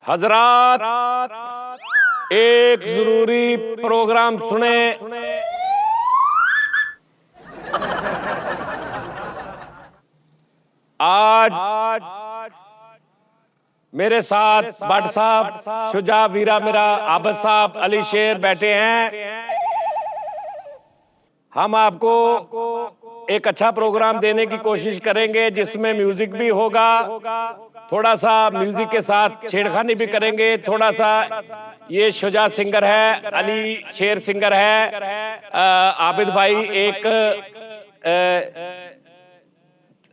हजरात एक जरूरी प्रोग्राम सुने। आज मेरे साथ भट्ट साहब, शुजा वीरा मेरा, आबद साहब, अली शेर बैठे हैं। हम आपको एक अच्छा प्रोग्राम देने की कोशिश करेंगे जिसमें म्यूजिक भी होगा, थोड़ा सा म्यूजिक के साथ छेड़खानी भी करेंगे, थोड़ा सा ये शुजा सिंगर है, अली शेर सिंगर है, आबिद भाई एक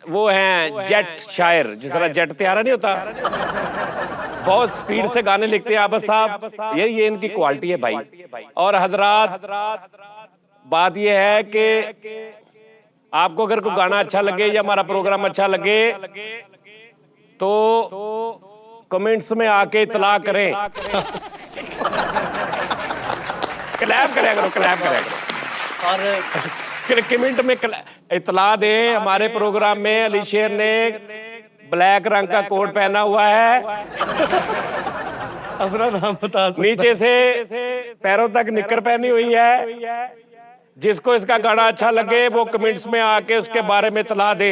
वो हैं जेट शायर, जिस तरह जेट तैयारा नहीं होता, बहुत स्पीड से गाने लिखते हैं आबिद साहब। ये इनकी क्वालिटी है भाई। और हजरात बात ये है कि आपको अगर कोई गाना अच्छा लगे या हमारा प्रोग्राम अच्छा लगे तो कमेंट्स में आके इतला करें। क्लैप करें करो, क्लैप करें करो और कमेंट में इतला दें। हमारे प्रोग्राम में अली शेर ने ब्लैक रंग का कोट पहना हुआ है, अपना नाम बता सकते, नीचे से पैरों तक निक्कर पहनी हुई है। जिसको इसका गाना अच्छा लगे वो कमेंट्स में आके उसके बारे में इतला दे।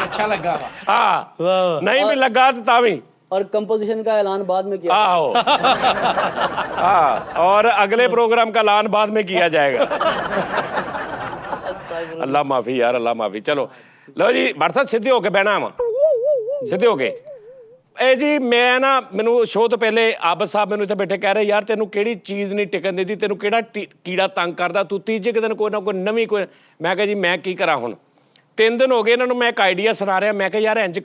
अच्छा लगा। हाँ, नहीं भी लगा तो तावी। और कंपोजिशन का ऐलान बाद में किया। आओ हाँ, और अगले प्रोग्राम का ऐलान बाद में किया जाएगा। अल्लाह माफी यार, अल्लाह माफी। चलो लो जी भट्ट साहब सीधे होके बहना हम सीधे होके। ए जी मैं ना मैनू शो तो पहले आबद साहब मैनू इत्थे बैठे कह रहे यार तेनू केड़ी चीज़ नहीं टिकन देती, तेनू केड़ा कीड़ा तंग करदा, तू तीजे कि दिन कोई ना कोई नवीं कोई। मैं कहा जी मैं की करा हुण, 3 दिन हो गए इन्होंने मैं एक आइडिया सुना रहा। मैं कहा यार इंज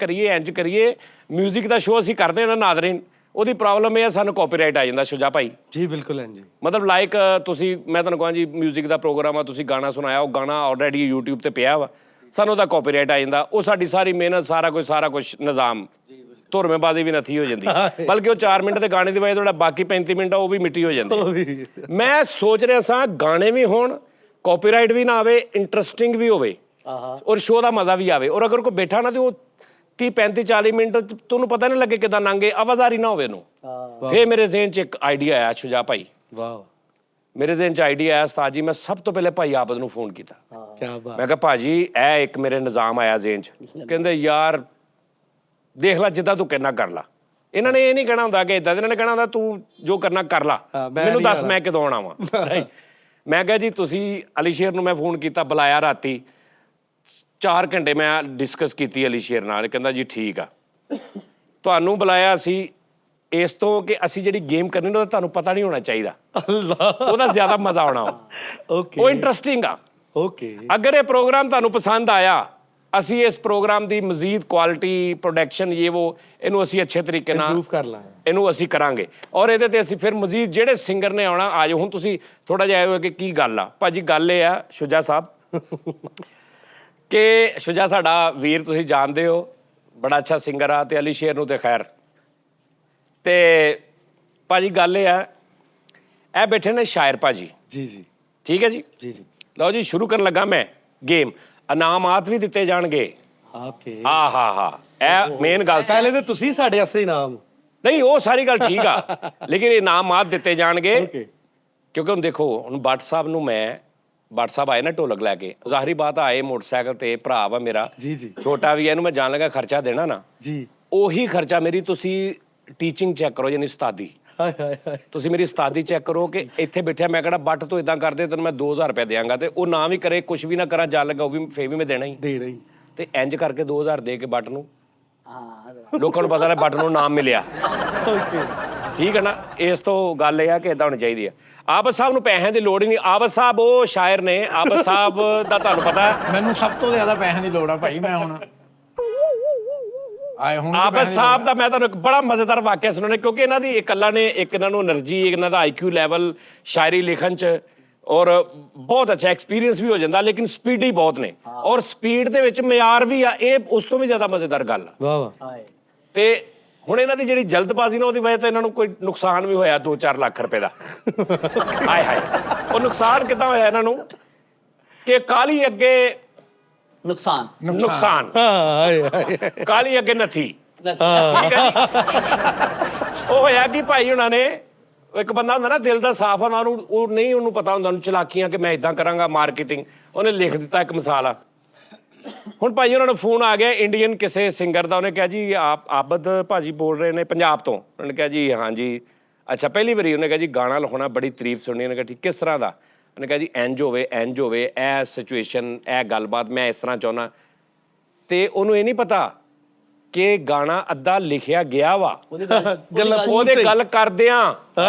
करिए म्यूजिक का शो असीं करदे ना नाज़रीन, ਉਹਦੀ ਪ੍ਰੋਬਲਮ ਇਹ ਹੈ ਸਾਨੂੰ ਕਾਪੀਰਾਈਟ ਆ ਜਾਂਦਾ ਸ਼ੁਜਾ ਭਾਈ ਜੀ ਬਿਲਕੁਲ ਜੀ। ਮਤਲਬ ਲਾਈਕ ਤੁਸੀਂ ਮੈਂ ਤੁਹਾਨੂੰ ਕਹਾਂ ਜੀ ਮਿਊਜ਼ਿਕ ਦਾ ਪ੍ਰੋਗਰਾਮ ਆ, ਤੁਸੀਂ ਗਾਣਾ ਸੁਣਾਇਆ, ਉਹ ਗਾਣਾ ਆਲਰੇਡੀ YouTube ਤੇ ਪਿਆ ਵਾ, ਸਾਨੂੰ ਉਹਦਾ ਕਾਪੀਰਾਈਟ ਆ ਜਾਂਦਾ। ਉਹ ਸਾਡੀ ਸਾਰੀ ਮਿਹਨਤ ਸਾਰਾ ਕੁਝ ਨਿਜ਼ਾਮ ਧੁਰਮੇਬਾਜ਼ੀ ਵੀ ਨੱਥੀ ਹੋ ਜਾਂਦੀ, ਬਲਕਿ ਉਹ 4 ਮਿੰਟ ਦੇ ਗਾਣੇ ਦੀ ਵਜ੍ਹਾ ਤੋਂ ਜਿਹੜਾ ਬਾਕੀ 35 ਮਿੰਟ ਆ ਉਹ ਵੀ ਮਿੱਟੀ ਹੋ ਜਾਂਦੀ। ਮੈਂ ਸੋਚ ਰਿਹਾ ਸਾਂ ਗਾਣੇ ਵੀ ਹੋਣ, ਕਾਪੀਰਾਈਟ ਵੀ ਨਾ ਆਵੇ, ਇੰਟਰਸਟਿੰਗ ਵੀ ਹੋਵੇ ਔਰ ਸ਼ੋਅ ਦਾ ਮਜ਼ਾ ਵੀ ਆਵੇ। ਔਰ ਅਗਰ ਕੋਈ ਬੈਠਾ ਨਾ ਤੇ ਉਹ 30 35 40 ਮਿੰਟ ਤੁਹਾਨੂੰ ਪਤਾ ਨਹੀਂ ਲੱਗੇ ਕਿਦਾਂ ਲੰਘੇ, ਆਵਾਜ਼ਾਰੀ ਨਾ ਹੋਵੇ ਨੂੰ। ਫੇਰ ਮੇਰੇ ਜ਼ਿਹਨ 'ਚ ਇੱਕ ਆਈਡੀਆ ਆਇਆ ਸ਼ੁਜਾ ਭਾਈ, ਵਾਹ ਮੇਰੇ ਜ਼ਿਹਨ 'ਚ ਆਈਡੀਆ ਆਇਆ ਉਸਤਾਦ ਜੀ। ਮੈਂ ਸਭ ਤੋਂ ਪਹਿਲੇ ਭਾਈ ਆਬਦ ਨੂੰ ਫੋਨ ਕੀਤਾ। ਕਿਆ ਬਾਤ। ਮੈਂ ਕਿਹਾ ਭਾਜੀ ਇਹ ਇੱਕ ਮੇਰੇ ਨਿਜ਼ਾਮ ਆਇਆ ਜ਼ਿਹਨ 'ਚ। ਕਹਿੰਦੇ ਯਾਰ ਦੇਖ ਲੈ ਜਿੱਦਾਂ ਤੂੰ ਕਹਿਣਾ ਕਰ ਲਾ। ਇਹਨਾਂ ਨੇ ਇਹ ਨਹੀਂ ਕਹਿਣਾ ਹੁੰਦਾ ਕਿ ਇਦਾਂ, ਇਹਨਾਂ ਨੇ ਕਹਿਣਾ ਹੁੰਦਾ ਤੂੰ ਜੋ ਕਰਨਾ ਕਰ ਲਾ, ਮੈਨੂੰ ਦੱਸ ਮੈਂ ਕਦੋਂ ਆਉਣਾ ਵਾ। ਮੈਂ ਕਿਹਾ ਜੀ ਤੁਸੀਂ ਅਲੀ ਸ਼ੇਰ ਨੂੰ ਮੈਂ ਫੋਨ ਕੀਤਾ, ਬੁਲਾਇਆ ਰਾਤੀ 4 ਘੰਟੇ ਮੈਂ ਡਿਸਕਸ ਕੀਤੀ ਅਲੀ ਸ਼ੇਰ ਨਾਲ। ਕਹਿੰਦਾ ਜੀ ਠੀਕ ਆ, ਤੁਹਾਨੂੰ ਬੁਲਾਇਆ ਅਸੀਂ ਇਸ ਤੋਂ ਕਿ ਅਸੀਂ ਜਿਹੜੀ ਗੇਮ ਕਰਨੀ ਉਹਦਾ ਤੁਹਾਨੂੰ ਪਤਾ ਨਹੀਂ ਹੋਣਾ ਚਾਹੀਦਾ, ਉਹਦਾ ਜ਼ਿਆਦਾ ਮਜ਼ਾ ਆਉਣਾ। ਓਕੇ, ਉਹ ਇੰਟਰਸਟਿੰਗ ਆ। ਓਕੇ, ਅਗਰ ਇਹ ਪ੍ਰੋਗਰਾਮ ਤੁਹਾਨੂੰ ਪਸੰਦ ਆਇਆ, ਅਸੀਂ ਇਸ ਪ੍ਰੋਗਰਾਮ ਦੀ ਮਜ਼ੀਦ ਕੁਆਲਿਟੀ ਪ੍ਰੋਡਕਸ਼ਨ ਇਹਨੂੰ ਅਸੀਂ ਅੱਛੇ ਤਰੀਕੇ ਨਾਲ ਇੰਪਰੂਵ ਕਰ ਲਾਂਗੇ, ਇਹਨੂੰ ਅਸੀਂ ਕਰਾਂਗੇ। ਔਰ ਇਹਦੇ ਤੇ ਅਸੀਂ ਫਿਰ ਮਜ਼ੀਦ ਜਿਹੜੇ ਸਿੰਗਰ ਨੇ ਆਉਣਾ ਆ ਜਾਓ। ਹੁਣ ਤੁਸੀਂ ਥੋੜਾ ਜਿਹਾ ਆਇਓ ਕਿ ਕੀ ਗੱਲ ਆ ਭਾਜੀ। ਗੱਲ ਇਹ ਆ ਸ਼ੁਜਾ ਸਾਹਿਬ ਕਿ ਸ਼ੁਜਾ ਸਾਡਾ ਵੀਰ ਤੁਸੀਂ ਜਾਣਦੇ ਹੋ, ਬੜਾ ਅੱਛਾ ਸਿੰਗਰ ਆ, ਤੇ ਅਲੀ ਸ਼ੇਰ ਨੂੰ ਤੇ ਖੈਰ। ਤੇ ਭਾਜੀ ਗੱਲ ਇਹ ਆ, ਇਹ ਬੈਠੇ ਨੇ ਸ਼ਾਇਰ ਭਾਜੀ। ਜੀ ਜੀ ਠੀਕ ਹੈ ਜੀ। ਜੀ ਜੀ। ਲਓ ਜੀ ਸ਼ੁਰੂ ਕਰਨ ਲੱਗਾ ਮੈਂ ਗੇਮ। ਇਨਾਮਾਤ ਵੀ ਦਿੱਤੇ ਜਾਣਗੇ। ਓਕੇ, ਹਾਂ ਇਹ ਮੇਨ ਗੱਲ ਸੀ। ਪਹਿਲੇ ਤੇ ਤੁਸੀਂ ਸਾਡੇ ਵਾਸਤੇ ਇਨਾਮ। ਨਹੀਂ ਉਹ ਸਾਰੀ ਗੱਲ ਠੀਕ ਆ, ਲੇਕਿਨ ਇਨਾਮਾਤ ਦਿੱਤੇ ਜਾਣਗੇ। ਓਕੇ, ਕਿਉਂਕਿ ਹੁਣ ਦੇਖੋ ਹੁਣ ਭੱਟ ਸਾਹਿਬ ਨੂੰ ਭੱਟ ਸਾਹਿਬ ਆਏ ਨਾ ਢੋਲਕ ਲੈ ਕੇ, ਜ਼ਾਹਰੀ ਬਾਤ ਆਏ ਮੋਟਰਸਾਈਕਲ ਤੇ, ਭਰਾ ਵਾ ਮੇਰਾ ਜੀ ਜੀ, ਛੋਟਾ ਵੀ, ਇਹਨੂੰ ਮੈਂ ਜਾਣ ਲੱਗਾ ਖਰਚਾ ਦੇਣਾ ਨਾ ਜੀ, ਉਹੀ ਖਰਚਾ ਮੇਰੀ ਤੁਸੀਂ ਟੀਚਿੰਗ ਚੈੱਕ ਕਰੋ, ਯਾਨੀ ਉਸਤਾਦੀ। ਹਾਏ ਹਾਏ ਹਾਏ, ਤੁਸੀਂ ਮੇਰੀ ਉਸਤਾਦੀ ਚੈੱਕ ਕਰੋ ਕਿ ਇੱਥੇ ਬੈਠਿਆ ਮੈਂ ਕਿਹੜਾ ਬੱਟ ਤੋਂ ਇਦਾਂ ਕਰਦੇ ਤੈਨੂੰ ਮੈਂ 2000 ਰੁਪਏ ਦੇਵਾਂਗਾ, ਤੇ ਉਹ ਨਾ ਵੀ ਕਰੇ ਕੁਝ ਵੀ ਨਾ ਕਰਾਂ ਜਾਣ ਲੱਗਾ ਉਹ ਵੀ ਫੇਰ ਵੀ ਮੈਂ ਦੇਣਾ ਹੀ। ਤੇ ਇੰਜ ਕਰਕੇ 2000 ਦੇ ਕੇ ਬੱਟ ਨੂੰ ਲੋਕਾਂ ਨੂੰ ਪਤਾ ਲੱਗਾ ਬੱਟ ਨੂੰ ਨਾਮ ਮਿਲਿਆ। ਠੀਕ ਹੈ ਨਾ। ਇਸ ਤੋਂ ਗੱਲ ਇਹ ਆ ਕਿ ਇਦਾਂ ਹੋਣੀ ਚਾਹੀਦੀ ਆ। ਆਬਦ ਸਾਹਿਬ ਨੂੰ ਪੈਸਿਆਂ ਦੀ ਲੋੜ ਹੀ ਨਹੀਂ। ਆਬਦ ਸਾਹਿਬ ਉਹ ਸ਼ਾਇਰ ਨੇ, ਆਬਦ ਸਾਹਿਬ ਦਾ ਤੁਹਾਨੂੰ ਪਤਾ ਮੈਨੂੰ ਸਭ ਤੋਂ ਜ਼ਿਆਦਾ ਪੈਸਿਆਂ ਦੀ ਲੋੜ ਆ ਭਾਈ। ਮੈਂ ਹੁਣ ਆਏ ਹੁਣ ਆਬਦ ਸਾਹਿਬ ਦਾ ਮੈਂ ਤੁਹਾਨੂੰ ਇੱਕ ਬੜਾ ਮਜ਼ੇਦਾਰ ਵਾਕਿਆ ਸੁਣਾਉਣਾ, ਕਿਉਂਕਿ ਇਹਨਾਂ ਦੀ ਇੱਕ ਅੱਲਾ ਨੇ ਇੱਕ ਇਹਨਾਂ ਨੂੰ એનર્ਜੀ, ਇਹਨਾਂ ਦਾ IQ ਲੈਵਲ ਸ਼ਾਇਰੀ ਲਿਖਣ 'ਚ ਔਰ ਬਹੁਤ ਅੱਛਾ ਐਕਸਪੀਰੀਅੰਸ ਵੀ ਹੋ ਜਾਂਦਾ, ਲੇਕਿਨ ਸਪੀਡੀ ਬਹੁਤ ਨੇ ਔਰ ਸਪੀਡ ਦੇ ਵਿੱਚ ਮਿਆਰ ਵੀ ਆ। ਇਹ ਉਸ ਤੋਂ ਵੀ ਜ਼ਿਆਦਾ ਮਜ਼ੇਦਾਰ ਗੱਲ ਆ। ਵਾਹ ਵਾਹ। ਤੇ ਹੁਣ ਇਹਨਾਂ ਦੀ ਜਿਹੜੀ ਜਲਦਬਾਜ਼ੀ ਨਾ ਉਹਦੀ ਵਜ੍ਹਾ ਤੋਂ ਇਹਨਾਂ ਨੂੰ ਕੋਈ ਨੁਕਸਾਨ ਵੀ ਹੋਇਆ 2-4 ਲੱਖ ਰੁਪਏ ਦਾ। ਹਾਏ ਹਾਏ, ਉਹ ਨੁਕਸਾਨ ਕਿੱਦਾਂ ਹੋਇਆ ਇਹਨਾਂ ਨੂੰ ਕਿ ਕਾਲੀ ਅੱਗੇ ਨੁਕਸਾਨ, ਹਾਏ ਹਾਏ, ਕਾਲੀ ਅੱਗੇ ਨੱਥੀ। ਠੀਕ ਹੈ। ਉਹ ਹੋਇਆ ਕਿ ਭਾਈ ਉਹਨਾਂ ਨੇ ਇੱਕ ਬੰਦਾ ਹੁੰਦਾ ਨਾ ਦਿਲ ਦਾ ਸਾਫ਼ ਉਹਨਾਂ ਨੂੰ ਉਹ ਨਹੀਂ ਉਹਨੂੰ ਪਤਾ ਹੁੰਦਾ ਉਹਨੂੰ ਚਲਾਕੀਆਂ ਕਿ ਮੈਂ ਇਦਾਂ ਕਰਾਂਗਾ ਮਾਰਕੀਟਿੰਗ ਉਹਨੇ ਲਿਖ ਦਿੱਤਾ ਇੱਕ ਮਿਸਾਲ ਆ ਹੁਣ ਭਾਈ ਉਹਨਾਂ ਨੂੰ ਫੋਨ ਆ ਗਿਆ ਇੰਡੀਅਨ ਕਿਸੇ ਸਿੰਗਰ ਦਾ ਉਹਨੇ ਕਿਹਾ ਜੀ ਆਬਦ ਭਾਜੀ ਬੋਲ ਰਹੇ ਨੇ ਪੰਜਾਬ ਤੋਂ ਉਹਨਾਂ ਨੇ ਕਿਹਾ ਜੀ ਹਾਂ ਜੀ ਅੱਛਾ ਪਹਿਲੀ ਵਾਰੀ ਉਹਨੇ ਕਿਹਾ ਜੀ ਗਾਣਾ ਲਿਖਾਉਣਾ ਬੜੀ ਤਾਰੀਫ ਸੁਣੀ ਉਹਨੇ ਕਿਹਾ ਠੀਕ ਕਿਸ ਤਰ੍ਹਾਂ ਦਾ ਉਹਨੇ ਕਿਹਾ ਜੀ ਇੰਜ ਹੋਵੇ ਇਹ ਸਿਚੁਏਸ਼ਨ ਇਹ ਗੱਲਬਾਤ ਮੈਂ ਇਸ ਤਰ੍ਹਾਂ ਚਾਹੁੰਦਾ ਤੇ ਉਹਨੂੰ ਇਹ ਨਹੀਂ ਪਤਾ ਕਿ ਗਾਣਾ ਅੱਧਾ ਲਿਖਿਆ ਗਿਆ ਵਾ ਉਹਦੇ ਗੱਲ ਕਰਦਿਆਂ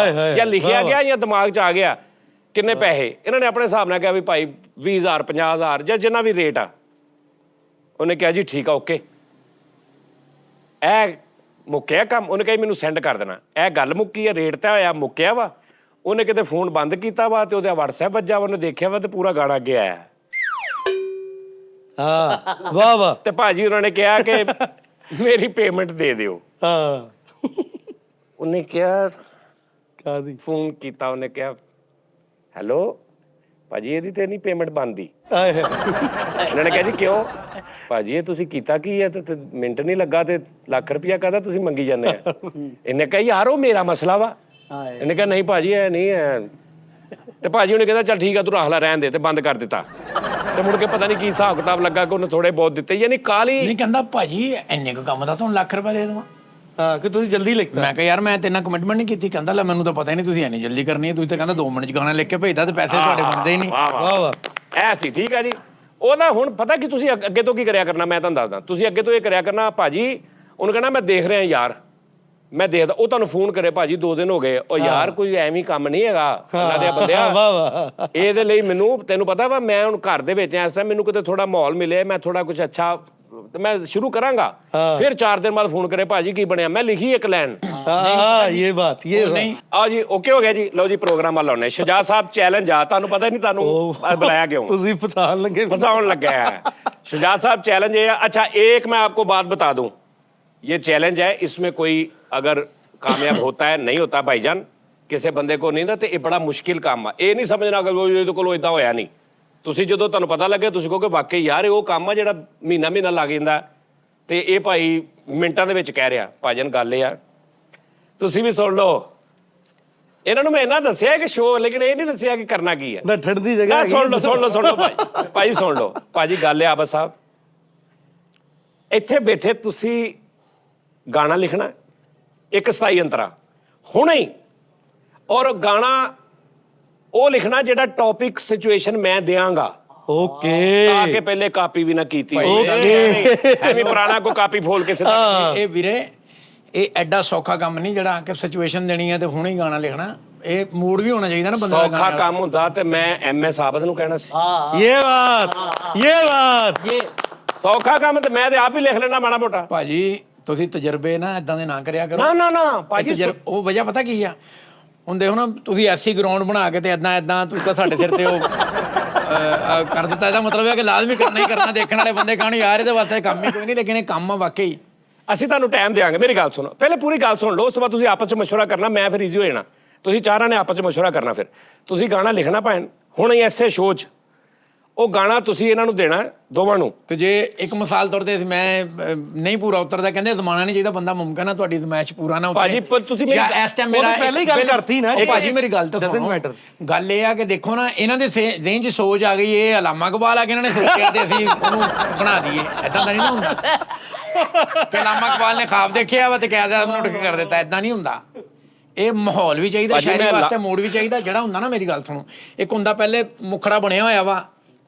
ਜਾਂ ਲਿਖਿਆ ਗਿਆ ਜਾਂ ਦਿਮਾਗ 'ਚ ਆ ਗਿਆ ਕਿੰਨੇ ਪੈਸੇ ਇਹਨਾਂ ਨੇ ਆਪਣੇ ਹਿਸਾਬ ਨਾਲ ਕਿਹਾ ਵੀ ਭਾਈ 20,000 50,000 ਜਾਂ ਜਿੰਨਾ ਵੀ ਰੇਟ ਆ ਉਹਨੇ ਕਿਹਾ ਜੀ ਠੀਕ ਆ ਓਕੇ ਇਹ ਮੁੱਕਿਆ ਕੰਮ ਉਹਨੇ ਕਿਹਾ ਮੈਨੂੰ ਸੈਂਡ ਕਰ ਦੇਣਾ ਇਹ ਗੱਲ ਮੁੱਕੀ ਆ ਰੇਟ ਤਾਂ ਹੋਇਆ ਮੁੱਕਿਆ ਵਾ ਉਹਨੇ ਕਿਤੇ ਫੋਨ ਬੰਦ ਕੀਤਾ ਵਾ ਤੇ ਉਹਦਾ WhatsApp ਵੱਜਾ ਵਾ ਉਹਨੇ ਦੇਖਿਆ ਵਾ ਤੇ ਪੂਰਾ ਗਾਣਾ ਅੱਗੇ ਆਇਆ ਹਾਂ ਵਾਹ ਵਾਹ ਤੇ ਭਾਜੀ ਉਹਨਾਂ ਨੇ ਕਿਹਾ ਕਿ ਮੇਰੀ ਪੇਮੈਂਟ ਦੇ ਦਿਓ ਹਾਂ ਉਹਨੇ ਕਿਹਾ ਕਾਦੀ ਫੋਨ ਕੀਤਾ ਉਹਨੇ ਕਿਹਾ ਹੈਲੋ ਭਾਜੀ ਇਹਦੀ ਤੇ ਨਹੀਂ ਪੇਮੈਂਟ ਬਣਦੀ ਆਏ ਇਹਨਾਂ ਨੇ ਕਿਹਾ ਜੀ ਕਿਉਂ ਭਾਜੀ ਇਹ ਤੁਸੀਂ ਕੀਤਾ ਕੀ ਹੈ ਤੇ ਮਿੰਟ ਨਹੀਂ ਲੱਗਾ ਤੇ ਲੱਖ ਰੁਪਇਆ ਕਾਹਦਾ ਤੁਸੀਂ ਮੰਗੀ ਜਾਂਦੇ ਆ ਇਹਨੇ ਕਿਹਾ ਯਾਰ ਉਹ ਮੇਰਾ ਮਸਲਾ ਵਾ ਇਹਨੇ ਕਿਹਾ ਨਹੀਂ ਭਾਜੀ ਇਹ ਨਹੀਂ ਹੈ ਤੇ ਭਾਜੀ ਉਹਨੇ ਕਹਿੰਦਾ ਚੱਲ ਠੀਕ ਆ ਤੂੰ ਰੱਖ ਲੈ ਰਹਿਣ ਦੇ ਤੇ ਬੰਦ ਕਰ ਦਿੱਤਾ ਤੇ ਮੁੜ ਕੇ ਪਤਾ ਨਹੀਂ ਕੀ ਹਿਸਾਬ ਕਿਤਾਬ ਲੱਗਾ ਕਿ ਉਹਨੇ ਥੋੜੇ ਬਹੁਤ ਦਿੱਤੇ ਯਾਨੀ ਕਾਲੀ ਨਹੀਂ ਕਹਿੰਦਾ ਭਾਜੀ ਇੰਨੇ ਕੁ ਕੰਮ ਦਾ ਤੁਹਾਨੂੰ ਲੱਖ ਰੁਪਏ ਦੇ ਦੇਵਾਂ ਹਾਂ ਕਿ ਤੁਸੀਂ ਜਲਦੀ ਲਿਖਤਾ ਮੈਂ ਕਿਹਾ ਯਾਰ ਮੈਂ ਤੇਨਾਂ ਕਮਿਟਮੈਂਟ ਨਹੀਂ ਕੀਤੀ ਕਹਿੰਦਾ ਲੈ ਮੈਨੂੰ ਤਾਂ ਪਤਾ ਹੀ ਨਹੀਂ ਤੁਸੀਂ ਇੰਨੀ ਜਲਦੀ ਕਰਨੀ ਹੈ ਤੁਸੀਂ ਤਾਂ ਕਹਿੰਦਾ 2 ਮਿੰਟ 'ਚ ਗਾਣਾ ਲਿਖ ਕੇ ਭੇਜਦਾ ਤੇ ਪੈਸੇ ਤੁਹਾਡੇ ਬਣਦੇ ਹੀ ਨਹੀਂ ਵਾਹ ਵਾਹ ਐ ਸੀ ਠੀਕ ਆ ਜੀ ਉਹਦਾ ਹੁਣ ਪਤਾ ਕਿ ਤੁਸੀਂ ਅੱਗੇ ਤੋਂ ਕੀ ਕਰਿਆ ਕਰਨਾ ਮੈਂ ਤੁਹਾਨੂੰ ਦੱਸਦਾ ਤੁਸੀਂ ਅੱਗੇ ਤੋਂ ਇਹ ਕਰਿਆ ਕਰਨਾ ਭਾਜੀ ਉਹਨੂੰ ਕਹਿਣਾ ਮੈਂ ਦੇਖ ਰਿਹਾ ਯਾਰ ਮੈਂ ਦੇਖਦਾ ਉਹ ਤੁਹਾਨੂੰ ਫੋਨ ਕਰੇ ਭਾਜੀ 2 ਦਿਨ ਹੋ ਗਏ ਉਹ ਯਾਰ ਕੋਈ ਐਵੇਂ ਕੰਮ ਨਹੀਂ ਹੈਗਾ ਉਹਨਾਂ ਦੇ ਬੰਦਿਆ ਵਾਹ ਵਾਹ ਇਹਦੇ ਲਈ ਮੈਨੂੰ ਤੈਨੂੰ ਪਤਾ ਵਾ ਮੈਂ ਹੁਣ ਘਰ ਦੇ ਵਿੱਚ ਇਸ ਟਾਈਮ ਮੈਨੂੰ ਕਿਤੇ ਥੋੜਾ ਮਾਹੌਲ ਮਿਲੇ ਮੈਂ ਥੋੜਾ ਕੁਝ ਅੱਛਾ ਤੇ ਮੈਂ ਸ਼ੁਰੂ ਕਰਾਂਗਾ ਫਿਰ 4 ਦਿਨ ਬਾਅਦ ਫੋਨ ਕਰੇ ਭਾਜੀ ਕੀ ਬਣਿਆ ਮੈਂ ਲਿਖੀ ਇੱਕ ਲਾਈਨ ਹਾਂ ਇਹ ਬਾਤ ਇਹ ਨਹੀਂ ਆ ਜੀ ਓਕੇ ਹੋ ਗਿਆ ਜੀ ਲਓ ਜੀ ਪ੍ਰੋਗਰਾਮ ਵੱਲ ਆਉਣੇ ਸ਼ਜਾਦ ਸਾਹਿਬ ਚੈਲੰਜ ਆ ਤੁਹਾਨੂੰ ਪਤਾ ਨਹੀਂ ਤੁਹਾਨੂੰ ਬੁਲਾਇਆ क्यों ਤੁਸੀਂ ਫਸਾਣ ਲੱਗੇ फंसाने लग गया है शुजात साहब चैलेंज है अच्छा एक मैं आपको बात बता दूं ये चैलेंज है इसमें कोई अगर कामयाब होता है नहीं होता भाईजान किसी बंदे को नहीं ना तो ये बड़ा मुश्किल काम है ये नहीं समझना कि ਇਹਦੇ ਕੋਲੋਂ ਇਦਾਂ ਹੋਇਆ ਨਹੀਂ ਤੁਸੀਂ ਜਦੋਂ ਤੁਹਾਨੂੰ ਪਤਾ ਲੱਗੇ ਤੁਸੀਂ ਕਹੋਗੇ ਵਾਕਈ ਯਾਰ ਇਹ ਉਹ ਕੰਮ ਆ ਜਿਹੜਾ ਮਹੀਨਾ ਲੱਗ ਜਾਂਦਾ ਤੇ ਇਹ ਭਾਈ ਮਿੰਟਾਂ ਦੇ ਵਿੱਚ ਕਹਿ ਰਿਹਾ ਭਾਜਨ ਗੱਲ ਇਹ ਆ ਤੁਸੀਂ ਵੀ ਸੁਣ ਲਓ ਇਹਨਾਂ ਨੂੰ ਮੈਂ ਇਹਨਾਂ ਦੱਸਿਆ ਕਿ ਸ਼ੋਅ ਲੇਕਿਨ ਇਹ ਨਹੀਂ ਦੱਸਿਆ ਕਿ ਕਰਨਾ ਕੀ ਹੈ ਨਾ ਠੰਡੀ ਜਗ੍ਹਾ ਸੁਣ ਲਓ ਭਾਈ ਸੁਣ ਲਓ ਭਾਜੀ ਗੱਲ ਹੈ ਆਬਦ ਸਾਹਿਬ ਇੱਥੇ ਬੈਠੇ ਤੁਸੀਂ ਗਾਣਾ ਲਿਖਣਾ ਇੱਕ ਸਥਾਈ ਅੰਤਰਾ ਹੁਣੇ ਹੀ ਔਰ ਗਾਣਾ ਉਹ ਲਿਖਣਾ ਜਿਹੜਾ ਟੌਪਿਕ ਸਿਚੁਏਸ਼ਨ ਮੈਂ ਦਿਆਂਗਾ ਓਕੇ ਤਾਂ ਕਿ ਪਹਿਲੇ ਕਾਪੀ ਵੀ ਨਾ ਕੀਤੀ ਐਵੇਂ ਪੁਰਾਣਾ ਕੋ ਕਾਪੀ ਫੋਲ ਕੇ ਸਿੱਧਾ ਇਹ ਵੀਰੇ ਇਹ ਐਡਾ ਸੌਖਾ ਕੰਮ ਨਹੀਂ ਜਿਹੜਾ ਕਿ ਸਿਚੁਏਸ਼ਨ ਦੇਣੀ ਹੈ ਤੇ ਹੁਣੇ ਹੀ ਗਾਣਾ ਲਿਖਣਾ ਇਹ ਮੂਡ ਵੀ ਹੋਣਾ ਚਾਹੀਦਾ ਨਾ ਬੰਦੇ ਦਾ ਸੌਖਾ ਕੰਮ ਹੁੰਦਾ ਤੇ ਮੈਂ MS ਆਬਦ ਨੂੰ ਕਹਿਣਾ ਸੀ ਇਹ ਬਾਤ ਸੌਖਾ ਕੰਮ ਤੇ ਮੈਂ ਤੇ ਆਪ ਹੀ ਲਿਖ ਲੈਣਾ ਮਾੜਾ ਮੋਟਾ ਭਾਜੀ ਤੁਸੀਂ ਤਜਰਬੇ ਨਾ ਇਦਾਂ ਦੇ ਨਾ ਕਰਿਆ ਕਰੋ ਨਾ ਭਾਜੀ ਉਹ ਵਜ੍ਹਾ ਪਤਾ ਕੀ ਆ ਹੁਣ ਦੇਖੋ ਨਾ ਤੁਸੀਂ ਐਸੀ ਗਰਾਊਂਡ ਬਣਾ ਕੇ ਤੇ ਇਦਾਂ ਤੁਸੀਂ ਤਾਂ ਸਾਡੇ ਸਿਰ ਤੇ ਉਹ ਕਰ ਦਿੱਤਾ ਇਹਦਾ ਮਤਲਬ ਹੈ ਕਿ ਲਾਜ਼ਮੀ ਕਰਨਾ ਹੀ ਕਰਨਾ ਦੇਖਣ ਵਾਲੇ ਬੰਦੇ ਕਹਿਣ ਯਾਰ ਇਹਦੇ ਵਾਸਤੇ ਕੰਮ ਹੀ ਕੋਈ ਨਹੀਂ ਲੇਕਿਨ ਇਹ ਕੰਮ ਆ ਵਾਕਈ ਅਸੀਂ ਤੁਹਾਨੂੰ ਟਾਈਮ ਦੇਵਾਂਗੇ ਮੇਰੀ ਗੱਲ ਸੁਣੋ ਪਹਿਲੇ ਪੂਰੀ ਗੱਲ ਸੁਣ ਲਓ ਉਸ ਤੋਂ ਬਾਅਦ ਤੁਸੀਂ ਆਪਸ ਵਿੱਚ ਮਸ਼ਵਰਾ ਕਰਨਾ ਮੈਂ ਫਿਰ ਈਜ਼ੀ ਹੋ ਜਾਣਾ ਤੁਸੀਂ ਚਾਰਾਂ ਨੇ ਆਪਸ ਵਿੱਚ ਮਸ਼ਵਰਾ ਕਰਨਾ ਫਿਰ ਤੁਸੀਂ ਗਾਣਾ ਲਿਖਣਾ ਭੈਣ ਹੁਣ ਐਸੇ ਸ਼ੋਅ 'ਚ ਉਹ ਗਾਣਾ ਤੁਸੀਂ ਇਹਨਾਂ ਨੂੰ ਦੇਣਾ ਦੋਵਾਂ ਨੂੰ ਤੇ ਜੇ ਇੱਕ ਮਿਸਾਲ ਤੌਰ ਤੇ ਮੈਂ ਨਹੀਂ ਪੂਰਾ ਉਤਰਦਾ ਕਹਿੰਦੇ ਜ਼ਮਾਨਾ ਨਹੀਂ ਚਾਹੀਦਾ ਬੰਦਾ ਮੁਮਕਿਨ ਆ ਤੁਹਾਡੀ ਮੈਚ ਪੂਰਾ ਨਾ ਉਤਰੇ ਭਾਜੀ ਪਰ ਤੁਸੀਂ ਇਸ ਟਾਈਮ ਮੇਰਾ ਪਹਿਲਾਂ ਹੀ ਗੱਲ ਕਰਤੀ ਨਾ ਭਾਜੀ ਮੇਰੀ ਗੱਲ ਤਾਂ ਸੁਣੋ ਗੱਲ ਇਹ ਆ ਕਿ ਦੇਖੋ ਨਾ ਇਹਨਾਂ ਦੇ ਜ਼ਿਹਨ 'ਚ ਸੋਚ ਆ ਗਈ ਇਹ ਅਲਾਮਾ ਇਕਬਾਲ ਆ ਕੇ ਇਹਨਾਂ ਨੇ ਸੋਚਿਆ ਤੇ ਅਸੀਂ ਉਹਨੂੰ ਬਣਾ ਦਈਏ ਐਦਾਂ ਤਾਂ ਨਹੀਂ ਨਾ ਹੁੰਦਾ ਕਿ ਅਲਾਮਾ ਇਕਬਾਲ ਨੇ ਖਾਬ ਦੇਖਿਆ ਵਾ ਤੇ ਕਹਿਦਾ ਉਹਨੂੰ ਉੱਠ ਕੇ ਕਰ ਦਿੱਤਾ ਐਦਾਂ ਨਹੀਂ ਹੁੰਦਾ ਇਹ ਮਾਹੌਲ ਵੀ ਚਾਹੀਦਾ ਸ਼ਾਇਰੀ ਵਾਸਤੇ ਮੂਡ ਵੀ ਚਾਹੀਦਾ ਜਿਹੜਾ ਹੁੰਦਾ ਨਾ ਮੇਰੀ ਗੱਲ ਸੁਣੋ ਇੱਕ ਹੁੰਦਾ ਪਹਿਲੇ ਮੁਖੜਾ ਬਣਿਆ ਹੋਇਆ ਵਾ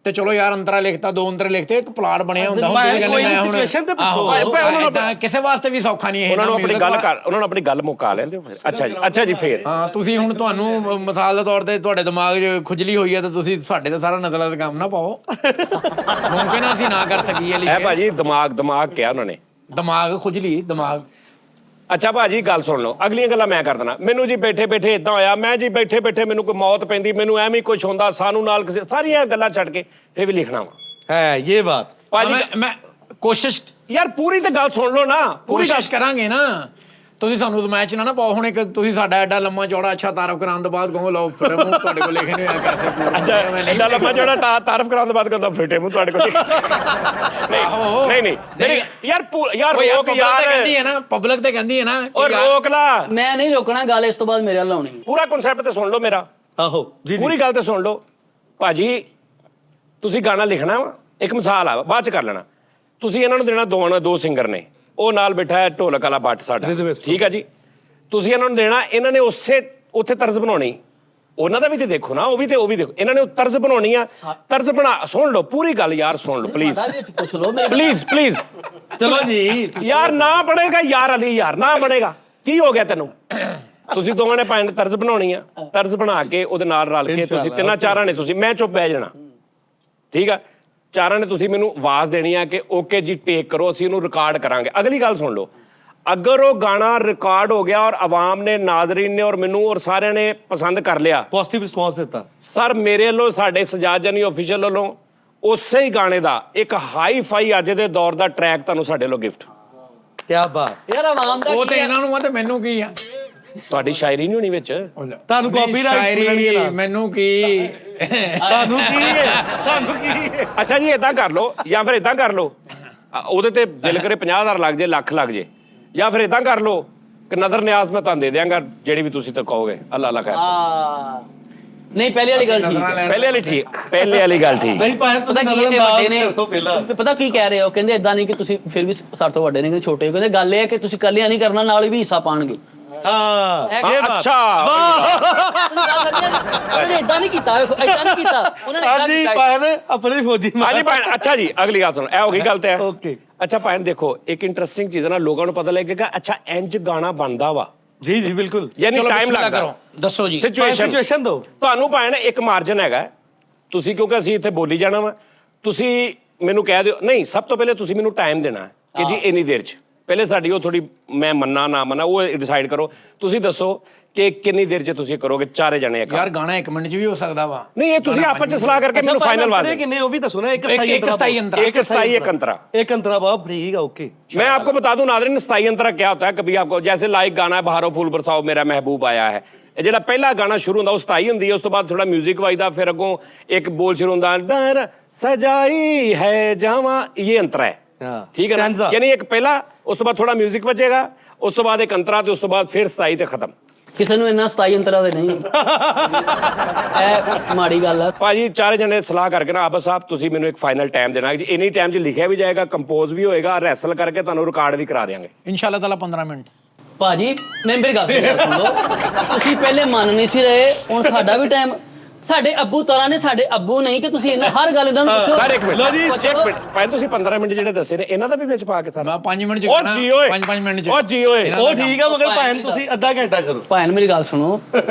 ਤੇ ਚਲੋ ਯਾਰ ਅੰਤਰਾ ਲਿਖਤਾ 2 ਅੰਤਰੇ ਲਿਖਤੇ ਇੱਕ ਪਲਾਟ ਬਣਿਆ ਹੁੰਦਾ ਹੁਣ ਕਿਸੇ ਵਾਸਤੇ ਵੀ ਸੌਖਾ ਨਹੀਂ ਇਹ ਉਹਨਾਂ ਨੂੰ ਆਪਣੀ ਗੱਲ ਮੁਕਾ ਲੈਂਦੇ ਫਿਰ ਅੱਛਾ ਜੀ ਫੇਰ ਹਾਂ ਤੁਸੀਂ ਹੁਣ ਤੁਹਾਨੂੰ ਮਿਸਾਲ ਦੇ ਤੌਰ ਤੇ ਤੁਹਾਡੇ ਦਿਮਾਗ 'ਚ ਖੁਜਲੀ ਹੋਈ ਹੈ ਤਾਂ ਤੁਸੀਂ ਸਾਡੇ ਤੇ ਸਾਰਾ ਨਜ਼ਲਾਂ ਦਾ ਕੰਮ ਨਾ ਪਾਓ ਮੁਮਕਿਨ ਅਸੀਂ ਨਾ ਕਰ ਸਕੀਏ ਇਹ ਭਾਜੀ ਦਿਮਾਗ ਕਿਹਾ ਉਹਨਾਂ ਨੇ ਦਿਮਾਗ ਖੁਜਲੀ ਦਿਮਾਗ ਅੱਛਾ ਭਾਜੀ ਗੱਲ ਸੁਣ ਲਓ ਅਗਲੀਆਂ ਗੱਲਾਂ ਮੈਂ ਕਰ ਦੇਣਾ ਮੈਨੂੰ ਜੀ ਬੈਠੇ ਇਦਾਂ ਹੋਇਆ ਮੈਂ ਜੀ ਬੈਠੇ ਮੈਨੂੰ ਕੋਈ ਮੌਤ ਪੈਂਦੀ ਮੈਨੂੰ ਐਵੇਂ ਕੁਝ ਹੁੰਦਾ ਸਾਨੂੰ ਨਾਲ ਕਿਸੇ ਸਾਰੀਆਂ ਗੱਲਾਂ ਛੱਡ ਕੇ ਫੇਰ ਵੀ ਲਿਖਣਾ ਵਾ ਹੈ ਇਹ ਬਾਤ ਭਾਜੀ ਮੈਂ ਕੋਸ਼ਿਸ਼ ਯਾਰ ਪੂਰੀ ਤੇ ਗੱਲ ਸੁਣ ਲਓ ਨਾ ਕੋਸ਼ਿਸ਼ ਕਰਾਂਗੇ ਨਾ ਤੁਸੀਂ ਸਾਨੂੰ ਮੈਚ ਨਾ ਪਾਓ ਹੁਣ, ਇੱਕ ਤੁਸੀਂ ਸਾਡਾ ਐਡਾ ਲੰਮਾ ਚੌੜਾ ਅੱਛਾ ਤਾਰਫ ਕਰਾਉਣ ਤੋਂ ਬਾਅਦ ਕਹੋ ਲਓ ਫਿਰ ਮੂੰਹ ਤੁਹਾਡੇ ਕੋਲ ਲਿਖੇ ਨਹੀਂ ਹੋਇਆ ਕੈਸੇ ਅੱਛਾ ਐਡਾ ਲੰਮਾ ਜਿਹੜਾ ਤਾਰਫ ਕਰਾਉਣ ਤੋਂ ਬਾਅਦ ਕਹਿੰਦਾ ਫਿੱਟੇ ਮੂੰਹ ਤੁਹਾਡੇ ਕੋਲ ਨਹੀਂ ਨਹੀਂ ਯਾਰ ਰੋਕ ਯਾਰ ਕਹਿੰਦੀ ਹੈ ਨਾ, ਪਬਲਿਕ ਤੇ ਕਹਿੰਦੀ ਹੈ ਨਾ ਉਹ ਰੋਕ ਲਾ, मैं नहीं रोकना गल, इस तो बाद मेरे वाल आनी। ਪੂਰਾ ਕਨਸੈਪਟ ਤੇ ਸੁਣ ਲਓ ਮੇਰਾ, ਆਹੋ ਜੀ ਪੂਰੀ ਗੱਲ ਤੇ ਸੁਣ ਲਓ ਭਾਜੀ। ਤੁਸੀਂ ਗਾਣਾ ਲਿਖਣਾ ਵਾ, ਇੱਕ ਮਿਸਾਲ ਆ ਬਾਅਦ ਚ ਕਰ ਲੈਣਾ। ਤੁਸੀਂ ਇਹਨਾਂ ਨੂੰ ਦੇਣਾ ਦੋ ਸਿੰਗਰ ਨੇ, ਉਹ ਨਾਲ ਬੈਠਾ ਹੈ ਢੋਲਕ ਵਾਲਾ ਬੱਟ ਸਾਡਾ, ਠੀਕ ਆ ਜੀ। ਤੁਸੀਂ ਇਹਨਾਂ ਨੂੰ ਦੇਣਾ, ਇਹਨਾਂ ਨੇ ਉੱਥੇ ਤਰਜ਼ ਬਣਾਉਣੀ, ਉਹਨਾਂ ਦਾ ਵੀ ਤੇ ਦੇਖੋ ਨਾ, ਉਹ ਵੀ ਦੇਖੋ, ਇਹਨਾਂ ਨੇ ਤਰਜ਼ ਬਣਾਉਣੀ ਆ, ਤਰਜ਼ ਬਣਾ। ਸੁਣ ਲਓ ਪੂਰੀ ਗੱਲ ਯਾਰ, ਸੁਣ ਲਓ ਪਲੀਜ਼ पूछ लो मेरे ਪਲੀਜ਼। ਚਲੋ ਜੀ ਯਾਰ ਨਾ ਬਣੇਗਾ ਯਾਰ ਅਲੀ, ਯਾਰ ਨਾ ਬਣੇਗਾ, ਕੀ ਹੋ ਗਿਆ ਤੈਨੂੰ? ਤੁਸੀਂ ਦੋਵਾਂ ਨੇ ਭਾਵੇਂ ਤਰਜ਼ ਬਣਾਉਣੀ ਆ, ਤਰਜ਼ ਬਣਾ ਕੇ ਉਹਦੇ ਨਾਲ ਰਲ ਕੇ ਤੁਸੀਂ ਤਿੰਨਾਂ ਚਾਰਾਂ ਨੇ, ਤੁਸੀਂ ਮੈਂ ਚੁੱਪ ਬਹਿ ਜਾਣਾ, ਠੀਕ ਆ। ਚਾਰਾਂ ਨੇ ਤੁਸੀਂ ਮੈਨੂੰ ਆਵਾਜ਼ ਦੇਣੀ ਆ ਕਿ ਓਕੇ ਜੀ ਟੇਕ ਕਰੋ, ਅਸੀਂ ਉਹਨੂੰ ਰਿਕਾਰਡ ਕਰਾਂਗੇ। ਅਗਲੀ ਗੱਲ ਸੁਣ ਲਓ, ਅਗਰ ਉਹ ਗਾਣਾ ਰਿਕਾਰਡ ਹੋ ਗਿਆ ਔਰ ਆਵਾਮ ਨੇ, ਨਾਜ਼ਰੀਨ ਨੇ ਔਰ ਮੈਨੂੰ ਔਰ ਸਾਰਿਆਂ ਨੇ ਪਸੰਦ ਕਰ ਲਿਆ, ਪੋਜ਼ਿਟਿਵ ਰਿਸਪੌਂਸ ਦਿੱਤਾ ਸਰ ਮੇਰੇ ਵੱਲੋਂ, ਸਾਡੇ ਸਜਾਦ ਜਾਨੀ ਆਫੀਸ਼ੀਅਲ ਵੱਲੋਂ ਉਸੇ ਹੀ ਗਾਣੇ ਦਾ ਇੱਕ ਹਾਈ ਫਾਈ ਅੱਜ ਦੇ ਦੌਰ ਦਾ ਟਰੈਕ ਤੁਹਾਨੂੰ ਸਾਡੇ ਵੱਲੋਂ ਗਿਫਟ। ਕੀ ਬਾਤ। यार आवाम दा ਉਹ की ਤੇ है? ਇਹਨਾਂ ਨੂੰ ਆ ਤੇ ਮੈਨੂੰ ਕੀ ਆ? ਤੁਹਾਡੀ ਸ਼ਾਇਰੀ ਨਹੀਂ ਹੋਣੀ ਵਿੱਚ, ਤੁਹਾਨੂੰ ਕਾਪੀਰਾਈਟ ਮਿਲਣਗੇ ਨਾ। ਮੈਨੂੰ ਕੀ ਤੁਹਾਨੂੰ ਕੀ ਹੈ ਅੱਛਾ ਜੀ ਇਦਾਂ ਕਰ ਲਓ, ਜਾਂ ਫਿਰ ਇਦਾਂ ਕਰ ਲਓ, ਉਹਦੇ ਤੇ ਦਿਲ ਕਰੇ 50,000 ਲੱਗ ਜੇ, ਲੱਖ ਲੱਗ ਜੇ, ਜਾਂ ਫਿਰ ਇਦਾਂ ਕਰ ਲਓ ਕਿ ਨਜ਼ਰ ਨਿਆਜ਼ ਮੈਂ ਤੁਹਾਨੂੰ ਦੇ ਦਿਆਂਗਾ, ਜਿਹੜੀ ਵੀ ਤੁਸੀਂ ਤਾਂ ਕਹੋਗੇ। ਅੱਲਾ ਅੱਲਾ ਖੈਰ। नहीं पहले वाली गल ठीक है। ਪਹਿਲੇ ਵਾਲੀ ਠੀਕ, ਪਹਿਲੇ ਵਾਲੀ ਗੱਲ ਠੀਕ। ਨਹੀਂ ਪਾਇਆ पता ਤੁਸੀਂ की ਨਜ਼ਰ ये ਵੱਡੇ ਅੰਦਾਜ਼ ਕਰੋ ਪਹਿਲਾਂ। ने पता की कह रहे हो, कहंदे इदां नहीं कि तुसी फिर भी ਸਾਡੇ ਤੋਂ ਵੱਡੇ ਨੇ, ਕਹਿੰਦੇ ਛੋਟੇ ਹੋ, ਕਹਿੰਦੇ ਗੱਲ ਇਹ ਹੈ ਕਿ ਤੁਸੀਂ ਕੱਲਿਆਂ ਨਹੀਂ ਕਰਨਾ, ਨਾਲ ਵੀ ਹਿੱਸਾ ਪਾਣਗੇ। ਹਾਂ ਇਹ ਬਾਤ। ਅੱਛਾ ਉਹਨੇ ਇਦਾਂ ਨਹੀਂ ਕੀਤਾ, ਵੇਖੋ ਇਦਾਂ ਨਹੀਂ ਕੀਤਾ, ਉਹਨਾਂ ਨੇ ਇਦਾਂ ਹਾਂਜੀ ਕੀਤਾ। ਪਾਇਆ ਨੇ ਆਪਣੇ ਫੌਜੀ ਹਾਂਜੀ ਭੈਣ, ਅੱਛਾ ਜੀ ਅਗਲੀ ਗੱਲ ਸੁਣੋ, ਇਹ ਹੋ ਗਈ ਗੱਲ ਤੇ ਓਕੇ ਅੱਛਾ ਭੈਣ ਦੇਖੋ, ਇੱਕ ਇੰਟਰਸਟਿੰਗ ਚੀਜ਼ ਨਾ, ਲੋਕਾਂ ਨੂੰ ਪਤਾ ਲੱਗੇਗਾ ਅੱਛਾ ਇੰਜ ਗਾਣਾ ਬਣਦਾ ਵਾ, ਜੀ ਜੀ ਬਿਲਕੁਲ। ਯਾਨੀ ਚਲੋ ਟਾਈਮ ਬਿਸਮਿਲ੍ਲਾ ਲੱਗਦਾ। ਕਰੋ, ਦੱਸੋ ਜੀ ਸਿਚੁਏਸ਼ਨ ਦੋ ਤੁਹਾਨੂੰ ਭੈਣ ਇੱਕ ਮਾਰਜਨ ਹੈਗਾ, ਤੁਸੀਂ ਕਿਉਂਕਿ ਅਸੀਂ ਇੱਥੇ ਬੋਲੀ ਜਾਣਾ ਵਾ, ਤੁਸੀਂ ਮੈਨੂੰ ਕਹਿ ਦਿਓ ਨਹੀਂ, ਸਭ ਤੋਂ ਪਹਿਲੇ ਤੁਸੀਂ ਮੈਨੂੰ ਟਾਈਮ ਦੇਣਾ ਕਿ ਜੀ ਇੰਨੀ ਦੇਰ 'ਚ, ਪਹਿਲੇ ਸਾਡੀ ਉਹ ਥੋੜੀ ਮੈਂ ਮੰਨਾ ਨਾ ਮੰਨਾ ਉਹ ਡਿਸਾਈਡ ਕਰੋ। ਤੁਸੀਂ ਦੱਸੋ ਕਿ ਕਿੰਨੀ ਦੇਰ 'ਚ ਤੁਸੀਂ ਕਰੋਗੇ, ਚਾਰੇ ਜਣੇ ਇੱਕ ਯਾਰ ਗਾਣਾ 1 ਮਿੰਟ 'ਚ ਵੀ ਹੋ ਸਕਦਾ ਵਾ। ਨਹੀਂ, ਇਹ ਤੁਸੀਂ ਆਪਸ 'ਚ ਸਲਾਹ ਕਰਕੇ ਮੈਨੂੰ ਫਾਈਨਲ ਵਾਦ ਦਿਓ। ਕਿੰਨੇ ਉਹ ਵੀ ਦੱਸੋ ਨਾ। ਇੱਕ ਇੱਕ ਸਤਾਈ ਅੰਤਰਾ। एक स्थाई एक अंतरा। एक अंतरा बहुत ठीक है। ओके मैं आपको बता दूं नाज़रीन, स्थाई अंतरा क्या होता है। कभी आपको जैसे लाइक गाना है बहारों फूल बरसाओ मेरा महबूब आया है, ਇਹ ਜਿਹੜਾ ਪਹਿਲਾ ਗਾਣਾ ਸ਼ੁਰੂ ਹੁੰਦਾ ਉਹ ਸਤਾਈ ਹੁੰਦੀ ਹੈ, ਉਸ ਤੋਂ ਬਾਅਦ ਥੋੜਾ 뮤직 ਵੱਜਦਾ, ਫਿਰ ਅੱਗੋਂ ਇੱਕ ਬੋਲ ਸ਼ੁਰੂ ਹੁੰਦਾ ਦਰ ਸਜਾਈ ਹੈ ਜਾਵਾਂ, ਇਹ ਅੰਤਰਾ ਹੈ। ਠੀਕ ਹੈ ਨਾ, ਯਾਨੀ ਇੱਕ ਪਹਿਲਾ, ਉਸ ਤੋਂ ਬਾਅਦ ਥੋੜਾ 뮤직 ਵੱਜੇਗਾ, ਉਸ ਤੋਂ ਬਾਅਦ ਇੱਕ ਅੰਤਰਾ, ਤੇ ਉਸ ਤੋਂ ਬਾਅਦ ਫਿਰ ਸਤਾਈ ਤੇ ਖਤਮ। ਕਿਸੇ ਨੂੰ ਇੰਨਾ 27 ਅੰਤਰਾ ਦੇ ਨਹੀਂ, ਇਹ ਮਾੜੀ ਗੱਲ ਹੈ ਭਾਜੀ। ਚਾਰੇ ਜਣੇ ਸਲਾਹ ਕਰਕੇ ਨਾ, ਆਬਦ ਸਾਹਿਬ ਤੁਸੀਂ ਮੈਨੂੰ ਇੱਕ ਫਾਈਨਲ ਟਾਈਮ ਦੇਣਾ ਜੀ, ਇਨੀ ਟਾਈਮ 'ਚ ਲਿਖਿਆ ਵੀ ਜਾਏਗਾ, ਕੰਪੋਜ਼ ਵੀ ਹੋਏਗਾ, ਰੈਸਲ ਕਰਕੇ ਤੁਹਾਨੂੰ ਰਿਕਾਰਡ ਵੀ ਕਰਾ ਦਿਆਂਗੇ ਇਨਸ਼ਾਅੱਲਾ ਤਾਲਾ 15 ਮਿੰਟ। ਭਾਜੀ। ਮੈਂ ਮੇਰੀ ਗੱਲ ਸੁਣ ਲਓ, ਤੁਸੀਂ ਪਹਿਲੇ ਮੰਨ ਨਹੀਂ ਸੀ ਰਹੇ, ਹੁਣ ਸਾਡਾ ਵੀ ਟਾਈਮ, ਸਾਡੇ ਅੱਬੂ ਤਰਾ ਨੇ, ਸਾਡੇ ਅੱਬੂ ਨਹੀਂ ਕਿ ਤੁਸੀਂ ਇਹਨਾਂ ਹਰ ਗੱਲ ਇਹਨਾਂ ਨੂੰ ਪੁੱਛੋ। ਸਰ ਇੱਕ ਮਿੰਟ, ਇੱਕ ਮਿੰਟ ਭਾਈ, ਤੁਸੀਂ 15 ਮਿੰਟ ਜਿਹੜੇ ਦੱਸੇ ਨੇ ਇਹਨਾਂ ਦਾ ਵੀ ਵਿੱਚ ਪਾ ਕੇ ਸਾਰਾ। ਮੈਂ 5 ਮਿੰਟ 'ਚ ਉਹ ਕਹਿਣਾ, ਜੀ ਓਏ, 5 ਮਿੰਟ 'ਚ। ਉਹ ਜੀ ਓਏ, ਉਹ ਠੀਕ ਹੈ, ਮਗਰ ਭੈਣ ਤੁਸੀਂ ਅੱਧਾ ਘੰਟਾ ਕਰੋ। ਭੈਣ ਮੇਰੀ ਗੱਲ ਸੁਣੋ,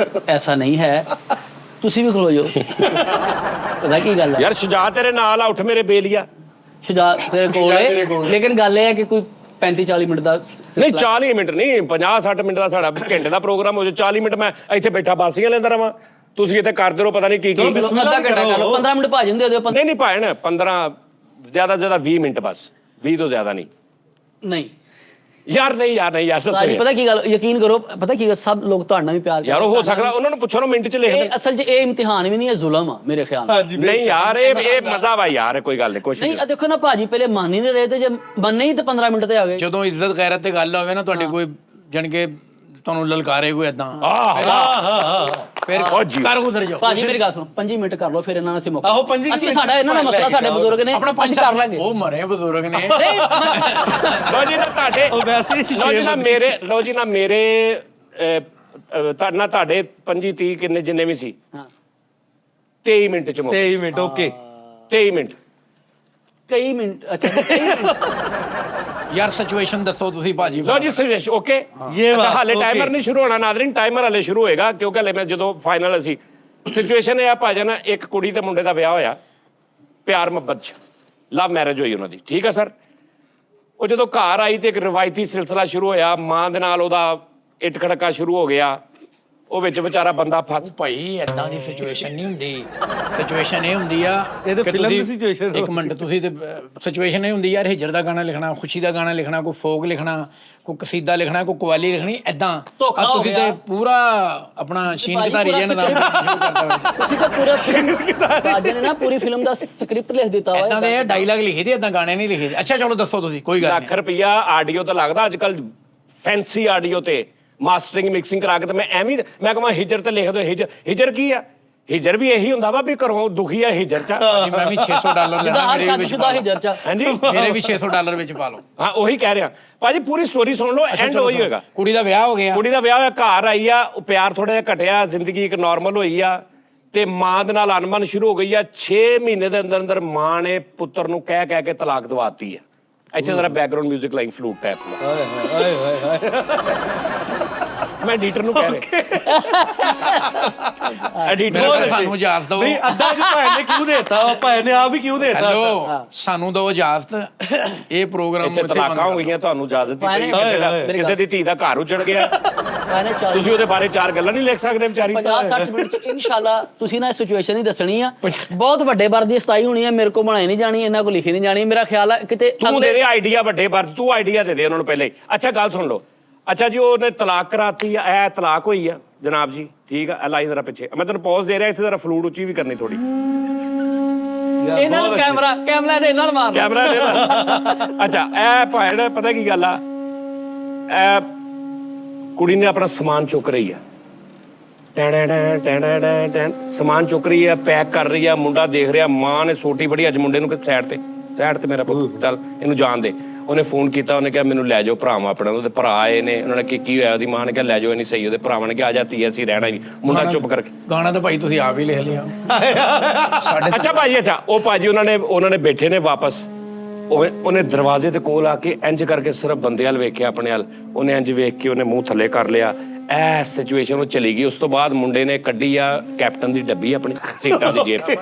ਐਸਾ ਨਹੀਂ ਹੈ, ਤੁਸੀਂ ਵੀ ਖਲੋ ਜਾਓ। ਪਤਾ ਕੀ ਗੱਲ ਹੈ ਯਾਰ ਸ਼ੁਜਾ ਤੇਰੇ ਨਾਲ ਆ, ਉੱਠ ਮੇਰੇ ਬੇਲੀਆ। ਸ਼ੁਜਾ ਤੇਰੇ ਕੋਲ ਹੈ, ਲੇਕਿਨ ਗੱਲ ਇਹ ਹੈ ਕਿ ਕੋਈ 35-40 ਮਿੰਟ ਦਾ ਨਹੀਂ 40 ਮਿੰਟ ਨਹੀਂ, 50-60 ਮਿੰਟ ਦਾ ਸਾਡਾ ਘੰਟੇ ਦਾ ਪ੍ਰੋਗਰਾਮ ਹੋ ਜਾ। 40 ਮਿੰਟ ਮੈਂ ਇੱਥੇ ਬੈਠਾ ਬਾਸੀਆਂ ਲੈਂਦਾ ਰਵਾਂ, ਤੁਸੀਂ ਇੱਥੇ ਕਰਦੇ ਰਹੋ ਪਤਾ ਨਹੀਂ ਕੀ ਕੀ। ਅੱਧਾ ਘੰਟਾ ਕਰ ਲਓ, 15 ਮਿੰਟ ਭਾਜਨ ਦੇ ਦਿਓ। ਨਹੀਂ ਭੈਣ, 15 ਜ਼ਿਆਦਾ 20 ਮਿੰਟ ਬਸ, 20 ਤੋਂ ਜ਼ਿਆਦਾ ਨਹੀਂ ਨਹੀਂ ਯਾਰ, ਨਹੀਂ ਯਾਰ, ਨਹੀਂ ਯਾਰ, ਭਾਜੀ ਪਤਾ ਕੀ ਗੱਲ, ਯਕੀਨ ਕਰੋ, ਪਤਾ ਕੀ ਗੱਲ, ਸਭ ਲੋਕ ਤੁਹਾਡੇ ਨਾਲ ਵੀ ਪਿਆਰ ਯਾਰ ਉਹ ਹੋ ਸਕਦਾ, ਉਹਨਾਂ ਨੂੰ ਪੁੱਛੋ ਨਾ, ਮਿੰਟ 'ਚ ਲਿਖ ਇਹ ਦੇ। ਅਸਲ 'ਚ ਇਹ ਇਮਤਿਹਾਨ ਵੀ ਨਹੀਂ ਹੈ, ਜ਼ੁਲਮ ਆ ਮੇਰੇ ਖਿਆਲ ਨਾਲ। ਹਾਂਜੀ ਨਹੀਂ ਯਾਰ, ਇਹ ਮਜ਼ਾ ਵਾ ਯਾਰ, ਕੋਈ ਗੱਲ ਨਹੀਂ, ਕੁਛ ਨਹੀਂ ਨਹੀਂ। ਆ ਦੇਖੋ ਨਾ ਭਾਜੀ, ਪਹਿਲੇ ਮੰਨ ਹੀ ਨਹੀਂ ਰਹੇ, ਤੇ ਜੇ ਮੰਨੇ ਹੀ ਤਾਂ 15 ਮਿੰਟ ਤੇ ਆ ਗਏ। ਜਦੋਂ ਇੱਜ਼ਤ ਗੈਰਤ ਤੇ ਗੱਲ ਹੋਵੇ ਨਾ, ਤੁਹਾਡੀ ਕੋਈ ਜਾਣ ਕੇ ਤੁਹਾਨੂੰ ਲਲਕਾਰੇ ਕੋਈ ਏਦਾਂ, ਫਿਰ ਕਰ ਗੁਜ਼ਰ ਜਾਓ। ਭਾਜੀ ਮੇਰੀ ਗੱਲ ਸੁਣੋ, 5 ਮਿੰਟ ਕਰ ਲਓ, ਫਿਰ ਇਹਨਾਂ ਨਾਲ ਅਸੀਂ ਮੁੱਕ। ਆਹੋ 5 ਅਸੀਂ ਸਾਡਾ ਇਹਨਾਂ ਦਾ ਮਸਲਾ, ਸਾਡੇ ਬਜ਼ੁਰਗ ਨੇ, ਆਪਣਾ ਅਸੀਂ ਕਰ ਲਾਂਗੇ। ਉਹ ਮਰੇ ਬਜ਼ੁਰਗ ਨੇ। ਨਹੀਂ, ਲੋ ਜੀ ਨਾ ਤੁਹਾਡੇ, ਉਹ ਵੈਸੇ ਹੀ ਲੋ ਜੀ ਨਾ ਮੇਰੇ, ਲੋ ਜੀ ਨਾ ਮੇਰੇ ਨਾ ਤੁਹਾਡੇ 25-30 ਕਿੰਨੇ ਜਿੰਨੇ ਵੀ ਸੀ, ਹਾਂ 23 ਮਿੰਟ 'ਚ ਮੁੱਕ। 23 ਮਿੰਟ ਓਕੇ 23 ਮਿੰਟ ਕਈ ਮਿੰਟ, ਅੱਛਾ 23 ਮਿੰਟ। ਯਾਰ ਸਿਚੁਏਸ਼ਨ ਦੱਸੋ ਤੁਸੀਂ ਭਾਜੀ। ਲੋ ਜੀ ਸੁਜੇਸ਼ ਓਕੇ। ਇਹ ਅੱਛਾ ਬਾਤ ਹਾਲੇ ਟਾਈਮਰ ਨਹੀਂ ਸ਼ੁਰੂ ਹੋਣਾ ਨਾਜ਼ਰੀਨ, ਟਾਈਮਰ ਹਲੇ ਸ਼ੁਰੂ ਹੋਏਗਾ, ਕਿਉਂਕਿ ਹਲੇ ਮੈਂ ਜਦੋਂ ਫਾਈਨਲ ਅਸੀਂ ਸਿਚੁਏਸ਼ਨ ਇਹ ਆ ਭਾਜਨ, ਇੱਕ ਕੁੜੀ ਤੇ ਮੁੰਡੇ ਦਾ ਵਿਆਹ ਹੋਇਆ, ਪਿਆਰ ਮੁਹੱਬਤ 'ਚ, ਲਵ ਮੈਰਿਜ ਹੋਈ ਉਹਨਾਂ ਦੀ, ਠੀਕ ਆ ਸਰ। ਉਹ ਜਦੋਂ ਘਰ ਆਈ ਤੇ ਇੱਕ ਰਵਾਇਤੀ ਸਿਲਸਿਲਾ ਸ਼ੁਰੂ ਹੋਇਆ, ਮਾਂ ਦੇ ਨਾਲ ਉਹਦਾ ਇੱਟ ਖੜਕਾ ਸ਼ੁਰੂ ਹੋ ਗਿਆ, ਉਹ ਵਿੱਚ ਵਿਚਾਰਾ ਬੰਦਾ ਫਸ ਭਾਈ ਐਦਾਂ ਦੀ ਸਿਚੁਏਸ਼ਨ ਨਹੀਂ ਹੁੰਦੀ। ਸਿਚੁਏਸ਼ਨ ਇਹ ਹੁੰਦੀ ਆ ਇਹ ਤਾਂ ਕਿ ਫਿਲਮ ਦੀ ਤੁਸੀਂ- situation ਇੱਕ ਮਿੰਟ, ਤੁਸੀਂ ਤੇ ਸਿਚੁਏਸ਼ਨ ਇਹ ਹੁੰਦੀ ਯਾਰ ਹਿਜਰ ਦਾ ਗਾਣਾ ਲਿਖਣਾ, ਖੁਸ਼ੀ ਦਾ ਗਾਣਾ ਲਿਖਣਾ, ਕੋਈ ਫੋਕ ਲਿਖਣਾ, ਕੋਈ ਕਸੀਦਾ ਲਿਖਣਾ, ਕੋਈ ਕਵਾਲੀ ਲਿਖਣੀ, ਐਦਾਂ ਧੋਖਾ ਹੋ ਤੁਸੀਂ ਗਿਆ। ਤੇ ਪੂਰਾ ਆਪਣਾ ਸ਼ੀਨ ਭਾਈ ਕਿਤਾਰੀ ਪੂਰਾ ਜਿਹਾ ਨਿਜ਼ਾਮ ਸ਼ੁਰੂ ਕਰਤਾ ਵਾ। ਤੁਸੀਂ ਤਾਂ ਪੂਰਾ ਸਾਜਨ ਨੇ ਨਾ ਪੂਰੀ ਫਿਲਮ ਦਾ ਸਕ੍ਰਿਪਟ ਲਿਖ ਦਿੱਤਾ ਵਾ ਐਦਾਂ ਦੇ ਡਾਇਲੌਗ ਲਿਖੇ ਦੇ, ਐਦਾਂ ਗਾਣੇ ਨਹੀਂ ਲਿਖੇ ਦੇ। ਅੱਛਾ ਚਲੋ ਦੱਸੋ ਤੁਸੀਂ, ਕੋਈ ਗੱਲ ਲੱਖ ਰੁਪਈਆ ਆਡੀਓ ਤਾਂ ਲੱਗਦਾ ਅੱਜ ਕੱਲ ਫੈਂਸੀ ਆਡੀਓ ਤੇ ਮਾਸਟਰਿੰਗ ਮਿਕਸਿੰਗ ਕਰਾ ਕੇ ਤੇ ਮੈਂ ਐਵੇਂ ਮੈਂ ਕਹਾਂ ਹਿਜਰ ਤੇ ਲਿਖ ਦਿਓ। ਹਿਜਰ ਕੀ ਆ? ਹਿਜਰ ਵੀ ਇਹੀ ਹੁੰਦਾ ਵਾ ਵੀ ਘਰੋਂ ਦੁਖੀ ਆ ਹਿਜਰ ਚ। ਨਹੀਂ। ਮੈਂ ਵੀ $600 ਜਿੱਦਾਂ ਲੈਣਾ, ਹਰ ਮੇਰੇ ਵੀ ਵਿੱਚ ਸ਼ਾਦੀशुदा ਹਿਜਰ ਚ ਹਾਂਜੀ ਮੇਰੇ ਵੀ $600 ਵਿੱਚ ਪਾ ਲਓ। ਹਾਂ ਉਹੀ ਕਹਿ ਰਿਹਾ ਭਾਜੀ, ਪੂਰੀ ਸਟੋਰੀ ਸੁਣ ਲਓ, ਐਂਡ ਉਹੀ ਹੋਏਗਾ। ਕੁੜੀ ਦਾ ਵਿਆਹ ਹੋ ਗਿਆ, ਕੁੜੀ ਦਾ ਵਿਆਹ ਹੋਇਆ, ਘਰ ਆਈ ਆ, ਉਹ ਪਿਆਰ ਥੋੜਾ ਜਿਹਾ ਘਟਿਆ, ਜ਼ਿੰਦਗੀ ਇੱਕ ਨਾਰਮਲ ਹੋਈ ਆ ਤੇ ਮਾਂ ਦੇ ਨਾਲ ਅਨਮਨ ਸ਼ੁਰੂ ਹੋ ਗਈ ਆ। 6 ਮਹੀਨੇ ਦੇ ਅੰਦਰ ਅੰਦਰ ਮਾਂ ਨੇ ਪੁੱਤਰ ਨੂੰ ਕਹਿ ਕੇ ਤਲਾਕ ਦਵਾਤੀ ਆ। ਇੱਥੇ ਜ਼ਰਾ ਬੈਕਗ੍ਰਾਉਂਡ 뮤직 ਲਾਈਕ ਫਲੂਟ ਟੈਪ ਮੈਂ ਐਡੀਟਰ ਨੂੰ ਕਹਿ ਰਿਹਾ ਐਡੀਟਰ ਮੇਰੇ ਸਾਨੂੰ ਇਜਾਜ਼ਤ ਦਿਓ। ਨਹੀਂ ਅੱਧਾ ਜੀ ਭਾਈ ਨੇ ਕਿਉਂ ਦੇਤਾ? ਭਾਈ ਨੇ ਆਪ ਹੀ ਕਿਉਂ ਦੇਤਾ? ਹੈਲੋ, ਸਾਨੂੰ ਦਿਓ ਇਜਾਜ਼ਤ। ਇਹ ਪ੍ਰੋਗਰਾਮ ਇੱਥੇ ਤਲਾਕਾਂ ਹੋ ਗਈਆਂ, ਤੁਹਾਨੂੰ ਇਜਾਜ਼ਤ ਦਿੱਤੀ ਪਈ। ਕਿਸੇ ਦੀ ਧੀ ਦਾ ਘਰ ਉਜੜ ਗਿਆ, ਮੈਨੇ ਤੁਸੀਂ ਉਹਦੇ ਬਾਰੇ 4 ਗੱਲਾਂ ਨਹੀਂ ਲਿਖ ਸਕਦੇ ਵਿਚਾਰੀ। 50-60 ਮਿੰਟ ਚ ਇਨਸ਼ਾਅੱਲਾ ਤੁਸੀਂ ਨਾ ਸਿਚੁਏਸ਼ਨ ਹੀ ਦੱਸਣੀ ਆ। ਬਹੁਤ ਵੱਡੇ ਬਰ ਦੀ ਸਤਾਈ ਹੋਣੀ ਆ, ਮੇਰੇ ਕੋ ਬਣਾਈ ਨਹੀਂ ਜਾਣੀ, ਇਹਨਾਂ ਕੋ ਲਿਖੀ ਨਹੀਂ ਜਾਣੀ। ਮੇਰਾ ਖਿਆਲ ਆ ਕਿਤੇ ਤੂੰ ਦੇ ਦੇ ਆਈਡੀਆ ਵੱਡੇ ਬਰ, ਤੂੰ ਆਈਡੀਆ ਦੇ ਦੇ ਉਹਨਾਂ ਨੂੰ ਪਹਿਲੇ। ਅੱਛਾ ਗੱਲ ਸੁਣ ਲਓ। ਅੱਛਾ ਜੀ ਉਹਨੇ ਤਲਾਕ ਕਰਾਤੀ ਆ, ਇਹ ਤਲਾਕ ਹੋਈ ਆ ਜਨਾਬ ਜੀ, ਠੀਕ ਆ। ਲਾਈ ਜ਼ਰਾ ਪਿੱਛੇ, ਮੈਂ ਤੈਨੂੰ ਪੌਜ਼ ਦੇ ਰਿਹਾ, ਇੱਥੇ ਜ਼ਰਾ ਫਲੂਟ ਉੱਚੀ ਵੀ ਕਰਨੀ ਥੋੜੀ। ਇਹਨਾਂ ਨੂੰ ਕੈਮਰਾ ਦੇ ਨਾਲ ਮਾਰ ਕੈਮਰਾ ਦੇ ਨਾਲ। ਅੱਛਾ ਇਹ ਭਾਣ ਪਤਾ ਕੀ ਗੱਲ ਆ, ਇਹ ਕੁੜੀ ਨੇ ਆਪਣਾ ਸਮਾਨ ਚੁੱਕ ਰਹੀ ਆ, ਟੈਂ ਸਮਾਨ ਚੁੱਕ ਰਹੀ ਆ, ਪੈਕ ਕਰ ਰਹੀ ਆ, ਮੁੰਡਾ ਦੇਖ ਰਿਹਾ, ਮਾਂ ਨੇ ਸੋਟੀ ਫੜੀ, ਅੱਜ ਮੁੰਡੇ ਨੂੰ ਕਿ ਸਾਈਡ ਤੇ ਮੇਰਾ ਪੁੱਤ ਚੱਲ ਇਹਨੂੰ ਜਾਣ ਦੇ। ਉਹਨੇ ਫੋਨ ਕੀਤਾ, ਉਹਨੇ ਕਿਹਾ ਮੈਨੂੰ ਲੈ ਜਾਓ ਭਰਾਵਾਂ ਆਪਣੇ, ਉਹਦੇ ਭਰਾ ਆਏ ਨੇ, ਉਹਨਾਂ ਨੇ ਕੀ ਹੋਇਆ? ਉਹਦੀ ਮਾਂ ਨੇ ਕਿਹਾ ਲੈ ਜਾਓ, ਇਹ ਨਹੀਂ ਸਹੀ। ਉਹਦੇ ਭਰਾਵਾਂ ਨੇ ਕਿਹਾ ਆ ਜਾ ਧੀਏ ਅਸੀਂ ਰਹਿਣਾ ਹੀ। ਮੁੰਡਾ ਚੁੱਪ ਕਰਕੇ ਗਾਣਾ ਤਾਂ ਭਾਈ ਤੁਸੀਂ ਆਪ ਹੀ ਲਿਖ ਲਿਆ। ਅੱਛਾ ਭਾਜੀ, ਅੱਛਾ ਉਹ ਭਾਜੀ ਉਹਨਾਂ ਨੇ ਬੈਠੇ ਨੇ ਵਾਪਸ, ਉਹਨੇ ਦਰਵਾਜ਼ੇ ਦੇ ਕੋਲ ਆ ਕੇ ਇੰਜ ਕਰਕੇ ਸਿਰਫ ਬੰਦੇ ਵੱਲ ਵੇਖਿਆ, ਆਪਣੇ ਵੱਲ। ਉਹਨੇ ਇੰਜ ਵੇਖ ਕੇ ਉਹਨੇ ਮੂੰਹ ਥੱਲੇ ਕਰ ਲਿਆ। ਇਹ ਸਿਚੁਏਸ਼ਨ ਉਹ ਚਲੀ ਗਈ। ਉਸ ਤੋਂ ਬਾਅਦ ਮੁੰਡੇ ਨੇ ਕੱਢੀ ਆ ਕੈਪਟਨ ਦੀ ਡੱਬੀ ਆਪਣੀ ਸੀਟਾਂ ਦੀ ਜੇਬ 'ਚ,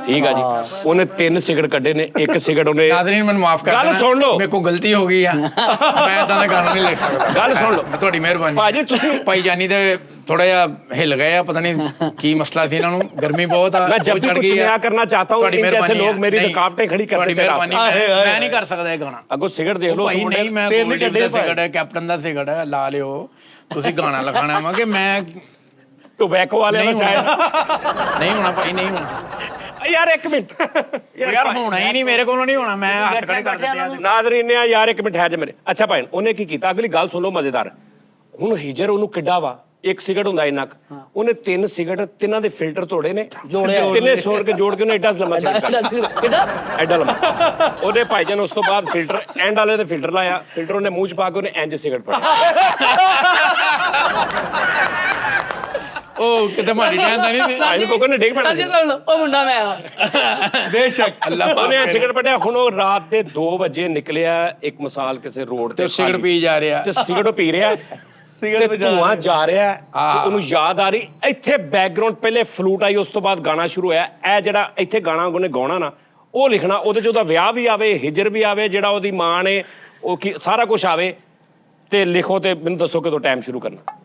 ਠੀਕ ਆ ਜੀ। ਉਹਨੇ 3 ਸਿਗਰਟ ਕੱਢੇ ਨੇ, 1 ਸਿਗਰਟ ਉਹਨੇ। ਨਾਜ਼ਰੀਨ ਮੈਨੂੰ ਮਾਫ ਕਰ ਗੱਲ ਸੁਣ ਲਓ, ਮੇਰੇ ਕੋਲ ਗਲਤੀ ਹੋ ਗਈ ਆ, ਮੈਂ ਇਦਾਂ ਦਾ ਗਾਣਾ ਨਹੀਂ ਲਿਖ ਸਕਦਾ। ਗੱਲ ਸੁਣ ਲਓ, ਤੁਹਾਡੀ ਮਿਹਰਬਾਨੀ ਭਾਜੀ। ਤੁਸੀਂ ਭਾਈ ਜਾਨੀ ਦੇ ਥੋੜਾ ਜਿਹਾ ਹਿੱਲ ਗਏ ਆ, ਪਤਾ ਨਹੀਂ ਕੀ ਮਸਲਾ ਸੀ ਇਹਨਾਂ ਨੂੰ, ਗਰਮੀ ਬਹੁਤ ਆ। मैं जब भी कुछ नया करना चाहता हूँ, इन जैसे लोग मेरी रुकावटें खड़ी करते थे रास्ते में। मैं नहीं कर सकता ਇਹ ਗਾਣਾ। अगो सिगरेट देख लो, ਭਾਈ ਨਹੀਂ, ਮੈਂ ਤੇਲ ਗੋਲਡੀ ਕੱਢੇ ਦਾ ਭਾਈ। ਸਿਗਰਟ ਹੈ, ਕੈਪਟਨ ਦਾ ਸਿਗਰਟ ਹੈ, ਲਾ ਲਿਓ। ਤੁਸੀਂ ਗਾਣਾ ਲਿਖਾਣਾ ਵਾ ਕਿ ਮੈਂ टोबैको वाले ना शायद। ਨਹੀਂ ਹੋਣਾ ਭਾਈ, ਨਹੀਂ ਹੋਣਾ यार एक मिनट ਯਾਰ, ਹੋਣਾ ਹੀ ਨਹੀਂ, ਮੇਰੇ ਕੋਲੋਂ ਨਹੀਂ ਹੋਣਾ। ਮੈਂ ਹੱਥ ਖੜੇ ਕਰ ਦਿੱਤੇ ਆ। ਨਾਜ਼ਰੀਨ ਨੇ ਯਾਰ ਇੱਕ ਮਿੰਟ ਹੈ ਜੇ ਮੇਰੇ। ਅੱਛਾ ਭਾਈ ਉਹਨੇ ਕੀ ਕੀਤਾ, ਅਗਲੀ ਗੱਲ ਸੁਣ ਲਓ ਮਜ਼ੇਦਾਰ। ਹੁਣ ਹਿਜਰ ਉਹਨੂੰ ਕਿੱਡਾ ਵਾ, 1 ਸਿਗਰਟ ਹੁੰਦਾ ਇੰਨਾ ਕੁ, ਉਹਨੇ 3 ਸਿਗਰਟ, ਤਿੰਨਾਂ ਦੇ ਫਿਲਟਰ ਤੋੜੇ ਨੇ, ਤਿੰਨੇ ਜੋੜ ਕੇ ਉਹਨੇ ਐਡਾ ਲੰਮਾ ਸਿਗਰਟ ਕਿਹੜਾ ਐਡਾ ਲੰਮਾ। ਉਹਦੇ ਭਾਈਜਾਨ ਉਸ ਤੋਂ ਬਾਅਦ ਫਿਲਟਰ ਐਂਡ ਵਾਲੇ ਦੇ ਫਿਲਟਰ ਲਾਇਆ, ਫਿਲਟਰ ਉਹਨੇ ਮੂੰਹ ਚ ਪਾ ਕੇ ਉਹਨੇ ਇੰਜ ਸਿਗਰਟ ਪੜਿਆ। ਉਹ ਕਿਤੇ ਮਾਰੀ ਜਾਂਦਾ ਨਹੀਂ। ਆਈ ਕੋ ਨੇ ਡੇਗ ਪੈਣਾ ਸੀ। ਉਹ ਮੁੰਡਾ ਮੈਂ ਆ। ਬੇਸ਼ੱਕ ਉਹਨੇ ਸਿਗਰਟ ਪੜਿਆ। ਹੁਣ ਉਹ ਰਾਤ ਦੇ 2 ਵਜੇ ਨਿਕਲਿਆ, ਇੱਕ ਮਿਸਾਲ ਕਿਸੇ ਰੋਡ ਤੇ ਸਿਗਰਟ ਪੀ ਜਾ ਰਿਹਾ, ਤੇ ਸਿਗਰਟ ਪੀ ਰਿਹਾ, ਸਿਗਰਟ ਤੇ ਧੂਆਂ ਜਾ ਰਿਹਾ, ਤੇ ਉਹਨੂੰ ਯਾਦ ਆ ਰਹੀ। ਇੱਥੇ ਬੈਕਗ੍ਰਾਉਂਡ ਪਹਿਲੇ ਫਲੂਟ ਆਈ, ਉਸ ਤੋਂ ਬਾਅਦ ਗਾਣਾ ਸ਼ੁਰੂ ਹੋਇਆ। ਇਹ ਜਿਹੜਾ ਇੱਥੇ ਗਾਣਾ ਉਹਨੇ ਗਾਉਣਾ ਨਾ, ਉਹ ਲਿਖਣਾ, ਉਹਦੇ 'ਚ ਉਹਦਾ ਵਿਆਹ ਵੀ ਆਵੇ, ਹਿਜਰ ਵੀ ਆਵੇ, ਜਿਹੜਾ ਉਹਦੀ ਮਾਂ ਨੇ ਉਹ ਕੀ ਸਾਰਾ ਕੁਝ ਆਵੇ, ਤੇ ਲਿਖੋ। ਤੇ ਮੈਨੂੰ ਦੱਸੋ ਕਦੋਂ ਟਾਈਮ ਸ਼ੁਰੂ ਕਰਨਾ।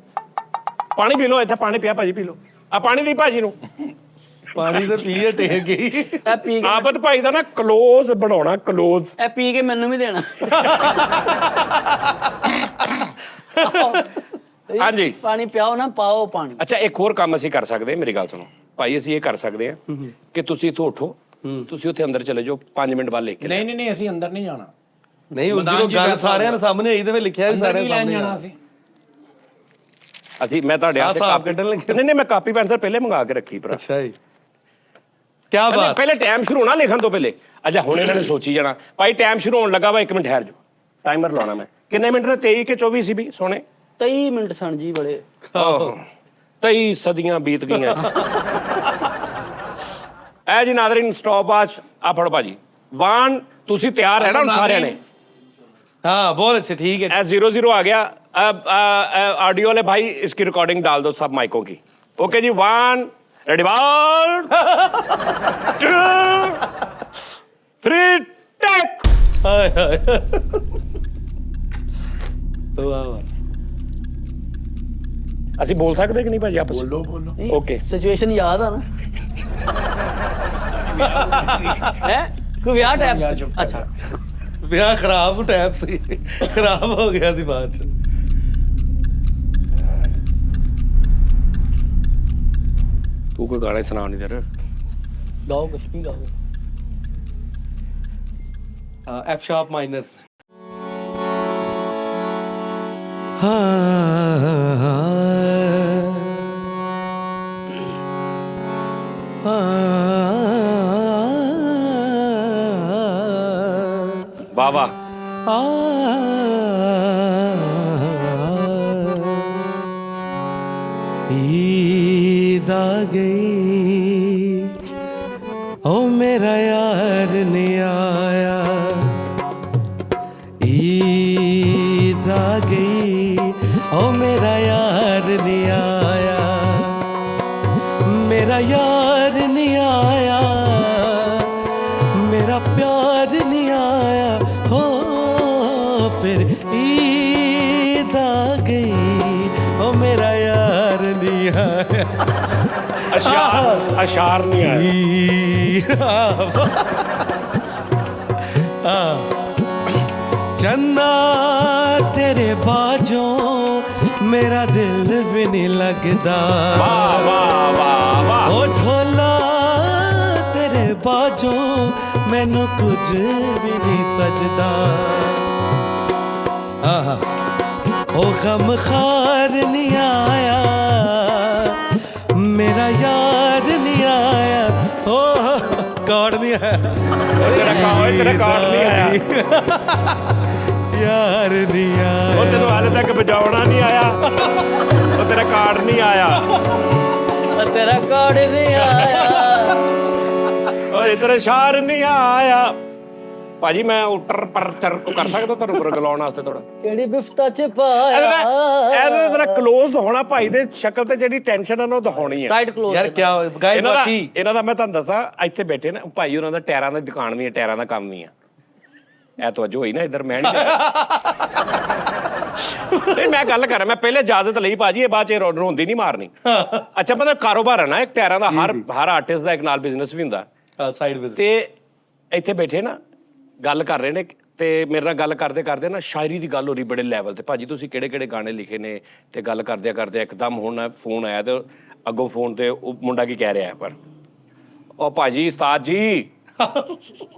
ਪਾਣੀ ਪੀ ਲਓ, ਇੱਥੇ ਪਾਣੀ ਪਿਆ ਭਾਜੀ, ਪੀ ਲਓ ਆ ਪਾਣੀ ਦੀ ਭਾਜੀ ਨੂੰ। ਪਾਣੀ ਤੇ ਪੀਏ ਟੇਕ ਗਈ। ਇਹ ਪੀ ਕੇ ਆਬਦ ਭਾਈ ਦਾ ਨਾ ਕਲੋਜ਼ ਬਣਾਉਣਾ, ਕਲੋਜ਼। ਇਹ ਪੀ ਕੇ ਮੈਨੂੰ ਵੀ ਦੇਣਾ। ਹਾਂਜੀ ਪਾਣੀ ਪਿਆਓ ਨਾ, ਪਾਓ ਪਾਣੀ। ਅੱਛਾ ਇੱਕ ਹੋਰ ਕੰਮ ਅਸੀਂ ਕਰ ਸਕਦੇ ਹਾਂ, ਮੇਰੀ ਗੱਲ ਸੁਣੋ ਭਾਈ। ਅਸੀਂ ਇਹ ਕਰ ਸਕਦੇ ਹਾਂ ਕਿ ਤੁਸੀਂ ਇੱਥੋਂ ਉੱਠੋ, ਤੁਸੀਂ ਉੱਥੇ ਅੰਦਰ ਚਲੇ ਜਾਓ, 5 ਮਿੰਟ ਬਾਅਦ ਲੈ ਕੇ। ਨਹੀਂ ਨਹੀਂ ਨਹੀਂ, ਅਸੀਂ ਅੰਦਰ ਨਹੀਂ ਜਾਣਾ। ਨਹੀਂ ਉਹ ਜਦੋਂ ਗੱਲ ਸਾਰਿਆਂ ਦੇ ਸਾਹਮਣੇ ਆਈ ਤੇ ਫਿਰ ਲਿਖਿਆ ਵੀ ਸਾਰਿਆਂ ਦੇ ਸਾਹਮਣੇ ਜਾਣਾ ਅਸੀਂ। ਅਸੀਂ ਮੈਂ ਤੁਹਾਡੇ ਆਸਤੇ ਸਾਫ਼ ਕੱਢਣ ਲੱਗੇ। ਨਹੀਂ ਮੈਂ ਕਾਪੀ ਪੈਨਸਲ ਪਹਿਲੇ ਮੰਗਾ ਕੇ ਰੱਖੀ ਭਰਾ। ਅੱਛਾ ਜੀ, ਕੀ ਬਾਤ। ਪਹਿਲੇ ਟਾਈਮ ਸ਼ੁਰੂ ਹੋਣਾ ਲਿਖਣ ਤੋਂ ਪਹਿਲੇ। ਅੱਛਾ ਹੁਣ ਇਹਨਾਂ ਨੇ ਸੋਚੀ ਜਾਣਾ ਭਾਈ ਟਾਈਮ ਸ਼ੁਰੂ ਹੋਣ ਲੱਗਾ ਵਾ, 1 ਮਿੰਟ ਠਹਿਰ ਜਾਓ, ਟਾਈਮਰ ਲਾਉਣਾ ਮੈਂ। ਕਿੰਨੇ ਮਿੰਟ ਨੇ? 23 ਕਿ 24 ਸੀ ਵੀ ਸੋਹਣੇ। 23 ਮਿੰਟ ਸਣ ਜੀ ਬੜੇ। 23 ਸਦੀਆਂ ਬੀਤ ਗਈਆਂ। ਐ ਜੀ ਨਾਜ਼ਰੀਨ ਸਟਾਪ ਵਾਚ ਆ ਫੜੋ ਭਾਜੀ। ਵਾਨ ਤੁਸੀਂ ਤਿਆਰ ਰਹਿਣਾ ਹੁਣ ਸਾਰਿਆਂ ਨੇ। हाँ बहुत अच्छे, ठीक है। 0-0 आ गया। अब ऑडियो वाले भाई इसकी रिकॉर्डिंग डाल दो सब माइकों की। ओके जी, 1 रेडी 1 2 3 टेक। हाय हाय वाह वाह। ਅਸੀਂ ਬੋਲ ਸਕਦੇ ਕਿ ਨਹੀਂ ਭਾਜੀ ਆਪਸ ਬੋਲੋ ਓਕੇ ਸਿਚੁਏਸ਼ਨ ਯਾਦ ਆ ਨਾ ਹੈ ਕੋਈ ਵਿਆਹ ਟਾਈਮ ਅੱਛਾ ਵਿਆਹ ਖਰਾਬ ਟਾਈਮ ਸੀ, ਖਰਾਬ ਹੋ ਗਿਆ ਸੀ ਬਾਅਦ ਚ। ਤੂੰ ਕੋਈ ਗਾਣਾ ਸੁਣਾ ਨਹੀਂ ਯਾਰ। ਗਾਓ ਕੁਛ ਵੀ ਗਾਓ ਐਫ ਸ਼ਾਰਪ ਮਾਈਨਰ। ਵਾਹ ਵਾਹ ईद आ गई ओ मेरा यार नहीं आया, ईद आ गई ओ मेरा यार नहीं आया, मेरा यार नहीं आया, मेरा प्यार नहीं आया हो, फिर ईद आ गई ओ मेरा यार नहीं आया। ਅਸ਼ਾਰ ਨਹੀਂ ਆਇਆ। चन्ना तेरे बाजों मेरा दिल भी नहीं लगता, ਵਾਹ ਵਾਹ ਵਾਹ ਵਾਹ ओ ढोला तेरे बाजों मैनू कुछ भी नहीं सजदा, ओ गम खार नहीं आया, मेरा यार नहीं आया, ओ कार्ड नहीं आया, ਤੇਰਾ ਕਾਰਡ ਨਹੀਂ ਆਇਆ। यार नहीं ਉਹ आया, ਤੈਨੂੰ ਹਾਲੇ ਤੱਕ ਵਜਾਉਣਾ ਨਹੀਂ ਆਇਆ, ਉਹ ਤੇਰਾ ਕਾਰਡ ਨਹੀਂ ਆਇਆ। ਤੇਰਾ ਕਾਰਡ ਨਹੀਂ ਆਇਆ ਓਏ ਤੇਰਾ ਸ਼ਾਰ ਨਹੀਂ ਆਇਆ। ਭਾਜੀ ਮੈਂ ਉੱਟਰ ਪਰ ਚਰ ਕਰ ਸਕਦਾ ਤੁਹਾਨੂੰ ਉੱਪਰ ਗਲਾਉਣ ਵਾਸਤੇ ਥੋੜਾ। ਕਿਹੜੀ ਬਿਫਤਾ ਚ ਪਾਇਆ ਇਹਦਾ ਤੇਰਾ ক্লোਜ਼ ਹੋਣਾ ਭਾਈ ਦੇ ਸ਼ਕਲ ਤੇ ਜਿਹੜੀ ਟੈਨਸ਼ਨ ਆ ਉਹ ਦਿਖਾਉਣੀ ਆ। ਟਾਈਟ ਕਲੋਜ਼ यार क्या गाइस ਇਹਨਾਂ ਦਾ बाकी ਇਹਨਾਂ ਦਾ ਮੈਂ ਤੁਹਾਨੂੰ ਦੱਸਾਂ ਇੱਥੇ ਬੈਠੇ ਨਾ ਭਾਈ ਉਹਨਾਂ ਦਾ ਟਾਇਰਾਂ ਦੀ ਦੁਕਾਨ ਵੀ ਹੈ, ਟਾਇਰਾਂ ਦਾ ਕੰਮ ਵੀ ਆ। ਐ ਤਵੱਜੋ ਹੋਈ ਨਾ ਇੱਧਰ ਮੈਂ ਨਹੀਂ ਮੈਂ ਗੱਲ ਕਰ ਰਿਹਾ, ਮੈਂ ਪਹਿਲੇ ਇਜਾਜ਼ਤ ਲਈ ਭਾਜੀ, ਇਹ ਬਾਅਦ ਚ ਰੋਂਦੀ ਨਹੀਂ ਮਾਰਨੀ। ਅੱਛਾ ਮਤਲਬ ਕਾਰੋਬਾਰ ਹੈ ਨਾ ਇੱਕ ਟਾਇਰਾਂ ਦਾ, ਹਰ ਆਰਟਿਸਟ ਦਾ ਇੱਕ ਨਾਲ ਬਿਜ਼ਨਸ ਵੀ ਹੁੰਦਾ। साइड विद ਤੇ ਇੱਥੇ ਬੈਠੇ ਨਾ ਗੱਲ ਕਰ ਰਹੇ ਨੇ ਤੇ ਮੇਰੇ ਨਾਲ ਗੱਲ ਕਰਦੇ ਕਰਦੇ ਨਾ ਸ਼ਾਇਰੀ ਦੀ ਗੱਲ ਹੋ ਰਹੀ ਬੜੇ ਲੈਵਲ ਤੇ। ਭਾਜੀ ਤੁਸੀਂ ਕਿਹੜੇ ਕਿਹੜੇ ਗਾਣੇ ਲਿਖੇ ਨੇ, ਤੇ ਗੱਲ ਕਰਦਿਆਂ ਕਰਦਿਆਂ ਇੱਕਦਮ ਹੁਣ ਫੋਨ ਆਇਆ ਤੇ ਅੱਗੋਂ ਫੋਨ ਤੇ ਉਹ ਮੁੰਡਾ ਕੀ ਕਹਿ ਰਿਹਾ, ਪਰ ਉਹ ਭਾਜੀ ਉਸਤਾਦ ਜੀ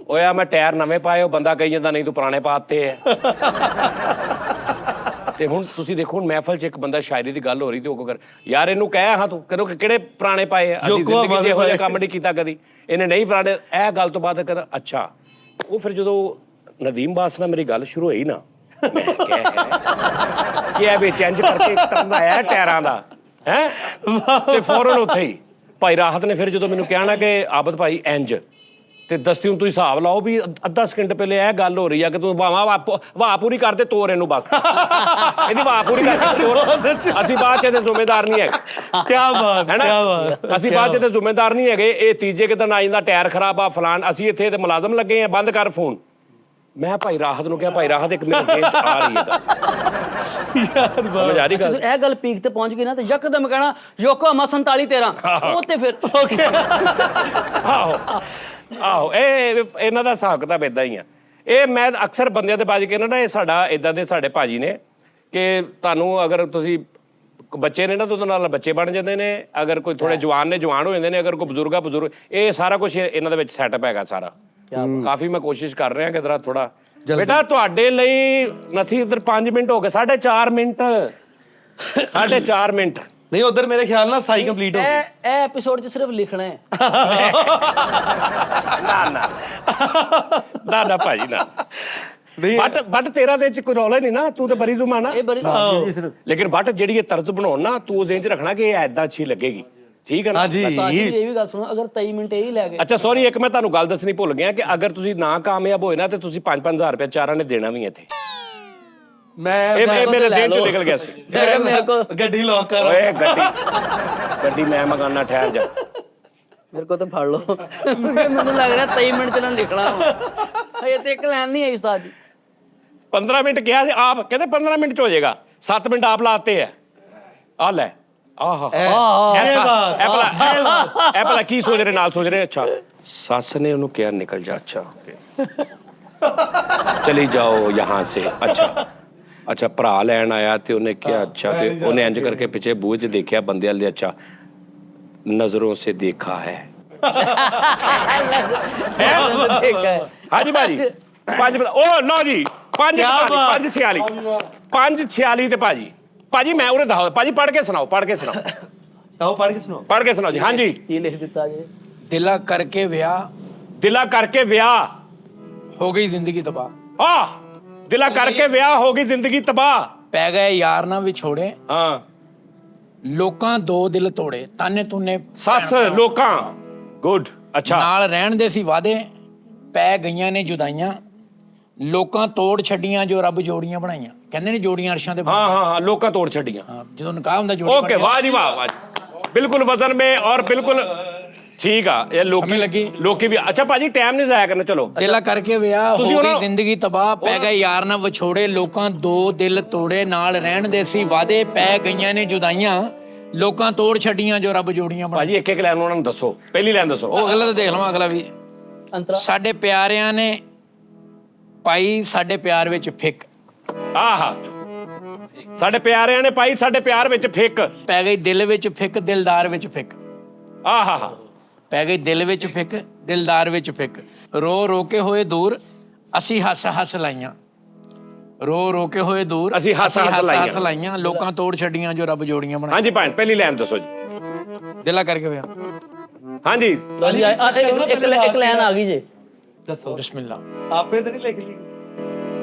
ਓਏ ਆ ਮੈਂ ਟਾਇਰ ਨਵੇਂ ਪਾਏ, ਉਹ ਬੰਦਾ ਕਹੀ ਜਾਂਦਾ ਨਹੀਂ ਤੂੰ ਪੁਰਾਣੇ ਪਾਤੇ ਐ। ਤੇ ਹੁਣ ਤੁਸੀਂ ਦੇਖੋ ਹੁਣ ਮਹਿਫਲ 'ਚ ਇੱਕ ਬੰਦਾ ਸ਼ਾਇਰੀ ਦੀ ਗੱਲ ਹੋ ਰਹੀ ਤੇ ਉਹ ਕਰ ਯਾਰ ਇਹਨੂੰ ਕਹਿ ਹਾਂ ਤੂੰ ਕਹਿੰਦਾ ਕਿਹੜੇ ਪੁਰਾਣੇ ਪਾਏ ਆ, ਅਸੀਂ ਜ਼ਿੰਦਗੀ 'ਚ ਇਹੋ ਜਿਹਾ ਕੰਮ ਨਹੀਂ ਕੀਤਾ ਕਦੀ, ਇਹਨੇ ਨਹੀਂ ਪੁਰਾਣੇ। ਇਹ ਗੱਲ ਤੋਂ ਬਾਅਦ ਕਹਿੰਦਾ ਅੱਛਾ। ਉਹ ਫਿਰ ਜਦੋਂ ਨਦੀਮ ਬਾਸ ਨਾਲ ਮੇਰੀ ਗੱਲ ਸ਼ੁਰੂ ਹੋਈ ਨਾ, ਮੈਂ ਕਿਹਾ ਕਿ ਇਹ ਵਿੱਚ ਇੰਜ ਕਰਕੇ ਇੱਕ ਟਰਨ ਆਇਆ ਟਾਇਰਾਂ ਦਾ ਹੈ, ਤੇ ਫੌਰਨ ਉੱਥੇ ਹੀ ਭਾਈ ਰਾਹਤ ਨੇ ਫਿਰ ਜਦੋਂ ਮੈਨੂੰ ਕਹਿਣਾ ਕਿ ਆਬਦ ਭਾਈ ਇੰਜ ਤੇ ਦਸਤੀ ਹੁਣ ਤੁਸੀਂ ਹਿਸਾਬ ਲਾਓ ਵੀ ਅੱਧਾ ਸਕਿੰਟ ਪਹਿਲੇ ਇਹ ਗੱਲ ਹੋ ਰਹੀ ਆ ਕਿ ਤੂੰ ਵਾਹ ਪੂਰੀ ਕਰਦੇ ਤੋਰ ਇਹਨੂੰ ਬਸ ਇਹਦੀ ਵਾਹ ਪੂਰੀ ਕਰਕੇ ਤੋਰ, ਅਸੀਂ ਬਾਅਦ ਚ ਇਹਦੇ ਜ਼ਿੰਮੇਦਾਰ ਨਹੀਂ ਹੈਗੇ। क्या बात ਹੈ क्या ਨਾ बात ਅਸੀਂ ਬਾਅਦ ਚ ਇਹਦੇ ਜ਼ਿੰਮੇਦਾਰ ਨਹੀਂ ਹੈਗੇ। ਇਹ ਤੀਜੇ ਕਿਤੇ ਨਾ ਜਾਂਦਾ ਟਾਇਰ ਖਰਾਬ ਆ ਫਲਾਨ, ਅਸੀਂ ਇੱਥੇ ਤੇ ਮੁਲਾਜ਼ਮ ਲੱਗੇ ਆ, ਬੰਦ ਕਰ ਫੋਨ। ਮੈਂ ਭਾਈ ਰਾਹਤ ਨੂੰ ਕਿਹਾ ਭਾਈ ਰਾਹਤ ਇੱਕ ਮੇਰੇ ਜੇਬ ਚ ਆ ਰਹੀ ਹੈ ਸਮਝ ਆ ਰਹੀ ਗੱਲ। ਇਹ ਗੱਲ ਪੀਕ ਤੇ ਪਹੁੰਚ ਗਈ ਨਾ ਤੇ ਯਕਦਮ ਕਹਿਣਾ ਯੋਕੋਹਾਮਾ 47 13 ਉਹ ਤੇ ਫਿਰ ਆਹੋ ਆਹੋ ਇਹ ਇਹਨਾਂ ਦਾ ਹਿਸਾਬ ਕਿਤਾਬ ਏਦਾਂ ਹੀ ਆ। ਇਹ ਮੈਂ ਅਕਸਰ ਬੰਦਿਆਂ ਦੇ ਬਾਜ ਕਹਿੰਦਾ ਨਾ, ਇਹ ਸਾਡਾ ਇਦਾਂ ਦੇ ਸਾਡੇ ਭਾਜੀ ਨੇ ਕਿ ਤੁਹਾਨੂੰ ਅਗਰ ਤੁਸੀਂ ਬੱਚੇ ਨੇ ਨਾ ਤਾਂ ਉਹਦੇ ਨਾਲ ਬੱਚੇ ਬਣ ਜਾਂਦੇ ਨੇ, ਅਗਰ ਕੋਈ ਥੋੜੇ ਜਵਾਨ ਨੇ ਜਵਾਨ ਹੋ ਜਾਂਦੇ ਨੇ, ਅਗਰ ਕੋਈ ਬਜ਼ੁਰਗ ਆ ਬਜ਼ੁਰਗ, ਇਹ ਸਾਰਾ ਕੁਝ ਇਹਨਾਂ ਦੇ ਵਿੱਚ ਸੈਟਅਪ ਹੈਗਾ ਸਾਰਾ। ਕਾਫੀ ਮੈਂ ਕੋਸ਼ਿਸ਼ ਕਰ ਰਿਹਾ ਕਿ ਜਰਾ ਥੋੜਾ ਬੇਟਾ ਤੁਹਾਡੇ ਲਈ ਨਥੀ ਇੱਧਰ 5 ਮਿੰਟ ਹੋ ਗਏ, 4.5 ਮਿੰਟ 4.5 ਮਿੰਟ नहीं उधर मेरे ख्याल ना साई कंप्लीट हो गई। ਇਹ ਐਪੀਸੋਡ 'ਚ ਸਿਰਫ ਲਿਖਣਾ ਹੈ ਨਾ ਭਾਜੀ ਨਾ। नहीं ਬਟ ਤੇਰਾ ਦੇ ਚ ਕੋਈ ਰੌਲਾ ਨਹੀਂ ਨਾ, ਤੂੰ ਤੇ ਬਰੀ ਜ਼ੁਮਾਨਾ। ਇਹ ਬੜੀ ਲੇਕਿਨ ਬਟ ਜਿਹੜੀ ਇਹ ਤਰਜ਼ ਬਣਾਉਣ ਨਾ, ਤੂੰ ਜ਼ਿਹਨ ਚ ਰੱਖਣਾ ਕਿ ਇਹ ਐਦਾਂ ਅੱਛੀ ਲੱਗੇਗੀ, ਠੀਕ ਹੈ ਨਾ? हाँ जी ਸਾਡੀ ਇਹ ਵੀ ਗੱਲ ਸੁਣੋ, ਅਗਰ 23 ਮਿੰਟ ਇਹ ਹੀ ਲੈ ਗਏ। ਅੱਛਾ ਸੌਰੀ, ਇੱਕ ਮੈਂ ਤੁਹਾਨੂੰ ਗੱਲ ਦੱਸਣੀ ਭੁੱਲ ਗਿਆ ਕਿ ਅਗਰ ਤੁਸੀਂ ਨਾ ਕਾਮਯਾਬ ਹੋਏ ਨਾ ਤੇ ਤੁਸੀਂ 5-5 ਰੁਪਏ ਚਾਰਾਂ ਨੇ ਦੇਣਾ ਵੀ ਇੱਥੇ। मैं ਇਹ ਮੇਰੇ ਜ਼ਿਹਨ ਚੋਂ ਨਿਕਲ ਗਿਆ ਸੀ। ਮੇਰੇ ਕੋ गड्डी लॉक कर ਓਏ ਗੱਡੀ ਮੈਂ ਮਗਾਨਾ, ਠਹਿਰ ਜਾ। ਮੇਰੇ ਕੋ ਤਾਂ ਫੜ ਲਓ ਮੈਨੂੰ ਲੱਗ ਰਿਹਾ 23 ਮਿੰਟ 'ਚ ਨਾ ਲਿਖਣਾ ਹਜੇ ਤੇ ਇੱਕ ਲਾਈਨ ਨਹੀਂ ਆਈ ਉਸਤਾਦ ਜੀ। 15 ਮਿੰਟ ਕਿਹਾ ਸੀ ਆਪ, ਕਹਿੰਦੇ 15 ਮਿੰਟ ਚ ਹੋ ਜਾਏਗਾ, 7 ਮਿੰਟ ਆਪ ਲਾਤੇ ਹੈ। ਆ ਲੈ ਆਹਾ ਇਹ ਐਸਾ ਬਾਤ, ਇਹ ਭਲਾ ਕੀ ਸੋਚ ਰਹੇ ਨਾਲ ਸੋਚ ਰਹੇ ਅੱਛਾ ਸੱਸ ਨੇ ਉਹਨੂੰ ਕਿਹਾ ਨਿਕਲ ਜਾ ਅੱਛਾ ਚਲੀ ਜਾਓ ਯਹਾਂ ਸੇ ਅੱਛਾ ਭਰਾ ਲੈਣ ਆਇਆ ਤੇ ਉਹਨੇ ਕਿਹਾ ਅੱਛਾ ਤੇ ਉਹਨੇ ਇੰਜ ਕਰਕੇ ਪਿੱਛੇ ਬੂਹੇ 'ਚ ਦੇਖਿਆ ਬੰਦੇ ਵਾਲੇ ਅੱਛਾ ਨਜ਼ਰੋਂ ਸੇ ਦੇਖਾ ਹੈ ਹਾਂਜੀ ਭਾਜੀ 5 ਉਹ ਲਓ ਜੀ 546 ਤੇ ਭਾਜੀ ਮੈਂ ਉਹਨੇ ਦੱਸੋ ਭਾਜੀ ਪੜ੍ਹ ਕੇ ਸੁਣਾਓ ਆਓ ਪੜ੍ਹ ਕੇ ਸੁਣਾਓ ਪੜ੍ਹ ਕੇ ਸੁਣਾਓ ਜੀ ਹਾਂਜੀ ਕੀ ਲਿਖ ਦਿੱਤਾ ਜੀ ਦਿਲਾ ਕਰਕੇ ਵਿਆਹ ਦਿਲਾ ਕਰਕੇ ਵਿਆਹ ਹੋ ਗਈ ਜ਼ਿੰਦਗੀ ਤਬਾਹ ਆ ਦਿਲਾ ਕਰਕੇ ਵਿਆਹ ਹੋ ਗਈ ਜ਼ਿੰਦਗੀ ਤਬਾਹ ਪੈ ਗਏ ਯਾਰ ਨਾ ਵਿਛੋੜੇ ਹਾਂ ਲੋਕਾਂ ਦੋ ਦਿਲ ਤੋੜੇ ਤਾਨੇ ਤੂਨੇ ਸੱਸ ਲੋਕਾਂ ਗੁੱਡ ਅੱਛਾ ਨਾਲ ਰਹਿਣ ਦੇ ਸੀ ਵਾਦੇ ਪੈ ਗਈਆਂ ਨੇ ਜੁਦਾਈਆਂ ਲੋਕਾਂ ਤੋੜ ਛੱਡੀਆਂ ਜੋ ਰੱਬ ਜੋੜੀਆਂ ਬਣਾਈਆਂ ਕਹਿੰਦੇ ਨੇ ਜੋੜੀਆਂ ਅਰਸ਼ਾਂ ਤੇ ਹਾਂ ਲੋਕਾਂ ਤੋੜ ਛੱਡੀਆਂ ਹਾਂ, ਜਦੋਂ ਨਿਕਾਹ ਹੁੰਦਾ ਜੋੜੀ ओके वाह जी वाह बिल्कुल वजन में और बिल्कुल ठीक है ये ਸਮਝ ਲੱਗੀ। लोकी भी अच्छा भाजी टाइम नहीं जाया करना चलो ਦਿਲਾ ਕਰਕੇ ਵਿਆਹ ਹੋ ਤੁਸੀਂ ਗਈ ਉਹਨਾਂ- ਜ਼ਿੰਦਗੀ ਤਬਾਹ ਪੈ ਗਏ ਯਾਰ ਨਾ ਵਿਛੋੜੇ ਲੋਕਾਂ ਦੋ ਦਿਲ ਤੋੜੇ ਨਾਲ ਰਹਿਣ ਦੇ ਸੀ ਵਾਦੇ ਪੈ ਗਈਆਂ ਨੇ ਜੁਦਾਈਆਂ ਲੋਕਾਂ ਤੋੜ ਛੱਡੀਆਂ ਜੋ ਰੱਬ ਜੋੜੀਆਂ ਬਣਾਈਆਂ भाजी एक लाइन उन्होंने दसो पहली लाइन दसो ਉਹ ਅਗਲਾ ਤਾਂ ਦੇਖ ਲਵਾਂ ਅਗਲਾ ਵੀ ਅੰਤਰਾ ਸਾਡੇ ਪਿਆਰਿਆਂ ਨੇ ਪਾਈ ਸਾਡੇ ਪਿਆਰ ਵਿੱਚ ਫਿੱਕ ਆਹਾ ਸਾਡੇ ਪਿਆਰਿਆਂ ਨੇ ਪਾਈ ਸਾਡੇ ਪਿਆਰ ਵਿੱਚ ਫਿੱਕ ਪੈ ਗਈ ਦਿਲ ਵਿੱਚ ਫਿੱਕ ਦਿਲਦਾਰ ਵਿੱਚ ਫਿੱਕ ਆਹਾ ਪੈ ਗਈ ਦਿਲ ਵਿੱਚ ਫਿੱਕ ਦਿਲਦਾਰ ਵਿੱਚ ਫਿੱਕ ਰੋ ਰੋ ਕੇ ਹੋਏ ਦੂਰ ਅਸੀਂ ਹੱਸ ਲਾਈਆਂ ਰੋ ਰੋ ਕੇ ਹੋਏ ਦੂਰ ਅਸੀਂ ਹੱਸ ਲਾਈਆਂ ਲੋਕਾਂ ਤੋੜ ਛੱਡੀਆਂ ਜੋ ਰੱਬ ਜੋੜੀਆਂ ਬਣਾਈਆਂ ਹਾਂਜੀ ਭੈਣ ਪਹਿਲੀ ਲਾइन दसो जी ਦਿਲਾ ਕਰਕੇ ਵਿਆਹ ਹਾਂਜੀ ਲਓ ਜੀ ਇੱਕ ਲਾਈਨ ਆ ਗਈ ਜੇ ਦੱਸੋ ਬਿਸਮਿਲ੍ਲਾ ਆਪੇ ਤਾਂ ਨਹੀਂ ਲਿਖ ਲਈ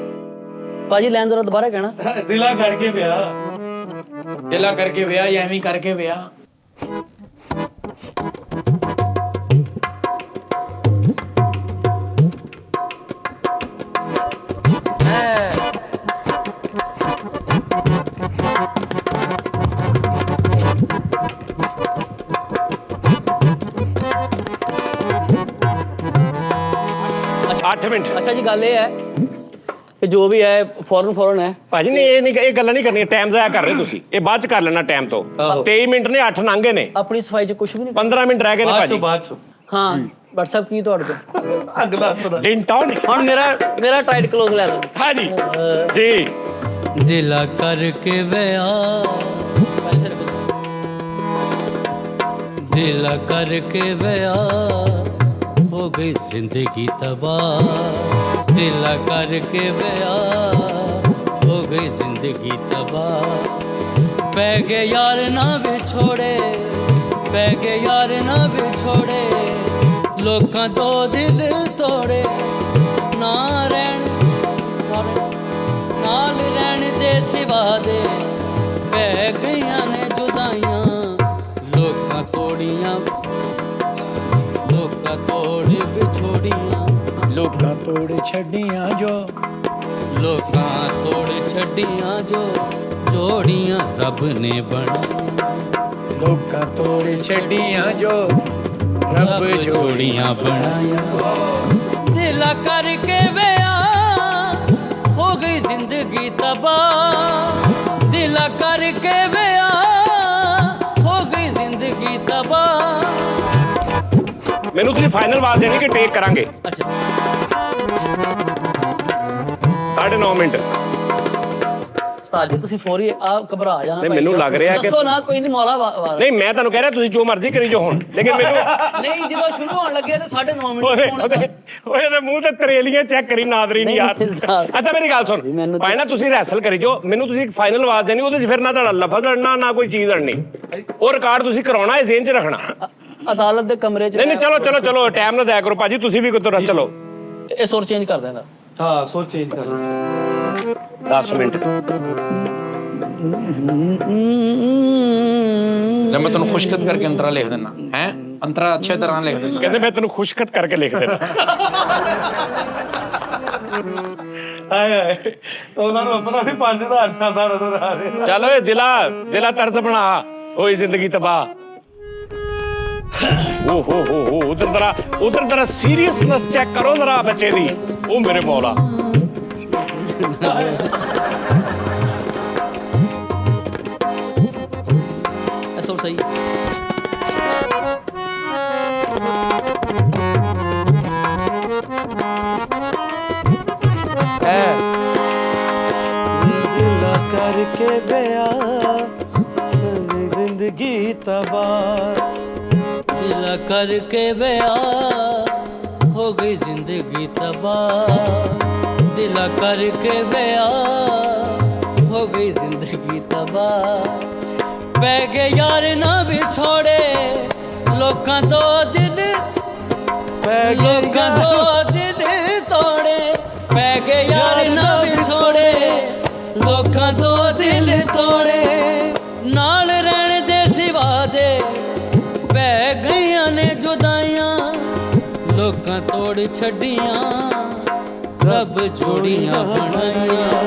ਭਾਜੀ ਲਾਈਨ ਜ਼ਰਾ ਦੁਬਾਰਾ ਕਹਿਣਾ ਦਿਲਾ ਕਰਕੇ ਵਿਆਹ ਦਿਲਾ ਕਰਕੇ ਵਿਆਹ ਜਾਂ ਐਵੇਂ ਕਰਕੇ ਵਿਆਹ ਅੱਛਾ 8 ਮਿੰਟ ਅੱਛਾ ਜੀ ਗੱਲ ਇਹ ਹੈ ਕਿ ਜੋ ਵੀ ਹੈ ਫੌਰਨ ਹੈ ਭਾਜੀ ਨੇ ਇਹ ਗੱਲਾਂ ਨਹੀਂ ਕਰਨੀਆਂ ਟਾਈਮ ਜ਼ਾਇਆ ਕਰ ਰਹੇ ਤੁਸੀਂ ਇਹ ਬਾਅਦ ਚ ਕਰ ਲੈਣਾ ਟਾਈਮ ਤੋਂ 23 ਮਿੰਟ ਨੇ 8 ਲੰਘੇ ਨੇ ਆਪਣੀ ਸਫਾਈ 'ਚ ਕੁਝ ਵੀ ਨਹੀਂ 15 ਮਿੰਟ ਰਹਿ ਗਏ ਨੇ ਭਾਜੀ ਬਾਅਦ ਚੋਂ ਹਾਂ WhatsApp ਕੀ ਤੁਹਾਡੇ ਕੋਲ ਅਗਲਾ ਸੁਣਾ ਡਿੰਟੌਨ ਹੁਣ ਮੇਰਾ ਟਾਈਟ ਕਲੋਜ਼ ਲੈ ਲਓ ਹਾਂਜੀ ਜੀ ਦਿਲਾ ਕਰਕੇ ਵਿਆਹ ਦਿਲਾ ਕਰਕੇ ਵਿਆਹ ਹੋ ਗਈ ਜ਼ਿੰਦਗੀ ਤਬਾਹ ਦਿਲਾ ਕਰਕੇ ਵਿਆਹ ਹੋ ਗਈ ਜ਼ਿੰਦਗੀ ਤਬਾਹ ਪੈ ਗਏ ਯਾਰ ਨਾ ਵਿਛੋੜੇ ਪੈ ਗਏ ਯਾਰ ਨਾ ਵਿਛੋੜੇ ਲੋਕਾਂ ਤੋਂ ਦਿਲ ਤੋੜੇ ਨਾ ਰਹਿਣ ਨਾਲ ਰਹਿਣ ਦੇ ਸਿਵਾ ਦੇ ਪੈ ਗਈਆਂ ਨੇ ਜੁਦਾਈਆਂ ਲੋਕਾਂ ਤੋੜੀਆਂ ਲੋਕਾਂ ਤੋੜ ਵਿਛੋੜੀਆਂ ਲੋਕਾਂ ਤੋੜ ਛੱਡੀਆਂ ਜੋ ਲੋਕਾਂ ਤੋੜ ਛੱਡੀਆਂ ਜੋ ਜੋੜੀਆਂ ਰੱਬ ਨੇ ਬਣਾਈਆਂ ਲੋਕਾਂ ਤੋੜ ਛੱਡੀਆਂ ਜੋ ਰੱਬ ਜੋੜੀਆਂ ਬਣਾਈਆਂ ਦਿਲਾ ਕਰਕੇ ਵਿਆਹ ਹੋ ਗਈ ਜ਼ਿੰਦਗੀ ਤਬਾਹ ਦਿਲਾ ਕਰਕੇ ਵਿਆਹ ਹੋ ਗਈ ਜ਼ਿੰਦਗੀ ਤਬਾਹ ਮੈਨੂੰ ਤੁਸੀਂ ਫਾਈਨਲ ਆਵਾਜ਼ ਦੇਣੀ ਕਿ ਟੇਕ ਕਰਾਂਗੇ ਅੱਛਾ 9.5 ਮਿੰਟ ਉਸਤਾਦ ਜੀ ਤੁਸੀਂ ਫੌਰੀ ਆ ਘਬਰਾ ਜਾਣਾ ਨਹੀਂ, ਮੈਨੂੰ ਲੱਗ ਰਿਹਾ ਕਿ- ਦੱਸੋ ਨਾ ਕੋਈ ਨਹੀਂ ਮੌਲਾ ਨਹੀਂ ਮੈਂ ਤੁਹਾਨੂੰ ਕਹਿ ਰਿਹਾ ਤੁਸੀਂ ਜੋ ਮਰਜ਼ੀ ਕਰੀ ਜੋ ਹੁਣ ਲੇਕਿਨ ਮੈਨੂੰ ਨਹੀਂ ਜਦੋਂ ਸ਼ੁਰੂ ਹੋਣ ਲੱਗੇ ਤੇ 9.5 ਮਿੰਟ ਉਹਦੇ ਹੋਣ ਲੱਗਾ। ਉਹਦੇ ਮੂੰਹ ਤੇ ਤਰੇਲੀਆਂ ਚੈੱਕ ਕਰੀ ਨਾਦਰੀ ਨਹੀਂ ਯਾਰ ਨਹੀਂ, ਨਹੀਂ। ਅੱਛਾ ਮੇਰੀ ਗੱਲ ਸੁਣ ਮੈਨੂੰ ਤਾਂ- ਭਾਈ ਨਾ ਤੁਸੀਂ ਰੈਸਲ ਕਰੀ ਜੋ ਮੈਨੂੰ ਤੁਸੀਂ ਇੱਕ ਫਾਈਨਲ ਆਵਾਜ਼ ਦੇਣੀ ਉਹਦੇ 'ਚ ਫਿਰ ਨਾ ਤੁਹਾਡਾ ਲਫ਼ਜ਼ ਅੜਨਾ ਨਾ ਕੋਈ ਚੀਜ਼ ਅੜਨੀ ਉਹ ਰਿਕਾਰਡ ਤੁਸੀਂ ਕਰਾਉਣਾ ਇਹ ਜ਼ਿਹਨ 'ਚ ਰੱਖਣਾ ਅਦਾਲਤ ਦੇ ਕਮਰੇ 'ਚ ਨਹੀਂ ਚਲੋ ਟਾਈਮ ਨਾ ਦਿਆ ਕਰੋ ਭਾਜੀ ਤੁਸੀਂ ਵੀ ਕੋਈ ਚਲੋ ਇਹ ਸੁਰ ਚੇਂਜ ਕਰ ਦੇਣਾ ਹਾਂ ਸੋਚ ਚੇਂਜ ਕਰ 10 ਮਿੰਟ ਲੈ ਮੈਂ ਤੈਨੂੰ ਖੁਸ਼ਕਤ ਕਰਕੇ ਅੰਤਰਾ ਲਿਖ ਦਿੰਦਾ ਹੈ ਅੰਤਰਾ ਅੱਛੇ ਤਰ੍ਹਾਂ ਲਿਖ ਦਿੰਦਾ ਕਹਿੰਦੇ ਮੈਂ ਤੈਨੂੰ ਖੁਸ਼ਕਤ ਕਰਕੇ ਲਿਖ ਦੇਣਾ ਹਾਏ ਉਹਨਾਂ ਨੂੰ ਆਪਣਾ ਵੀ 5000 ਸਾਦਾ ਨਜ਼ਰ ਆ ਰਿਹਾ ਚਲੋ ਇਹ ਦਿਲਾ ਤਰਸ ਬਣਾ ਹੋਈ ਜ਼ਿੰਦਗੀ ਤਬਾਹ ਓ ਹੋ ਉਧਰ ਜਰਾ ਸੀਰੀਅਸਨੈਸ ਚੈੱਕ ਕਰੋ ਜਰਾ ਬੱਚੇ ਦੀ ਉਹ ਮੇਰੇ ਮੌਲਾ ਸਹੀ ਦਿਲਾ ਕਰਕੇ ਵਿਆਹ ਮੇਰੀ ਜ਼ਿੰਦਗੀ ਤਬਾਹ ਦਿਲ ਕਰਕੇ ਵਿਆਹ ਹੋ ਗਈ ਜ਼ਿੰਦਗੀ ਤਬਾਹ ਦਿਲ ਕਰਕੇ ਵਿਆਹ ਹੋ ਗਈ ਜ਼ਿੰਦਗੀ ਤਬਾਹ ਪੈ ਗਏ ਯਾਰ ਨਾ ਵਿਛੋੜੇ ਲੋਕਾਂ ਤੋਂ ਦਿਲ ਪੈ ਲੋਕਾਂ ਤੋਂ ਦਿਲ ਤੋੜੇ ਪੈ ਗਏ ਯਾਰ ਨਾ ਵਿਛੋੜੇ ਲੋਕਾਂ ਤੋਂ ਦਿਲ ਤੋੜੇ ਨਾਲ ਰਹਿਣ ਦੇ ਸਿਵਾ ਦੇ ਪੈ ਗਈਆਂ ਨੇ ਜੁਦਾਈਆਂ ਲੋਕਾਂ ਤੋੜ ਛੱਡੀਆਂ ਰੱਬ ਜੋੜੀਆਂ ਬਣਾਈਆਂ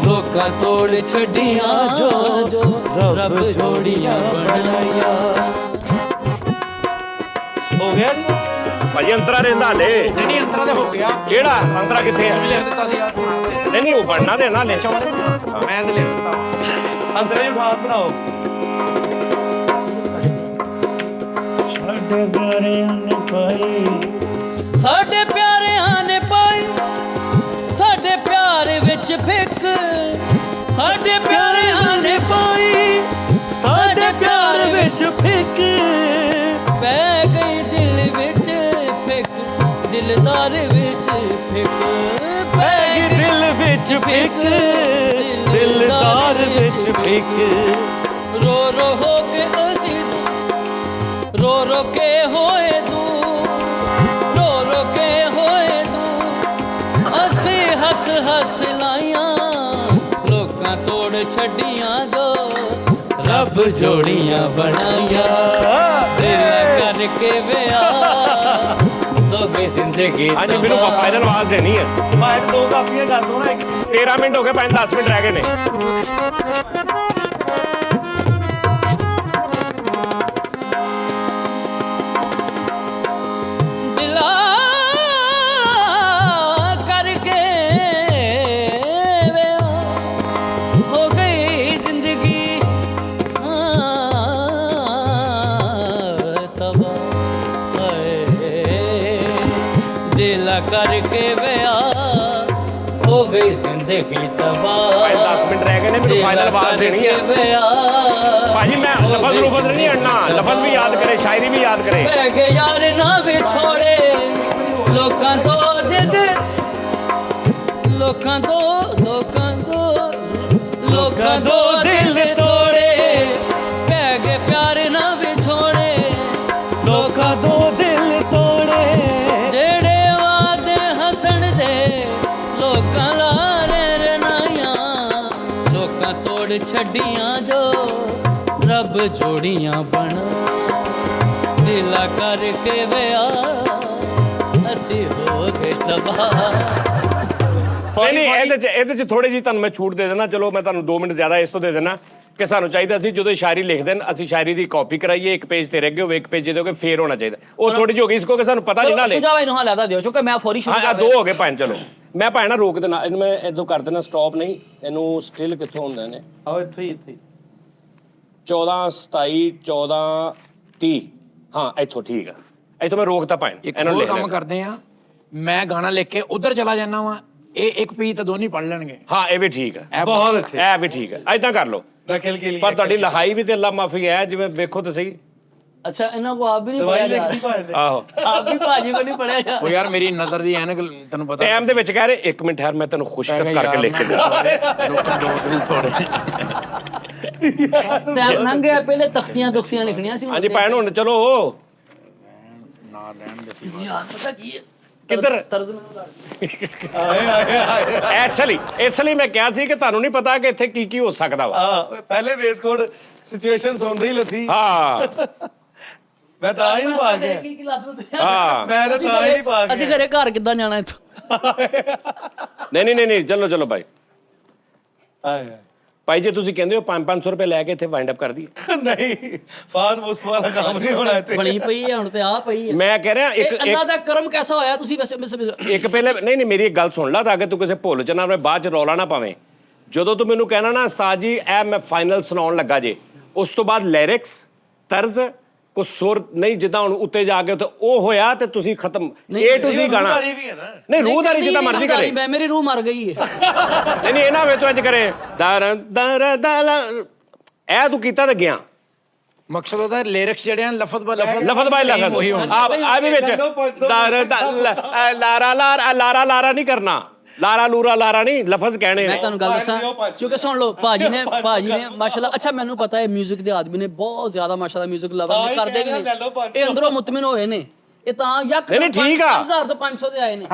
ਲੋਕਾਂ ਤੋੜ ਛੱਡੀਆਂ ਜੋ ਰੱਬ ਜੋੜੀਆਂ ਬਣਾਈਆਂ ਹੋ ਗਿਆ ਜੀ? ਭਾਜੀ ਅੰਤਰਾ ਰਹਿੰਦਾ ਹਲੇ ਨਹੀਂ ਅੰਤਰਾ ਤੇ ਹੋ ਗਿਆ ਕਿਹੜਾ ਅੰਤਰਾ ਕਿੱਥੇ ਆ ਲਿਖ ਦਿੱਤਾ ਸੀ ਯਾਰ ਨਹੀਂ ਨਹੀਂ ਉਹ ਬਣਨਾ ਦੇ ਨਾ ਲੈ ਮੈਂ ਤੇ ਲਿਖ ਦਿੱਤਾ ਅੰਦਰ ਹੀ ਬਾਤ ਬਣਾਓ ਸਾਡੇ ਪਿਆਰਿਆਂ ਨੇ ਪਾਈ ਸਾਡੇ ਪਿਆਰਿਆਂ ਨੇ ਪਾਈ ਸਾਡੇ ਪਿਆਰ ਵਿੱਚ ਫਿੱਕ ਸਾਡੇ ਪਿਆਰਿਆਂ ਨੇ ਪਾਈ ਸਾਡੇ ਪਿਆਰ ਵਿੱਚ ਫਿੱਕ ਪੈ ਗਈ ਦਿਲ ਵਿੱਚ ਫਿੱਕ ਦਿਲਦਾਰ ਵਿੱਚ ਫਿੱਕ ਪੈ ਗਈ ਦਿਲ ਵਿੱਚ ਫਿੱਕ ਦਿਲਦਾਰ ਵਿੱਚ ਫਿੱਕ ਰੋ ਰੋ ਹੋ ਕੇ ਅਸੀਂ ਰੋ ਰੋ ਕੇ ਹੋਏ ਤੂੰ ਰੋ ਰੋ ਕੇ ਹੋਏ ਤੂੰ ਅਸੀਂ ਹੱਸ ਹੱਸ ਲਾਈਆਂ ਲੋਕਾਂ ਤੋੜ ਛੱਡੀਆਂ ਜੋ ਰੱਬ ਜੋੜੀਆਂ ਬਣਾਈਆਂ ਦਿਲ ਕਰਕੇ ਵਿਆਹ ਹੋ ਗਈ ਜ਼ਿੰਦਗੀ ਹਾਂਜੀ ਮੈਨੂੰ ਤਬਾਹ। ਫਾਈਨਲ ਆਵਾਜ਼ ਦੇਣੀ ਹੈ ਮੈਂ ਦੋ ਕਾਪੀਆਂ ਕਰ ਦੋ ਨਾ ਇੱਕ 13 ਮਿੰਟ ਹੋ ਗਏ 5-10 ਮਿੰਟ ਰਹਿ ਗਏ ਨੇ ਦਿਲਾ ਕਰਕੇ ਵਿਆਹ ਹੋ ਗਈ ਜ਼ਿੰਦਗੀ ਤਬਾਹ ਦਿਲਾ ਕਰਕੇ ਵਿਆਹ ਹੋ ਗਈ ਜ਼ਿੰਦਗੀ ਤਬਾਹ 10 ਮਿੰਟ ਰਹਿ ਗਏ ਨੇ ਮੈਨੂੰ ਫਾਈਨਲ ਆਵਾਜ਼ ਦੇਣੀ ਹੈ ਭਾਜੀ ਮੈਂ ਲਫ਼ਜ਼ ਰੂਬਜ਼ ਨਹੀਂ ਅੜਨਾ ਲਫ਼ਜ਼ ਵੀ ਯਾਦ ਕਰੇ ਸ਼ਾਇਰੀ ਵੀ ਯਾਦ ਕਰੇ ਪੈ ਗਏ ਯਾਰ ਨਾ ਵਿਛੋੜੇ ਲੋਕਾਂ ਤੋਂ ਦਿਲ ਲੋਕਾਂ ਤੋਂ ਦਿਲ ਤੋੜੇ ਪੈ ਗਏ ਪਿਆਰ ਨਾ ਵਿਛੋੜੇ ਲੋਕਾਂ ਤੋਂ ਦਿਲ ਤੋੜੇ ਜਿਹੜੇ ਵਾਦੇ ਹੱਸਣ ਦੇ ਲੋਕਾਂ ਲਾਰੇ ਰਨਾਈਆਂ ਲੋਕਾਂ ਤੋੜ ਛੱਡੀਆਂ ਜੋ ਰੱਬ ਜੋੜੀਆਂ ਬਣ ਦਿਲਾ ਕਰਕੇ ਵਿਆਹ ਅਸੀਂ ਹੋ ਗਏ ਤਬਾਹ ਨਹੀਂ ਇਹਦੇ ਚ ਥੋੜੀ ਜੀ ਤੁਹਾਨੂੰ ਮੈਂ ਛੂਟ ਦੇ ਦੇਣਾ ਚਲੋ ਮੈਂ ਤੁਹਾਨੂੰ 2 ਮਿੰਟ ਜ਼ਿਆਦਾ ਇਸ ਤੋਂ ਦੇ ਦੇਣਾ ਕਿ ਸਾਨੂੰ ਚਾਹੀਦਾ ਸੀ ਜਦੋਂ ਸ਼ਾਇਰੀ ਲਿਖਦੇ ਨੇ ਅਸੀਂ ਸ਼ਾਇਰੀ ਦੀ ਕਾਪੀ ਕਰਾਈਏ ਇੱਕ ਪੇਜ ਤੇ ਰਹਿ ਗਏ ਹੋਵੇ ਇੱਕ ਪੇਜ ਦੇ ਫੇਰ ਹੋਣਾ ਚਾਹੀਦਾ ਉਹ ਥੋੜੀ ਜਿਹੀ ਹੋ ਗਈ ਇਸ ਕੋ ਕਿ ਸਾਨੂੰ ਪਤਾ ਨਹੀਂ ਨਾ ਲੈ ਸੁਝਾਅ ਇਹਨੂੰ ਹਾਲਾ ਦਿਓ ਕਿਉਂਕਿ ਮੈਂ ਫੌਰੀ ਸ਼ੁਰੂ ਹਾਂ 2 ਹੋ ਗਏ ਭਾਂ ਚਲੋ ਮੈਂ ਭਾਂ ਨਾ ਰੋਕ ਦੇਣਾ ਇਹਨੂੰ ਮੈਂ ਇਦੋਂ ਕਰ ਦੇਣਾ ਸਟਾਪ ਨਹੀਂ ਇਹਨੂੰ ਸਟਿਲ ਕਿੱਥੋਂ ਹੁੰਦੇ ਨੇ ਆਓ ਇੱਥੇ ਹੀ 14 27 14 30 ਹਾਂ ਇੱਥੋਂ ਠੀਕ ਆ ਇੱਥੋਂ ਮੈਂ ਰੋਕਤਾ ਭਾਂ ਇੱਕ ਹੋਰ ਕੰਮ ਕਰਦੇ ਆ ਮੈਂ ਗਾਣਾ ਲਿਖ ਕੇ ਉਧਰ ਚਲਾ ਜਾਣਾ ਵਾ ਇਹ ਇੱਕ ਪੀ ਤਾਂ ਦੋਨੀ ਪੜ ਲੈਣਗੇ ਹਾਂ ਇਹ ਵੀ ਠੀਕ ਆ ਬਹੁਤ ਅੱਛੇ ਇਹ ਵੀ ਠੀਕ ਆ ਐਦਾਂ ਕਰ ਲਓ दखल के लिए ਪਰ ਤੁਹਾਡੀ ਲਹਾਈ ਵੀ ਤੇ ਅੱਲਾ ਮਾਫੀ ਹੈ ਜਿਵੇਂ ਵੇਖੋ ਤਾਂ ਸਹੀ अच्छा इन्हों को आप भी नहीं दवाई पढ़ा जा लिखती पढ़ ले ਆਹੋ आप भी भाजी को नहीं पढ़ा जा ਉਹ ਯਾਰ ਮੇਰੀ ਨਜ਼ਰ ਦੀ ਐਨਕ ਤੈਨੂੰ ਪਤਾ ਟਾਈਮ ਦੇ ਵਿੱਚ ਕਹਿ ਰਹੇ 1 ਮਿੰਟ ਠਹਿਰ ਮੈਂ ਤੈਨੂੰ ਖੁਸ਼ਖਤ ਕਰਕੇ ਲਿਖ ਕੇ ਦਿੰਦਾ ਲੋਕਾਂ ਦੋ ਦਿਲ ਥੋੜੇ टाइम लंघ गया पहले तख्तियां दुखतियां लिखनियां सी ਹਾਂਜੀ ਭੈਣ ਹੁਣ ਚਲੋ ਨਾ ਰਹਿਣ ਦੇ ਸੀ यार पता की है ਕਿੱਧਰ तरद में आए आए आए ਇਸ ਲਈ ਮੈਂ ਕਿਹਾ ਸੀ ਕਿ ਤੁਹਾਨੂੰ ਨਹੀਂ ਪਤਾ ਕਿ ਇੱਥੇ ਕੀ ਕੀ ਹੋ ਸਕਦਾ ਵਾ पहले बेस कोड सिचुएशन सुन रही लो थी ਹਾਂ मैं तो ही नहीं पा गया ਹਾਂ मैं तो ही नहीं पा ਅਸੀਂ गया ਘਰੇ ਘਰ ਕਿੱਦਾਂ ਜਾਣਾ ਇੱਥੋਂ ਨਹੀਂ ਚਲੋ ਚਲੋ ਭਾਈ आए ਭਾਈ ਜੇ ਤੁਸੀਂ ਕਹਿੰਦੇ ਹੋ 500 ਰੁਪਏ ਲੈ ਕੇ ਇੱਥੇ ਵਾਈਂਡ ਅਪ ਕਰ ਦਈਏ नहीं फाद मुस्त वाला काम नहीं होना है ਬਣੀ ਪਈ ਹੈ ਹੁਣ ਤੇ ਆ ਪਈ ਹੈ ਮੈਂ ਕਹਿ ਰਿਹਾ ਇਹ ਅੱਲਾ ਦਾ ਕਰਮ ਕੈਸਾ ਹੋਇਆ ਤੁਸੀਂ ਵੈਸੇ ਇੱਕ ਪਹਿਲੇ ਨਹੀਂ ਮੇਰੀ ਇੱਕ ਗੱਲ ਸੁਣ ਲਾ ਤਾਂ ਕਿ ਤੂੰ ਕਿਸੇ ਭੁੱਲ ਚ ਨਾ ਆਵੇਂ ਬਾਅਦ ਚ ਰੌਲਾ ਨਾ ਪਾਵੇਂ ਜਦੋਂ ਤੂੰ ਮੈਨੂੰ ਕਹਿਣਾ ਨਾ ਉਸਤਾਦ ਜੀ ਇਹ ਮੈਂ ਫਾਈਨਲ ਸੁਣਾਉਣ ਲੱਗਾ ਜੇ ਉਸ ਤੋਂ ਬਾਅਦ ਲਿਰਿਕਸ ਤਰਜ਼ ਕੋ ਸੁਰ ਨਹੀਂ, ਜਿੱਦਾਂ ਹੁਣ ਉੱਤੇ ਜਾ ਕੇ ਉੱਥੇ ਉਹ ਹੋਇਆ ਤੇ ਤੁਸੀਂ ਖਤਮ A to Z ਗਾਣਾ ਵੀ ਹੈ ਨਾ। ਨਹੀਂ ਰੂਹਦਾਰੀ ਜਿੱਦਾਂ ਮਰਜ਼ੀ ਕਰੇ। ਮੈਂ ਮੇਰੀ ਰੂਹ ਮਰ ਗਈ ਹੈ। ਨਹੀਂ ਨਹੀਂ ਇਹਨਾਂ ਵੇ ਤੂੰ ਇੰਜ ਕਰੇ ਦਰ ਦਰ ਦਰ ਇਹ ਤੂੰ ਕੀਤਾ ਤੇ ਗਿਆ। ਮਕਸਦ ਉਹਦਾ ਲਿਰਿਕਸ ਜਿਹੜੇ ਹਨ ਲਫ਼ਜ਼ ਬਾ ਲਫ਼ਜ਼ ਲਫ਼ਜ਼ ਬਾਈ ਲਫ਼ਜ਼ ਉਹੀ ਹੋਣਾ। ਆ ਵੀ ਵਿੱਚ ਲਾਰਾ ਲਾਰਾ ਲਾਰਾ ਨਹੀਂ ਕਰਨਾ, ਲਾਰਾ ਲੂਰਾ ਲਾਰਾ ਨਹੀਂ, ਲਫ਼ਜ਼ ਕਹਿਣੇ ਮੈਂ ਨੇ। ਤੁਹਾਨੂੰ ਗੱਲ ਦੱਸਾਂ ਕਿਉਂਕਿ ਸੁਣ ਲਓ ਭਾਜੀ ਨੇ ਮਾਸ਼ਾਅੱਲਾ ਅੱਛਾ ਮੈਨੂੰ ਪਤਾ ਹੈ ਮਿਊਜ਼ਿਕ ਦੇ ਆਦਮੀ ਨੇ ਬਹੁਤ ਜ਼ਿਆਦਾ ਮਾਸ਼ਾਅੱਲਾ ਮਿਊਜ਼ਿਕ ਲਵਰ ਨੇ, ਕਰਦੇ ਵੀ ਨੇ ਇਹ ਅੰਦਰੋਂ ਮੁਤਮਿਨ ਹੋਏ ਨੇ ਇਹ ਤਾਂ ਯਕ ਨਹੀਂ, ਠੀਕ ਆ। 5000 ਤੋਂ 500 ਦੇ ਆਏ ਨੇ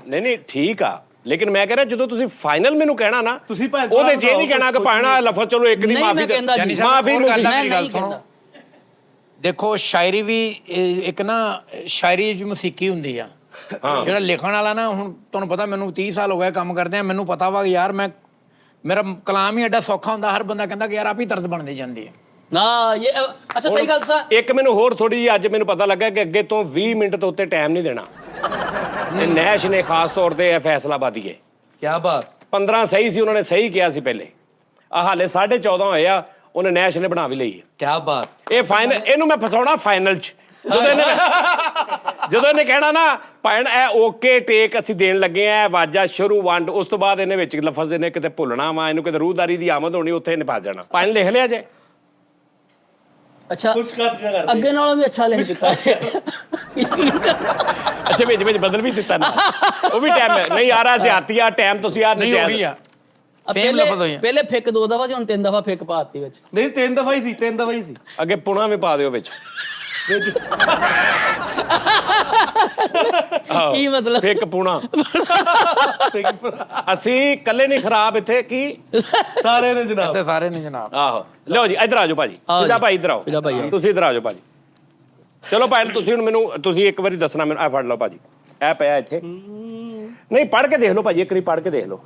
ਨਹੀਂ ਨਹੀਂ ਠੀਕ ਆ, ਲੇਕਿਨ ਮੈਂ ਕਹਿ ਰਿਹਾ ਜਦੋਂ ਤੁਸੀਂ ਫਾਈਨਲ ਮੈਨੂੰ ਕਹਿਣਾ ਨਾ ਤੁਸੀਂ ਭਾਵੇਂ ਉਹਦੇ ਜੇ ਨਹੀਂ ਕਹਿਣਾ ਕਿ ਭਾਣਾ ਲਫ਼ਜ਼ ਚਲੋ ਇੱਕ ਦੀ ਨਹੀਂ, ਮਾਫੀ ਮੈਂ ਕਹਿੰਦਾ ਜੀ। ਮਾਫੀ ਹੋਰ ਗੱਲ ਆ, ਮੈਂ ਮੇਰੀ ਗੱਲ ਨਹੀਂ ਸੁਣੋ। ਕਹਿੰਦਾ। ਦੇਖੋ ਸ਼ਾਇਰੀ ਵੀ ਇੱਕ ਨਾ ਸ਼ਾਇਰੀ ਦੀ ਮੌਸੀਕੀ ਹੁੰਦੀ ਆ। ਜਿਹੜਾ ਲਿਖਣ ਵਾਲਾ ਨਾ, ਹੁਣ ਤੁਹਾਨੂੰ ਪਤਾ ਮੈਨੂੰ 30 ਸਾਲ ਹੋ ਗਏ ਕੰਮ ਕਰਦੇ ਆ, ਮੈਨੂੰ ਪਤਾ ਵਾ ਯਾਰ ਮੇਰਾ ਕਲਾਮ ਹੀ ਐਡਾ ਸੌਖਾ ਹੁੰਦਾ, ਹਰ ਬੰਦਾ ਕਹਿੰਦਾ ਕਿ ਯਾਰ ਆਪ ਹੀ ਦਰਦ ਬਣਦੇ ਜਾਂਦੇ ਆ। ਨਾ ਇਹ ਅੱਛਾ ਸਹੀ ਗੱਲ ਦੱਸਾਂ ਇੱਕ ਮੈਨੂੰ ਹੋਰ ਥੋੜੀ ਜਿਹੀ ਅੱਜ ਮੈਨੂੰ ਪਤਾ ਲੱਗਾ ਕਿ ਅੱਗੇ ਤੋਂ 20 ਮਿੰਟ ਤੋਂ ਉੱਤੇ ਟਾਈਮ ਨਹੀਂ ਦੇਣਾ। ਇਹ ਨੈਸ਼ ਨੇ ਖਾਸ ਤੌਰ ਤੇ ਇਹ ਫੈਸਲਾ ਬਾਦੀਏ ਕੀ ਬਾਤ। 15 ਸਹੀ ਸੀ, ਉਹਨਾਂ ਨੇ ਸਹੀ ਕਿਹਾ ਸੀ ਪਹਿਲੇ, ਆ ਹਾਲੇ 14.5 ਹੋਏ ਆ, ਉਹਨੇ ਨੈਸ਼ ਨੇ ਬਣਾ ਵੀ ਲਈ ਹੈ। ਕੀ ਬਾਤ। ਇਹ ਫਾਈਨਲ, ਇਹਨੂੰ ਮੈਂ ਫਸਾਉਣਾ ਫਾਈਨਲ 'ਚ। ਜਦੋਂ ਇਹਨੇ ਕਹਿਣਾ ਨਾ ਭੈਣ ਇਹ ਓਕੇ ਟੇਕ ਅਸੀਂ ਦੇਣ ਲੱਗੇ ਆ, ਆਵਾਜ਼ਾਂ ਸ਼ੁਰੂ ਵੰਡ, ਉਸ ਤੋਂ ਬਾਅਦ ਇਹਨੇ ਵਿੱਚ ਲਫ਼ਜ਼ ਇਹਨੇ ਕਿਤੇ ਭੁੱਲਣਾ ਵਾ, ਇਹਨੂੰ ਕਿਤੇ ਰੂਹਦਾਰੀ ਦੀ ਆਮਦ ਹੋਣੀ, ਉੱਥੇ ਇਹਨੇ ਫਸ ਜਾਣਾ। ਫਾਈਨਲ ਲਿਖ ਲਿਆ ਜੇ। ਅੱਛਾ ਕੁਛ ਕਰ ਅੱਗੇ ਨਾਲੋਂ ਵੀ ਅੱਛਾ ਲਿਖ ਦਿੱਤਾ ਅੱਛਾ ਵਿੱਚ ਬਦਲ ਵੀ ਦਿੱਤਾ ਨਾ, ਉਹ ਵੀ ਟਾਈਮ ਨਹੀਂ ਆ ਰਿਹਾ ਜ਼ਿਆਤੀਆ ਟਾਈਮ ਤੁਸੀਂ ਯਾਰ ਨਹੀਂ ਉਹੀ ਆ ਸੇਮ ਲਫ਼ਜ਼ ਹੋਈ ਆ। ਪਹਿਲੇ ਫਿੱਕ 2 ਦਫਾ ਸੀ, ਹੁਣ 3 ਦਫਾ ਫਿੱਕ ਪਾਤੀ ਵਿੱਚ। ਨਹੀਂ 3 ਦਫਾ ਹੀ ਸੀ, 3 ਦਫਾ ਹੀ ਸੀ। ਅੱਗੇ ਪੁਣਾ ਵੀ ਪਾ ਦਿਓ ਵਿੱਚ। ਕੀ ਮਤਲਬ? ਫਿੱਕ ਪੁਣਾ। ਅਸੀਂ ਕੱਲੇ ਨਹੀਂ ਖਰਾਬ ਇੱਥੇ, ਕੀ ਸਾਰੇ ਨੇ ਜਨਾਬ। ਤੇ ਸਾਰੇ ਨੇ ਜਨਾਬ। ਆਹੋ ਲਓ ਜੀ ਇੱਧਰ ਆ ਜਾਓ ਭਾਜੀ, ਆਓ ਸਿੱਧਾ ਜੀ। ਭਾਈ ਇੱਧਰ ਸਿੱਧਾ ਭਾਈ ਆਓ, ਆਓ। ਤੁਸੀਂ ਇੱਧਰ ਆ ਜਾਓ ਭਾਜੀ। ਚਲੋ ਭਾਈ ਤੁਸੀਂ ਹੁਣ ਮੈਨੂੰ ਤੁਸੀਂ ਇੱਕ ਵਾਰੀ ਦੱਸਣਾ ਮੈਨੂੰ, ਇਹ ਫੜ ਲਓ ਭਾਜੀ, ਇਹ ਪਿਆ ਇੱਥੇ। ਨਹੀਂ ਪੜ੍ਹ ਕੇ ਦੇਖ ਲਓ ਭਾਜੀ, ਇੱਕ ਵਾਰੀ ਪੜ੍ਹ ਕੇ ਦੇਖ ਲਓ।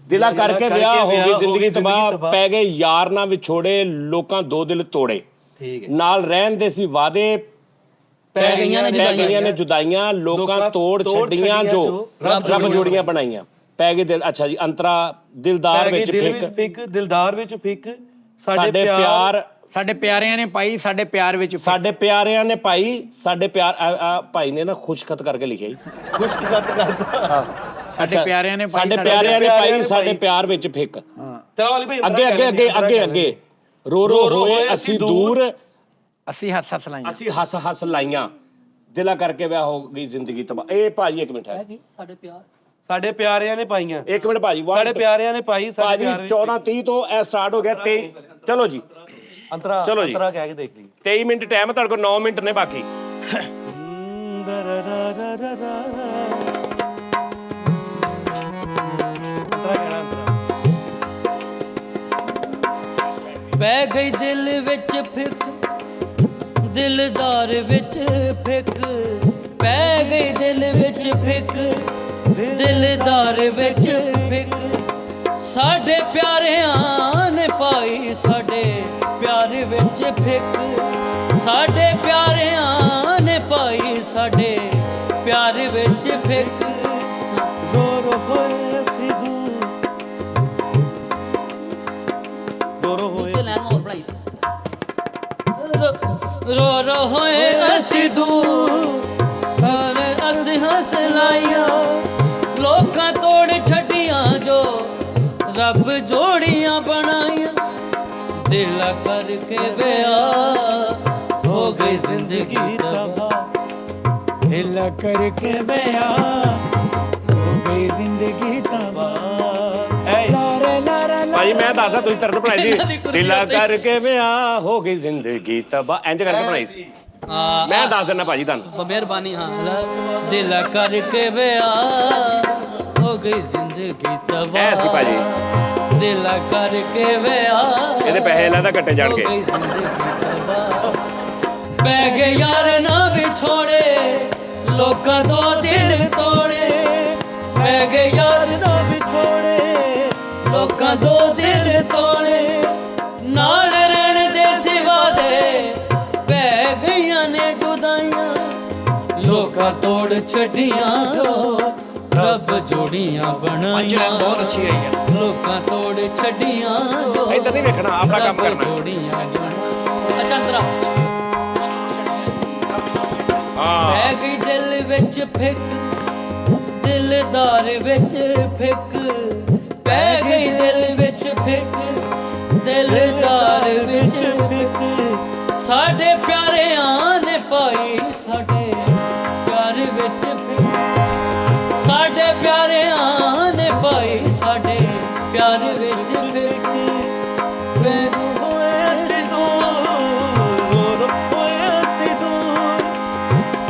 ਦਿਲਾਂ ਕਰਕੇ ਵਿਆਹ ਹੋ ਗਈ ਜ਼ਿੰਦਗੀ ਤਬਾਹ, ਪੈ ਗਏ ਯਾਰ ਨਾ ਵਿਛੋੜੇ, ਲੋਕਾਂ ਦੋ ਦਿਲ ਤੋੜੇ, ਠੀਕ ਹੈ। ਨਾਲ ਰਹਿਣ ਦੇ ਸੀ ਵਾਦੇ, ਪੈ ਗਈਆਂ ਨੇ ਜੁਦਾਈਆਂ, ਲੋਕਾਂ ਤੋੜ ਛੱਡੀਆਂ ਜੋ ਰੱਬ ਜੋੜੀਆਂ ਬਣਾਈਆਂ, ਪੈ ਗਏ ਦਿਲ। ਅੱਛਾ ਜੀ ਅੰਤਰਾ ਦਿਲਦਾਰ ਵਿੱਚ ਫਿੱਕ, ਦਿਲਦਾਰ ਵਿੱਚ ਫਿੱਕ, ਸਾਡੇ ਪਿਆਰ ਸਾਡੇ ਪਿਆਰਿਆਂ ਨੇ ਪਾਈ, ਸਾਡੇ ਪਿਆਰ ਵਿੱਚ ਸਾਡੇ ਪਿਆਰਿਆਂ ਨੇ ਪਾਈ, ਸਾਡੇ ਪਿਆਰ ਆ ਭਾਈ ਨੇ ਨਾ ਖੁਸ਼ਖਤ ਕਰਕੇ ਲਿਖਿਆ ਜੀ। ਖੁਸ਼ਖਤ ਕਰਦਾ। ਸਾਡੇ ਪਿਆਰਿਆਂ ਨੇ ਪਾਈ, ਸਾਡੇ ਪਿਆਰਿਆਂ ਨੇ ਪਾਈ, ਸਾਡੇ ਪਿਆਰ ਵਿੱਚ ਫਿੱਕ। ਚਲੋ ਅਲੀ ਭਾਈ ਅੱਗੇ ਅੱਗੇ ਅੱਗੇ ਅੱਗੇ ਅੱਗੇ ਰੋ ਰੋ ਹੋਏ ਅਸੀਂ ਦੂਰ, ਅਸੀਂ ਹੱਸ ਹੱਸ ਲਾਈਆਂ, ਅਸੀਂ ਹੱਸ ਹੱਸ ਲਾਈਆਂ, ਦਿਲਾਂ ਕਰਕੇ ਵਿਆਹ ਹੋ ਗਈ ਜ਼ਿੰਦਗੀ ਤਬਾਹ। ਇਹ ਭਾਜੀ ਇੱਕ ਮਿੰਟ ਹੈ, ਸਾਡੇ ਪਿਆਰ ਸਾਡੇ ਪਿਆਰਿਆਂ ਨੇ ਪਾਈਆਂ। ਇੱਕ ਮਿੰਟ ਭਾਜੀ, ਸਾਡੇ ਪਿਆਰਿਆਂ ਨੇ ਪਾਈ, ਸਾਡੇ ਭਾਜੀ ਪਿਆਰ ਵਿੱਚ 14:30 ਤੋਂ ਇਹ ਸਟਾਰਟ ਹੋ ਗਿਆ 23। ਚਲੋ ਜੀ ਅੰਤਰਾ ਚਲੋ ਜੀ। ਅੰਤਰਾ ਕਹਿ ਕੇ ਦੇਖ ਲਈ। 23 ਮਿੰਟ ਟਾਈਮ, ਤੁਹਾਡੇ ਕੋਲ 9 ਮਿੰਟ ਨੇ ਬਾਕੀ। ਪੈ ਗਈ ਦਿਲ ਵਿੱਚ ਫਿੱਕ, ਦਿਲਦਾਰ ਵਿੱਚ ਫਿੱਕ, ਪੈ ਗਈ ਦਿਲ ਵਿੱਚ ਫਿੱਕ, ਦਿਲਦਾਰ ਵਿੱਚ ਫਿੱਕ, ਸਾਡੇ ਪਿਆਰਿਆਂ ਨੇ ਪਾਈ, ਸਾਡੇ ਪਿਆਰ ਵਿੱਚ ਫਿੱਕ, ਸਾਡੇ ਪਿਆਰਿਆਂ ਨੇ ਪਾਈ, ਸਾਡੇ ਪਿਆਰ ਵਿੱਚ ਫਿੱਕ। ਰੋ ਰੋ ਹੋਏ ਅਸੀਂ ਦੂਰ, ਰੋ ਰੋ ਹੋਏ ਰੋ ਰੋ ਹੋਏ ਅਸੀਂ ਦੂਰ, ਪਰ ਅਸੀਂ ਹੱਸ ਲਾਈਆਂ, ਲੋਕਾਂ ਤੋੜ ਛੱਡੀਆਂ ਜੋ ਰੱਬ ਜੋੜੀਆਂ ਬਣਾਈਆਂ, ਦਿਲ ਕਰਕੇ ਵਿਆਹ ਹੋ ਗਈ ਜ਼ਿੰਦਗੀ ਤਬਾਹ, ਦਿਲ ਕਰਕੇ ਵਿਆਹ ਹੋ ਗਈ ਜ਼ਿੰਦਗੀ ਤਬਾਹ। ਭਾਜੀ ਮੈਂ ਦੱਸਦਾ ਤੁਸੀਂ ਤਰਤ ਬਣਾਈ ਇਹਨਾਂ ਦੀ ਸੀ, ਕੁਰਸੀ ਦਿਲਾਂ ਉੱਤੇ। ਕਰਕੇ ਵਿਆਹ ਹੋ ਗਈ ਜ਼ਿੰਦਗੀ ਤਬਾਹ, ਇੰਜ ਕਰਕੇ ਬਣਾਈ ਸੀ। ਮੈਂ ਦੱਸ ਦਿੰਦਾ ਭਾਜੀ ਤੁਹਾਨੂੰ, ਮਿਹਰਬਾਨੀ। ਹਾਂ ਦਿਲ ਕਰਕੇ ਵਿਆਹ ਹੋ ਗਈ ਜ਼ਿੰਦਗੀ ਤਬਾਹ, ਐ ਸੀ ਭਾਜੀ। ਦਿਲ ਕਰਕੇ ਵਿਆਹ ਇਹਦੇ ਪੈਸੇ ਲੈਦਾ ਕੱਟੇ ਜਾਣਗੇ। ਹੋ ਗਈ ਜ਼ਿੰਦਗੀ ਤਬਾਹ, ਪੈ ਗਏ ਯਾਰ ਨਾ ਵਿਛੋੜੇ, ਲੋਕਾਂ ਤੋਂ ਦਿਲ ਤੋੜੇ, ਪੈ ਗਏ ਯਾਰ ਨਾ ਵਿਛੋੜੇ, ਲੋਕਾਂ ਤੋਂ ਦਿਲ ਤੋੜੇ, ਨਾਲ ਰਹਿਣ ਦੇ ਸਿਵਾ ਦੇ, ਪੈ ਗਈਆਂ ਨੇ ਜੁਦਾਈਆਂ, ਲੋਕਾਂ ਤੋੜ ਛੱਡੀਆਂ ਜੋ ਰੱਬ ਜੋੜੀਆਂ ਬਣਾਈਆਂ ਬਹੁਤ ਅੱਛੀ ਆਈ ਹੈ ਲੋਕਾਂ ਤੋੜ ਛੱਡੀਆਂ ਜੋ ਇੱਧਰ ਨਹੀਂ ਵੇਖਣਾ, ਆਪਣਾ ਕੰਮ ਰੱਬ ਕਰਨਾ। ਜੋੜੀਆਂ ਅੱਛਾ ਅੰਤਰਾ ਹਾਂ ਪੈ ਗਈ ਦਿਲ ਵਿੱਚ ਫਿੱਕ ਦਿਲਦਾਰ ਵਿੱਚ ਫਿੱਕ ਪੈ ਗਈ ਦਿਲ ਵਿੱਚ ਫਿੱਕ ਦਿਲਦਾਰ ਵਿੱਚ ਫਿੱਕ ਸਾਡੇ ਪਿਆਰਿਆਂ ਨੇ ਪਾਈ ਸਾਡੇ ਪਿਆਰ ਵਿੱਚ ਫਿੱਕ ਸਾਡੇ ਪਿਆਰਿਆਂ ਨੇ ਪਾਈ ਸਾਡੇ ਪਿਆਰ ਵਿੱਚ ਫਿੱਕ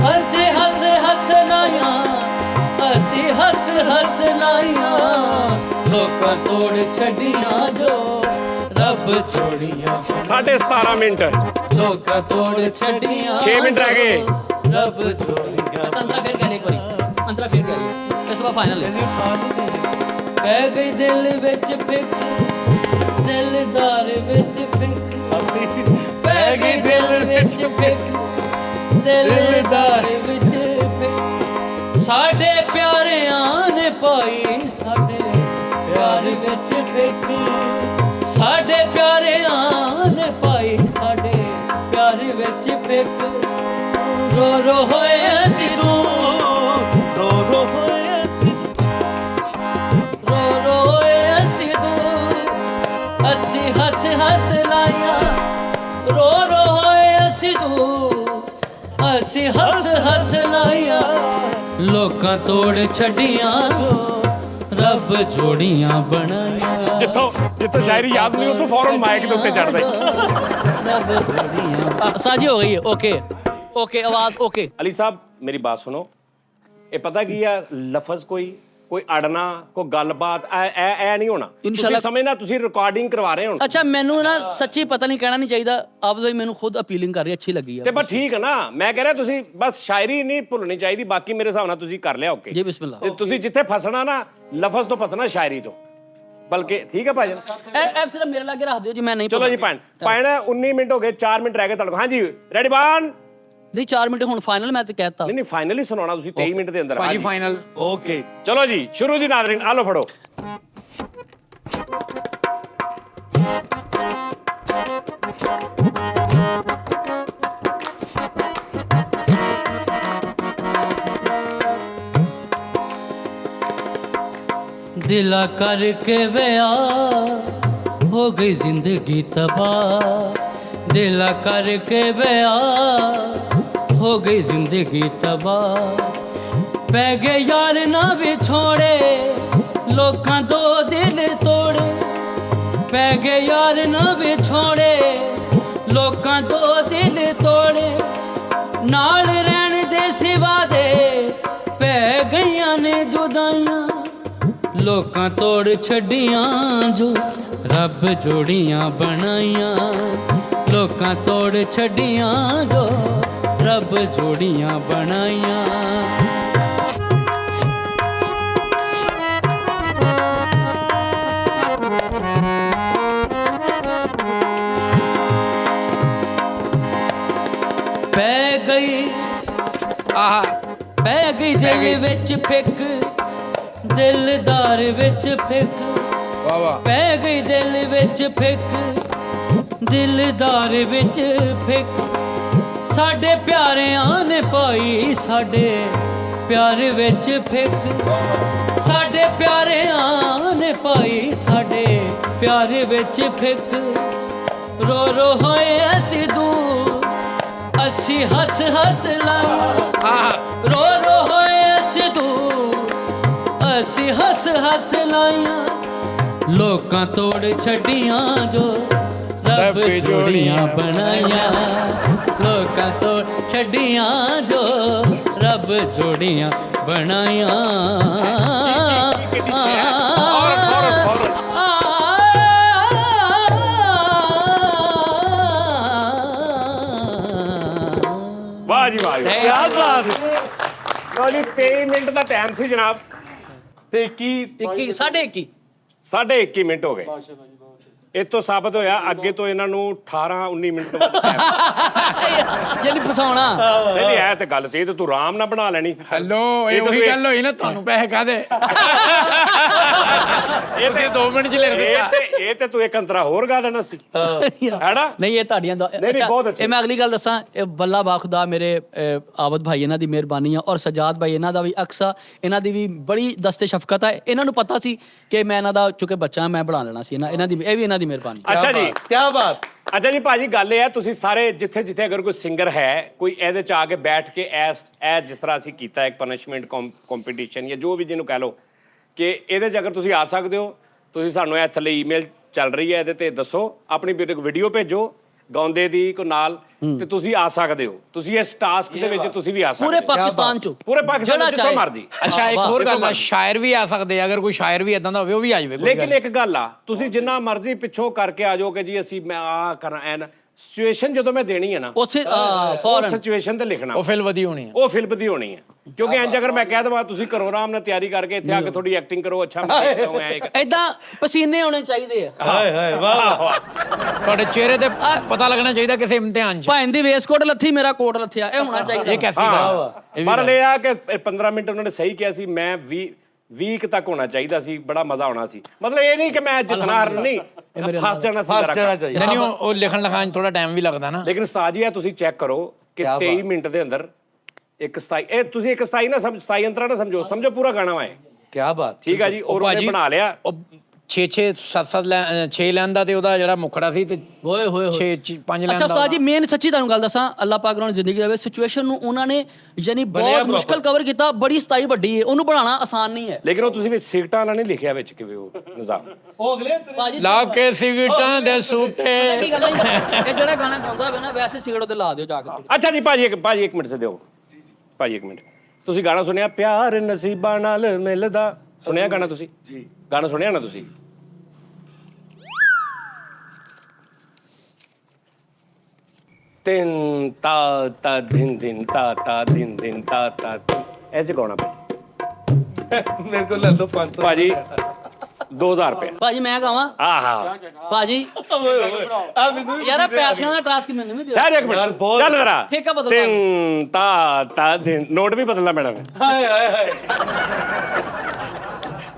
ਅਸੀਂ ਹੱਸ ਹੱਸ ਲਾਇਆ ਅਸੀਂ ਹੱਸ ਹੱਸ ਲਾਇਆ ਲੋਕਾਂ ਤੋੜ ਛੱਡੀਆਂ ਜੋ ਰੱਬ ਜੋੜੀਆਂ 17.5 ਮਿੰਟ ਲੋਕਾਂ ਤੋੜ ਛੱਡੀਆਂ 6 ਮਿੰਟ ਰਹਿ ਗਏ। ਰੱਬ ਜੋੜੀਆਂ ਅੰਤਰਾ ਫੇਰ ਕਹਿ ਇੱਕ ਵਾਰੀ ਅੰਤਰਾ ਫੇਰ ਕਹਿ ਰਹੀ ਇਸ ਵਾਰ ਫਾਈਨਲ ਹੈ ਪੈ ਗਈ ਦਿਲ ਵਿੱਚ ਫਿੱਕ ਦਿਲਦਾਰ ਵਿੱਚ ਫਿੱਕ ਪੈ ਗਈ ਦਿਲ ਵਿੱਚ ਫਿੱਕ ਦਿਲਦਾਰ ਵਿੱਚ ਫਿੱਕ ਸਾਡੇ ਪਿਆਰਿਆਂ ਨੇ ਪਾਈ ਸਾਡੇ ਪਿਆਰ ਵਿੱਚ ਫਿੱਕ ਸਾਡੇ ਪਿਆਰਿਆਂ ਨੇ ਪਾਈ ਸਾਡੇ ਪਿਆਰ ਵਿੱਚ ਫਿੱਕ ਰੋ ਰੋ ਹੋਏ ਅਸੀਂ ਰੋ ਰੋ ਹੋਏ ਅਸੀਂ ਰੋ ਰੋ ਹੋਏ ਅਸੀਂ ਅਸੀਂ ਹੱਸ ਹੱਸ ਲਾਇਆ ਰੋ ਰੋ ਹੋਏ ਅਸੀਂ ਅਸੀਂ ਹੱਸ ਹੱਸ ਲਾਇਆ ਲੋਕਾਂ ਤੋੜ ਛੱਡੀਆਂ ਰੱਬ ਜੋੜੀਆਂ ਬਣਾਈਆਂ ਜਿੱਥੋਂ ਸ਼ਾਇਰੀ ਯਾਦ ਨਹੀਂ ਉੱਥੋਂ ਫੌਰਨ ਮਾਈਕ ਦੇ ਉੱਤੇ ਚੜਦਾ ਰੱਬ ਜੋੜੀਆਂ ਸਾਜੀ ਹੋ ਗਈ ਹੈ ਓਕੇ ਓਕੇ ਆਵਾਜ਼ ਓਕੇ ਅਲੀ ਸਾਹਿਬ ਮੇਰੀ ਬਾਤ ਸੁਣੋ ਇਹ ਪਤਾ ਕੀ ਆ ਲਫ਼ਜ਼ ਕੋਈ ਅੜਨਾ ਕੋਈ ਗੱਲਬਾਤ ਐ ਨਹੀਂ ਹੋਣਾ ਤੁਸੀਂ ਸਮਝਣਾ ਤੁਸੀਂ ਰਿਕਾਰਡਿੰਗ ਕਰਵਾ ਰਹੇ ਹੋ ਅੱਛਾ ਮੈਨੂੰ ਨਾ ਸੱਚੀ ਪਤਾ ਨਹੀਂ ਕਹਿਣਾ ਨਹੀਂ ਚਾਹੀਦਾ ਆਪ ਵੀ ਮੈਨੂੰ ਖੁਦ ਅਪੀਲਿੰਗ ਕਰ ਰਹੀ ਅੱਛੀ ਲੱਗੀ ਤੇ ਬਸ ਠੀਕ ਹੈ ਨਾ ਮੈਂ ਕਹਿ ਰਿਹਾ ਤੁਸੀਂ ਬਸ ਸ਼ਾਇਰੀ ਨਹੀਂ ਭੁੱਲਣੀ ਚਾਹੀਦੀ ਬਾਕੀ ਮੇਰੇ ਹਿਸਾਬ ਨਾਲ ਤੁਸੀਂ ਕਰ ਲਿਆ ਓਕੇ ਜੀ ਬਿਸਮਿਲ੍ਲਾ ਤੇ ਤੁਸੀਂ ਜਿੱਥੇ ਫਸਣਾ ਨਾ ਲਫ਼ਜ਼ ਤੋਂ ਫਸਣਾ ਸ਼ਾਇਰੀ ਤੋਂ ਬਲਕਿ ਠੀਕ ਹੈ ਭਾਜਨ ਐ ਸਿਰਫ ਮੇਰੇ ਲਾਗੇ ਰੱਖ ਦਿਓ ਜੀ ਮੈਂ ਨਹੀਂ ਚਲੋ ਜੀ ਪੈਣ 19 ਮਿੰਟ ਹੋ ਗਏ 4 ਮਿੰਟ ਰਹਿ ਗਏ ਤੁਹਾਡੇ ਕੋਲ ਹਾਂਜੀ ਰੈਡੀ ਬਨ ਨਹੀਂ 4 ਮਿੰਟ ਹੁਣ ਫਾਈਨਲ ਮੈਂ ਤੇ ਕਹਿਤਾ ਨਹੀਂ ਫਾਈਨਲੀ ਸੁਣਾਉਣਾ ਤੁਸੀਂ 23 ਮਿੰਟ ਦੇ ਅੰਦਰ ਭਾਜੀ ਫਾਈਨਲ ਓਕੇ ਚਲੋ ਜੀ ਸ਼ੁਰੂ ਜੀ ਨਾਜ਼ਰੀਨ ਆ ਲਓ ਫੜੋ दिला करके वियाह हो गई जिंदगी तबाह दिला करके वियाह हो गई जिंदगी तबाह पै गए यार ना विछोड़े लोकां दो दिल तोड़े पै गए यार ना विछोड़े लोकां दो दिल तोड़े नाल रहन दे सिवा दे पै गईयां ने जुदाइयां लोकां तोड़ छड्डियां जो रब जोड़ियां बनाइयां लोकां तोड़ छड्डियां जो रब जोड़ियां बनाइयां पै गई दिल विच फिक दिलदार विच फिक पै गई दिल विच फिक दिलदार विच फिक साडे प्यारियां ने पाई साडे प्यार विच फिक साडे प्यारियां ने पाई साडे प्यार विच फिक रो रो होए असी दूर असी हस हस लाया रो रो होए असी दूर असी हस हस लाया लोकां तोड़ छड्डियां जो रब जोड़ियां बनाइया लोकां तोड़ छड्डियां जो रब जोड़ियां बनाइया ਵਾਹ ਜੀ ਵਾਹ ਕੀ ਬਾਤ ਲੋ ਜੀ 23 ਮਿੰਟ ਦਾ ਟਾਈਮ ਸੀ ਜਨਾਬ ਤੇ ਕੀ 21 21.5 21.5 ਮਿੰਟ ਹੋ ਗਏ ਇਹ ਤੋਂ ਸਾਬਤ ਹੋਇਆ ਅੱਗੇ ਤੋਂ ਇਹਨਾਂ ਨੂੰ 18-19 ਮਿੰਟ ਤੋਂ ਵੱਧ time ਯਾਨੀ ਫਸਾਉਣਾ। ਨਹੀਂ ਇਹ ਤੇ ਗੱਲ ਸੀ, ਤੇ ਤੂੰ ਆਰਾਮ ਨਾਲ ਬਣਾ ਲੈਣੀ ਸੀ। ਹੈਲੋ, ਇਹ ਉਹੀ ਗੱਲ ਹੋਈ ਨਾ, ਤੁਹਾਨੂੰ ਪੈਸੇ ਕਾਦੇ ਇਹ ਤੇ 2 ਮਿੰਟ 'ਚ ਲਿਖ ਦਿੱਤਾ। ਇਹ ਤੇ ਤੂੰ ਇੱਕ ਅੰਤਰਾ ਹੋਰ ਗਾ ਦੇਣਾ ਸੀ, ਹੈਨਾ? ਨਹੀਂ, ਇਹ ਤੁਹਾਡੀਆਂ ਨਹੀਂ, ਬਹੁਤ ਅੱਛਾ। ਇਹ ਮੈਂ ਅਗਲੀ ਗੱਲ ਦੱਸਾਂ, ਇਹ ਬੱਲਾ ਬਾਖੁਦਾ ਮੇਰੇ ਆਬਦ ਭਾਈ ਇਹਨਾਂ ਦੀ ਮਿਹਰਬਾਨੀ ਆ, ਔਰ ਸਜਾਦ ਭਾਈ ਇਹਨਾਂ ਦਾ ਵੀ ਅਕਸਾ, ਇਹਨਾਂ ਦੀ ਵੀ ਬੜੀ ਦਸਤੇ ਸ਼ਫਕਤ ਹੈ। ਇਹਨਾਂ ਨੂੰ ਪਤਾ ਸੀ ਕਿ ਮੈਂ ਇਹਨਾਂ ਦਾ ਚੁੱਕੇ ਬੱਚਾ ਮੈਂ ਬਣਾ ਲੈਣਾ ਸੀ, ਇਹਨਾਂ ਦੀ, ਇਹ ਵੀ ਇਹਨਾਂ ਦੀ ਮਿਹਰਬਾਨੀ। ਅੱਛਾ ਜੀ, ਕੀ ਬਾਤ। ਅੱਛਾ ਜੀ ਭਾਜੀ, ਗੱਲ ਇਹ ਹੈ ਤੁਸੀਂ ਸਾਰੇ ਜਿੱਥੇ ਜਿੱਥੇ ਅਗਰ ਕੋਈ ਸਿੰਗਰ ਹੈ, ਕੋਈ ਇਹਦੇ ਚ ਆ ਕੇ ਬੈਠ ਕੇ ਇਹ ਜਿਸ ਤਰ੍ਹਾਂ ਅਸੀਂ ਕੀਤਾ ਇੱਕ ਪਨਿਸ਼ਮੈਂਟ ਕੰਪੀਟੀਸ਼ਨ ਜਾਂ ਜੋ ਵੀ ਜਿਹਨੂੰ ਕਹਿ ਲਓ, ਕਿ ਇਹਦੇ ਚ ਅਗਰ ਤੁਸੀਂ ਆ ਸਕਦੇ ਹੋ, ਤੁਸੀਂ ਸਾਨੂੰ ਇਹ ਥੱਲੇ ਈਮੇਲ ਚੱਲ ਰਹੀ ਹੈ, ਇਹਦੇ ਤੇ ਦੱਸੋ, ਆਪਣੀ ਵੀਡੀਓ ਭੇਜੋ ਗਾਉਂਦੇ ਦੀ ਕੋ ਨਾਲ, ਤੇ ਤੁਸੀਂ ਆ ਸਕਦੇ ਹੋ। ਤੁਸੀਂ ਇਸ ਟਾਸਕ ਦੇ ਵਿੱਚ ਤੁਸੀਂ ਵੀ ਆ ਸਕਦੇ ਪੂਰੇ ਹੋ, ਪਾਕਿਸਤਾਨ ਚੋਂ, ਪੂਰੇ ਪਾਕਿਸਤਾਨ ਜਿਹੜਾ ਚ ਜਿੱਥੋਂ ਚਾਹੇ। ਮਰਜੀ। ਅੱਛਾ, ਇੱਕ ਹੋਰ ਗੱਲ ਆ, ਸ਼ਾਇਰ ਵੀ ਆ ਸਕਦੇ ਆ, ਅਗਰ ਕੋਈ ਸ਼ਾਇਰ ਵੀ ਇਦਾਂ ਦਾ ਹੋਵੇ ਉਹ ਵੀ ਆ ਜਾਵੇ। ਲੇਕਿਨ ਇੱਕ ਗੱਲ ਆ, ਤੁਸੀਂ ਜਿੰਨਾ ਮਰਜ਼ੀ ਪਿੱਛੋਂ ਕਰਕੇ ਆ ਜਾਓ ਕਿ ਜੀ ਅਸੀਂ ਮੈਂ ਆ ਕਰਾਂ ਐਨ, ਸਿਚੁਏਸ਼ਨ ਜਦੋਂ ਮੈਂ ਦੇਣੀ ਹੈ ਨਾ, ਉਸੇ ਉਹ ਫੌਰਨ ਸਿਚੁਏਸ਼ਨ ਤੇ ਲਿਖਣਾ, ਉਹ ਫਿਲ ਵਧੀ ਹੋਣੀ ਆ। ਉਹ ਫਿਲਮ ਦੀ ਹੋਣੀ ਹੈ। ਕਿਉਂਕਿ ਇੰਜ ਅਗਰ ਮੈਂ ਕਹਿ ਦਵਾਂ ਤੁਸੀਂ ਘਰੋਂ ਆਰਾਮ ਨਾਲ ਤਿਆਰੀ ਕਰਕੇ ਇੱਥੇ ਆ ਕੇ ਥੋੜੀ ਐਕਟਿੰਗ ਕਰੋ, ਅੱਛਾ ਮੈਂ ਦੇਖਦਾ ਹੂੰ ਐ ਏਦਾਂ ਪਸੀਨੇ ਹੋਣੇ ਚਾਹੀਦੇ ਆ। ਹਾਏ ਹਾਏ ਵਾਹ। ਤੁਹਾਡੇ ਚਿਹਰੇ ਤੇ ਪਤਾ ਲੱਗਣਾ ਚਾਹੀਦਾ ਕਿਸੇ ਇਮਤਿਹਾਨ 'ਚ। ਭਾਂ ਦੀ ਵੇਸਕੋਟ ਲੱਥੀ, ਮੇਰਾ ਕੋਟ ਲੱਥਿਆ, ਇਹ ਹੋਣਾ ਚਾਹੀਦਾ। ਇਹ ਕੈਸੀ ਗੱਲ ਆ? ਪਰ ਇਹ ਆ ਕਿ 15 ਮਿੰਟ ਉਹਨਾਂ ਨੇ ਸਹੀ ਕਿਹਾ ਸੀ, ਮੈਂ 20 ਤੱਕ ਹੋਣਾ ਚਾਹੀਦਾ ਸੀ, ਬੜਾ ਮਜ਼ਾ ਆਉਣਾ ਸੀ। ਮਤਲਬ ਇਹ ਨਹੀਂ ਕਿ ਮੈਂ ਜਿੱਤਣਾ ਹਾਰਨਾ ਨਹੀਂ, ਫਸ ਜਾਣਾ ਸੀ ਫਸ ਜਾਣਾ ਜ਼ਰਾ। ਚਾਹੀਦਾ। ਨਹੀਂ, ਉਹ ਲਿਖਣ ਲਿਖਾਣ 'ਚ ਥੋੜਾ ਟਾਈਮ ਵੀ ਲੱਗਦਾ ਨਾ। ਲੇਕਿਨ ਉਸਤਾਦ ਜੀ, ਇਹ ਤੁਸੀਂ ਚੈੱਕ ਕਰੋ ਕਿ 23 ਮਿੰਟ ਦੇ ਅੰਦਰ ਇੱਕ 27, ਇਹ ਤੁਸੀਂ ਇੱਕ 27 ਨਾ 27 ਅੰਤਰਾ ਨਾ ਸਮਝੋ ਪੂਰਾ ਗਾਣਾ ਵਾ ਇਹ। ਕੀ ਬਾਤ। ਠੀਕ ਆ ਜੀ, ਔਰ ਉਹਨੇ ਬਣਾ ਲਿਆ। ਉਹ 6 ਲੈਣ ਦਾ ਤੇ ਉਹਦਾ ਜਿਹੜਾ ਮੁਖੜਾ ਸੀ, ਤੇ ਓਏ ਹੋਏ 5 ਲੈਣ ਅੱਛਾ ਦਾ। ਉਸਤਾਦ ਜੀ, ਮੇਨ ਸੱਚੀ ਤੁਹਾਨੂੰ ਗੱਲ ਦੱਸਾਂ, ਅੱਲਾਹ ਪਾਕ ਉਹਨਾਂ ਨੂੰ ਜ਼ਿੰਦਗੀ ਦੇਵੇ, ਸਿਚੁਏਸ਼ਨ ਨੂੰ ਉਹਨਾਂ ਨੇ ਯਾਨੀ ਬਹੁਤ ਮੁਸ਼ਕਲ ਕਵਰ ਕੀਤਾ। ਬੜੀ 27 ਵੱਡੀ ਹੈ, ਉਹਨੂੰ ਬਣਾਉਣਾ ਆਸਾਨ ਨਹੀਂ ਹੈ। ਲੇਕਿਨ ਉਹ ਤੁਸੀਂ ਵਿੱਚ ਸਿਗਟਾਂ ਵਾਲਾ ਨਹੀਂ ਲਿਖਿਆ ਵਿੱਚ ਕਿਵੇਂ ਉਹ ਨਿਜ਼ਾਮ। ਉਹ ਅਗਲੇ ਭਾਜੀ ਲਾ ਕੇ ਸਿਗਰਟਾਂ ਦੇ ਸੂਤੇ। ਪਤਾ ਕੀ ਗੱਲ ਹੈ, ਇਹ ਜਿਹੜਾ ਗਾਣਾ ਗਾਉਂਦਾ ਹੋਵੇ ਨਾ, ਵੈਸੇ ਸਿਗਰਟ ਤੇ ਲਾ ਦਿਓ ਜਾ ਕੇ। ਅੱਛਾ ਜੀ ਭਾਜੀ, ਇੱਕ ਮਿੰਟ ਸੇ ਦਿਓ ਭਾਜੀ, ਇੱਕ ਮਿੰਟ। ਤੁਸੀਂ ਗਾਣਾ ਸੁਣਿਆ ਪਿਆਰ ਨਸੀਬਾਂ ਨਾਲ ਮਿਲਦਾ? ਸੁਣਿਆ ਗਾਣਾ ਤੁਸੀਂ? ਜੀ, ਗਾਣਾ ਸੁਣਿਆ ਨਾ ਤੁਸੀਂ? ਤਿੰਨ ਤਾ ਤਾ ਦਿਨ ਦਿਨ ਤਾ ਤਾ ਦਿਨ ਦਿਨ ਤਾ ਤਾ ਐਸੇ ਗਾਉਣਾ ਭਾਜੀ। ਮੇਰੇ ਕੋਲ ਲੈ ਲਓ 500 ਭਾਜੀ 2000 ਰੁਪਏ। ਭਾਜੀ ਮੈਂ ਗਾਵਾਂ? ਆਹਾ ਭਾਜੀ ਆ ਮੈਨੂੰ ਯਾਰ ਇਹ ਪੈਸਿਆਂ ਦਾ ਟਾਸਕ ਮੈਨੂੰ ਵੀ ਦਿਓ। ਯਾਰ ਇੱਕ ਮਿੰਟ ਬਹੁਤ- ਚੱਲ ਜ਼ਰਾ। ਠੇਕਾ ਬਦਲਦਾ। ਤਿੰਨ ਤਾ ਤਾ ਦਿਨ, ਨੋਟ ਵੀ ਬਦਲਣਾ ਮੈਡਮ। ਹਾਏ ਹਾਏ ਹਾਏ।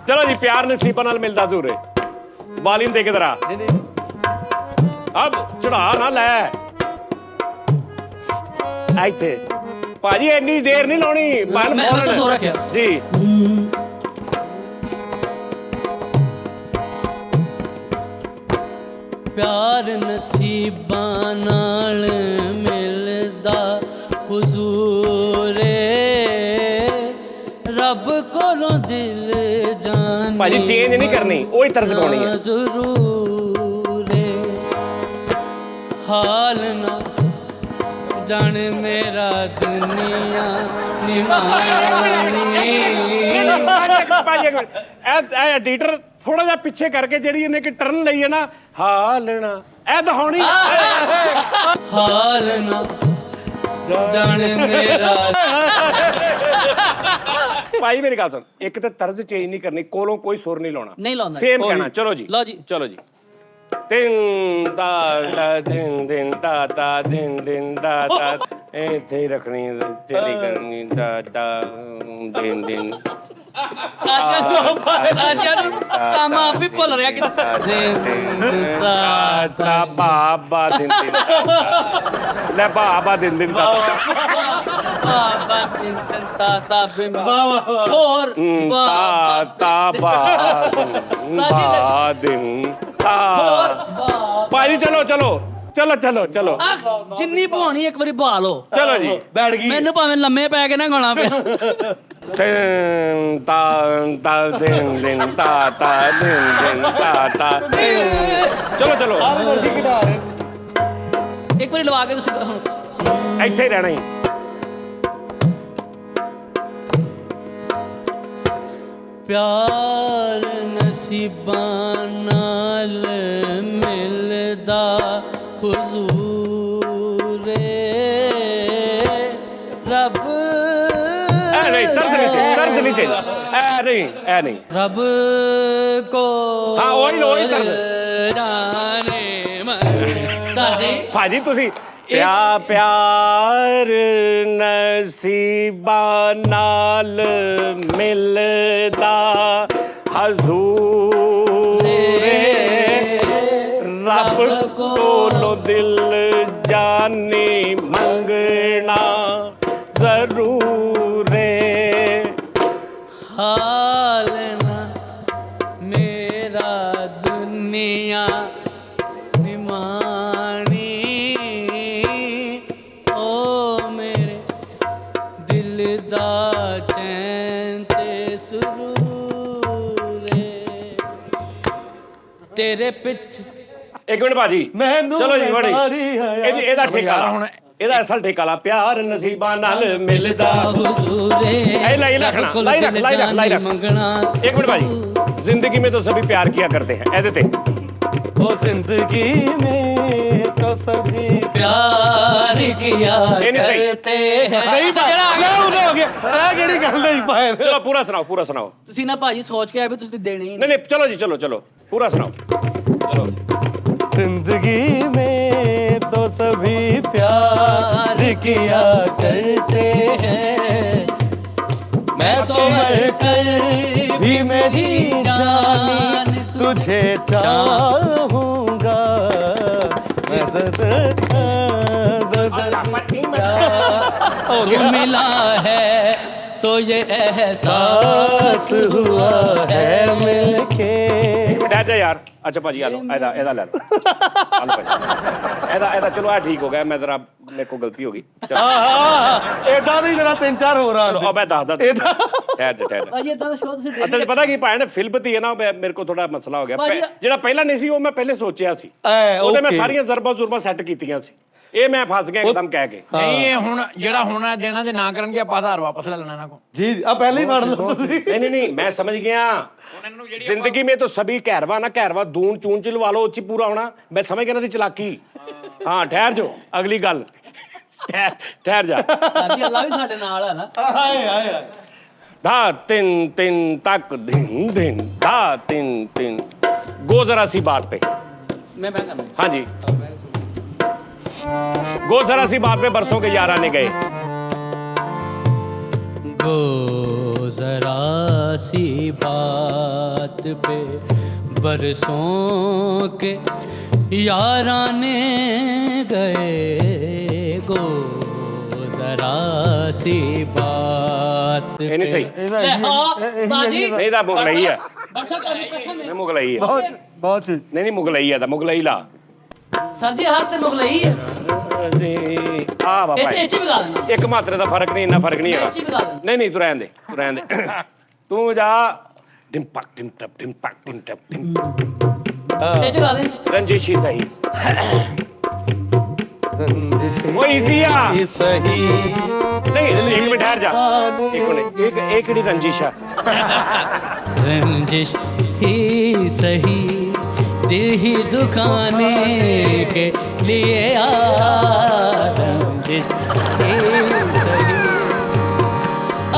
ਚਲੋ ਜੀ, ਪਿਆਰ ਨਸੀਬਾਂ ਨਾਲ ਮਿਲਦਾ ਜ਼ੂਰੇ। ਵਾਲੀਅਮ ਦੇ ਕੇ ਜ਼ਰਾ। ਨਹੀਂ ਨਹੀਂ ਅਬ ਚੜਾ ਨਾ ਲੈ ਇੱਥੇ। ਭਾਜੀ ਇੰਨੀ ਦੇਰ ਨਹੀਂ ਲਾਉਣੀ। ਮੈਂ ਬਸ ਸੋ ਰੱਖਿਆ ਜੀ। ਪਿਆਰ ਨਸੀਬਾਂ ਨਾਲ ਮਿਲਦਾ ਹੁਜ਼ੂਰੇ, ਰੱਬ ਕੋਲੋਂ ਦਿਲ ਜਾਣੇ। ਭਾਜੀ ਚੇਂਜ ਨਹੀਂ ਕਰਨੀ, ਉਹੀ ਤਰਜ਼ ਗਾਉਣੀ ਹੈ। ਜ਼ਰੂਰੇ ਹਾਲ ਨਾ ਜਾਣ ਮੇਰਾ ਦੁਨੀਆ ਨਿਮਾਣੀ। ਭਾਜੀ ਇੱਕ ਮਿੰਟ, ਇਹ ਐਡੀਟਰ ਥੋੜਾ ਜਿਹਾ ਪਿੱਛੇ ਕਰਕੇ ਜਿਹੜੀ ਇਹਨੇ ਕਿ ਟਰਨ ਲਈ ਹੈ ਨਾ, ਹਾਲਣਾ ਇਹ ਦਿਖਾਉਣੀ। ਹਾਲ ਨਾ ਜਾਣ ਮੇਰਾ। ਭਾਈ ਮੇਰੀ ਗੱਲ ਸੁਣ, ਇੱਕ ਤੇ ਤਰਜ਼ ਚੇਂਜ ਨਹੀਂ ਕਰਨੀ, ਕੋਲੋਂ ਕੋਈ ਸੁਰ ਨਹੀਂ ਲਾਉਣਾ, ਨਹੀਂ ਲਾਉਂਦਾ। ਸੇਮ ਕਹਿਣਾ। ਚਲੋ ਜੀ, ਲਓ ਜੀ। ਚਲੋ ਜੀ। ਤਿੰਨ ਤਾ ਤਾ ਦਿਨ ਦਿਨ ਤਾ ਤਾ ਦਿਨ ਦਿਨ ਤਾ ਤਾ ਇੱਥੇ ਹੀ ਰੱਖਣੀ, ਤੇਰੀ ਕਰਨੀ ਤਾ ਤਾ ਦਿਨ ਦਿਨ। ਰਾਜਾ ਨੂੰ ਸਾਮਾ ਆਪ ਹੀ ਭੁੱਲ ਰਿਹਾ ਕਿ ਤਾ ਤਾ ਬਾਬਾ ਦਿਨ ਦਿਨ ਲੈ ਬਾਬਾ ਦਿਨ ਦਿਨ ਤਾ ਬਾਬਾ ਦਿਨ ਤਾ ਬਿੰਬ ਹੋਰ ਤਾ ਤਾ ਬਾ ਦਿਨ ਤਾ। ਭਾਜੀ ਚਲੋ ਚਲੋ ਚਲੋ ਚਲੋ ਚਲੋ ਜਿੰਨੀ ਭਵਾਨੀ ਇੱਕ ਵਾਰੀ ਬਹਾ ਲਓ। ਚਲੋ ਜੀ, ਬੈਠ ਗਈ। ਮੈਨੂੰ ਭਾਵੇਂ ਲੰਮੇ ਪੈ ਕੇ ਨਾ ਗਾਣਾ ਪਿਆ। ਤਿੰਨ ਤਾ ਤਾ ਦਿਨ ਦਿਨ ਤਾ ਤਾ ਦਿਨ ਦਿਨ ਤਾ ਤਾ। ਚਲੋ ਚਲੋ ਆਹ ਵਰਗੀ ਗਿਟਾਰ ਹੈ। ਇੱਕ ਵਾਰੀ ਲਵਾ ਕੇ ਤੁਸੀਂ ਹੁਣ ਇੱਥੇ ਹੀ ਰਹਿਣਾ ਹੀ। ਪਿਆਰ ਨਸੀਬਾਂ ਨਾਲ ਮਿਲਦਾ ਹੁਜ਼ੂਰੇ, ਰੱਬ ਐ ਨਹੀਂ, ਤਰਜ਼ ਨਹੀਂ ਚਾਹੀਦੀ, ਤਰਜ਼ ਨਹੀਂ ਚਾਹੀਦੀ, ਐ ਨਹੀਂ, ਐ ਨਹੀਂ। ਰੱਬ ਕੋ ਹਾਂ, ਉਹੀ ਤਰਜ਼। ਜਾਣੇ ਸਾਜੀ ਭਾਜੀ ਤੁਸੀਂ ਪਿਆਰ ਨਸੀਬਾਂ ਨਾਲ ਮਿਲਦਾ ਹਜ਼ੂਰੇ ਰੱਬ ਕੋਲੋਂ ਦਿਲ ਜਾਨੀ ਮੰਗਣਾ ਜ਼ਰੂਰ ਏ ਹਾਲ ਨਾ ਮੇਰਾ ਦੁਨੀਆ ਨਿਮਾਣੀ ਓ ਮੇਰੇ ਦਿਲ ਦਾ ਚੈਨ ਤੇ ਸਰੂਰ ਏ ਤੇਰੇ ਪਿੱਛੇ ਇੱਕ ਮਿੰਟ ਭਾਜੀ ਮੈਨੂੰ ਚਲੋ ਜੀ ਬੜੀ ਸਾਰੀ ਹਯਾਤ ਇਹਦਾ ਠੇਕਾ ਲਾ ਹੁਣ ਇਹਦਾ ਅਸਲ ਠੇਕਾ ਲਾ ਪਿਆਰ ਨਸੀਬਾਂ ਨਾਲ ਮਿਲਦਾ ਹੁਜ਼ੂਰੇ ਇਹ ਲਾਈ ਰੱਖਣਾ ਲਾਈ ਰੱਖ ਮੰਗਣਾ एक मिनट भाई जिंदगी में तो सभी प्यार किया करते हैं ऐसे थे ओ जिंदगी में तो सभी प्यार किया ये नहीं सही। करते हैं ਨਹੀਂ ਜਿਹੜਾ ਆ ਗਿਆ ਹੋ ਗਿਆ ਇਹ ਕਿਹੜੀ ਗੱਲ ਨਹੀਂ ਪਾਏ चलो पूरा सुनाओ ਤੁਸੀਂ ਨਾ ਭਾਜੀ ਸੋਚ ਕੇ ਆਏ ਵੀ ਤੁਸੀਂ ਦੇਣੇ ਹੀ नहीं नहीं चलो जी चलो पूरा सुनाओ चलो जिंदगी में तो सभी प्यार किया करते हैं मैं तो मर कर भी मेरी जान तुझे चाहूंगा मैं तू मिला है तो ये एहसास हुआ है मिलके बैठ जा यार अच्छा भाजी आ लो ਇਹਦਾ ਲੈ ਲਓ ਆ ਲਓ ਭਾਜੀ ਇਹਦਾ ਚਲੋ ਆ ਠੀਕ ਹੋ ਗਿਆ ਮੈਂ ਜ਼ਰਾ ਮੇਰੇ ਕੋ ਗਲਤੀ ਹੋ ਗਈ ਏਦਾਂ ਨਹੀਂ ਜਰਾ ਤਿੰਨ ਚਾਰ ਹੋਰ ਆ ਚਲੋ ਮੈਂ ਦੱਸਦਾ ਠਹਿਰ ਜਾ ਭਾਜੀ ਇਦਾਂ ਦਾ ਸ਼ੋਅ ਤੁਸੀਂ ਅੱਛਾ ਜੀ ਪਤਾ ਕੀ ਭਾਣ ਫਿਲਮ ਦੀ ਹੈ ਨਾ ਮੇਰੇ ਕੋ ਥੋੜਾ ਮਸਲਾ ਹੋ ਗਿਆ ਜਿਹੜਾ ਪਹਿਲਾਂ ਨਹੀਂ ਸੀ ਉਹ ਮੈਂ ਪਹਿਲੇ ਸੋਚਿਆ ਸੀ ਉਹਦੇ ਮੈਂ ਸਾਰੀਆਂ ਜ਼ਰਬਾਂ ਸੈੱਟ ਕੀਤੀਆਂ ਸੀ ਇਹ ਮੈਂ ਫਸ ਗਿਆ ਇੱਕਦਮ ਕਹਿ ਕੇ ਨਹੀਂ ਇਹ ਹੁਣ ਜਿਹੜਾ ਹੋਣਾ ਦੇਣਾ ਦੇ ਨਾ ਕਰਨਗੇ ਆਪਾਂ ਆਧਾਰ ਵਾਪਸ ਲੈ ਲੈਣਾ ਇਹਨਾਂ ਕੋ ਜੀ ਆ ਪਹਿਲੇ ਹੀ ਪੜ ਲਓ ਤੁਸੀਂ नहीं मैं समझ गया जिंदगी में तो सभी कहरवा दून चून चिलवा लो ची पूरा होना मैं समझ गया ना दी चलाकी हाँ ठहर जो अगली गल ठहर जा ਸਾਡੀ ਅੱਲਾ ਵੀ ਸਾਡੇ ਨਾਲ ਹੈ ਨਾ ਹਾਏ ਹਾਏ धा तिन तिन तक दिन दिन धा तिन तिन गो जरा सी बात पे ਮੈਂ ਕਰਨਾ हाँ जी गो जरा सी बात पे बरसों के यार आने गए गो जरा सी बात पे बरसों के याराने गए गो जरा सी बात ये नहीं सही साजी नहीं था मुगलई है बरसा का कसम है नहीं मुगलई है ਬਹੁਤ नहीं मुगलई है मुगलई ला सर जी हाथ ते मुगलई है आ बाबा ਇਹ ਚ ਵਿਗਾ ਦੇਣਾ ਇੱਕ ਮਾਤਰੇ ਦਾ ਫਰਕ ਨਹੀਂ ਇੰਨਾ ਫਰਕ ਨਹੀਂ ਇਹ ਚ ਹੈਗਾ ਵਿਗਾ ਦੇਣਾ ਨਹੀਂ ਨਹੀਂ ਤੂੰ ਰਹਿਣ ਦੇ ਤੂੰ ਜਾ ਡਿੰਪਕ ਟਿੰਟਪ ਇਹ ਚ ਵਿਗਾ ਦੇ ਰੰਜੀਸ਼ੀ ਸਹੀ ਉਹ ਈਜ਼ੀ ਆ ਇਹ ਸਹੀ ਨਹੀਂ ਇੱਕ ਮਿੰਟ ਠਹਿਰ ਜਾ ਇੱਕ ਮਿੰਟ ਇਹ ਕਿਹੜੀ ਰੰਜਿਸ਼ ਆ रंजिश ही सही दिल ही दुखाने के लिए रंजिश ही सही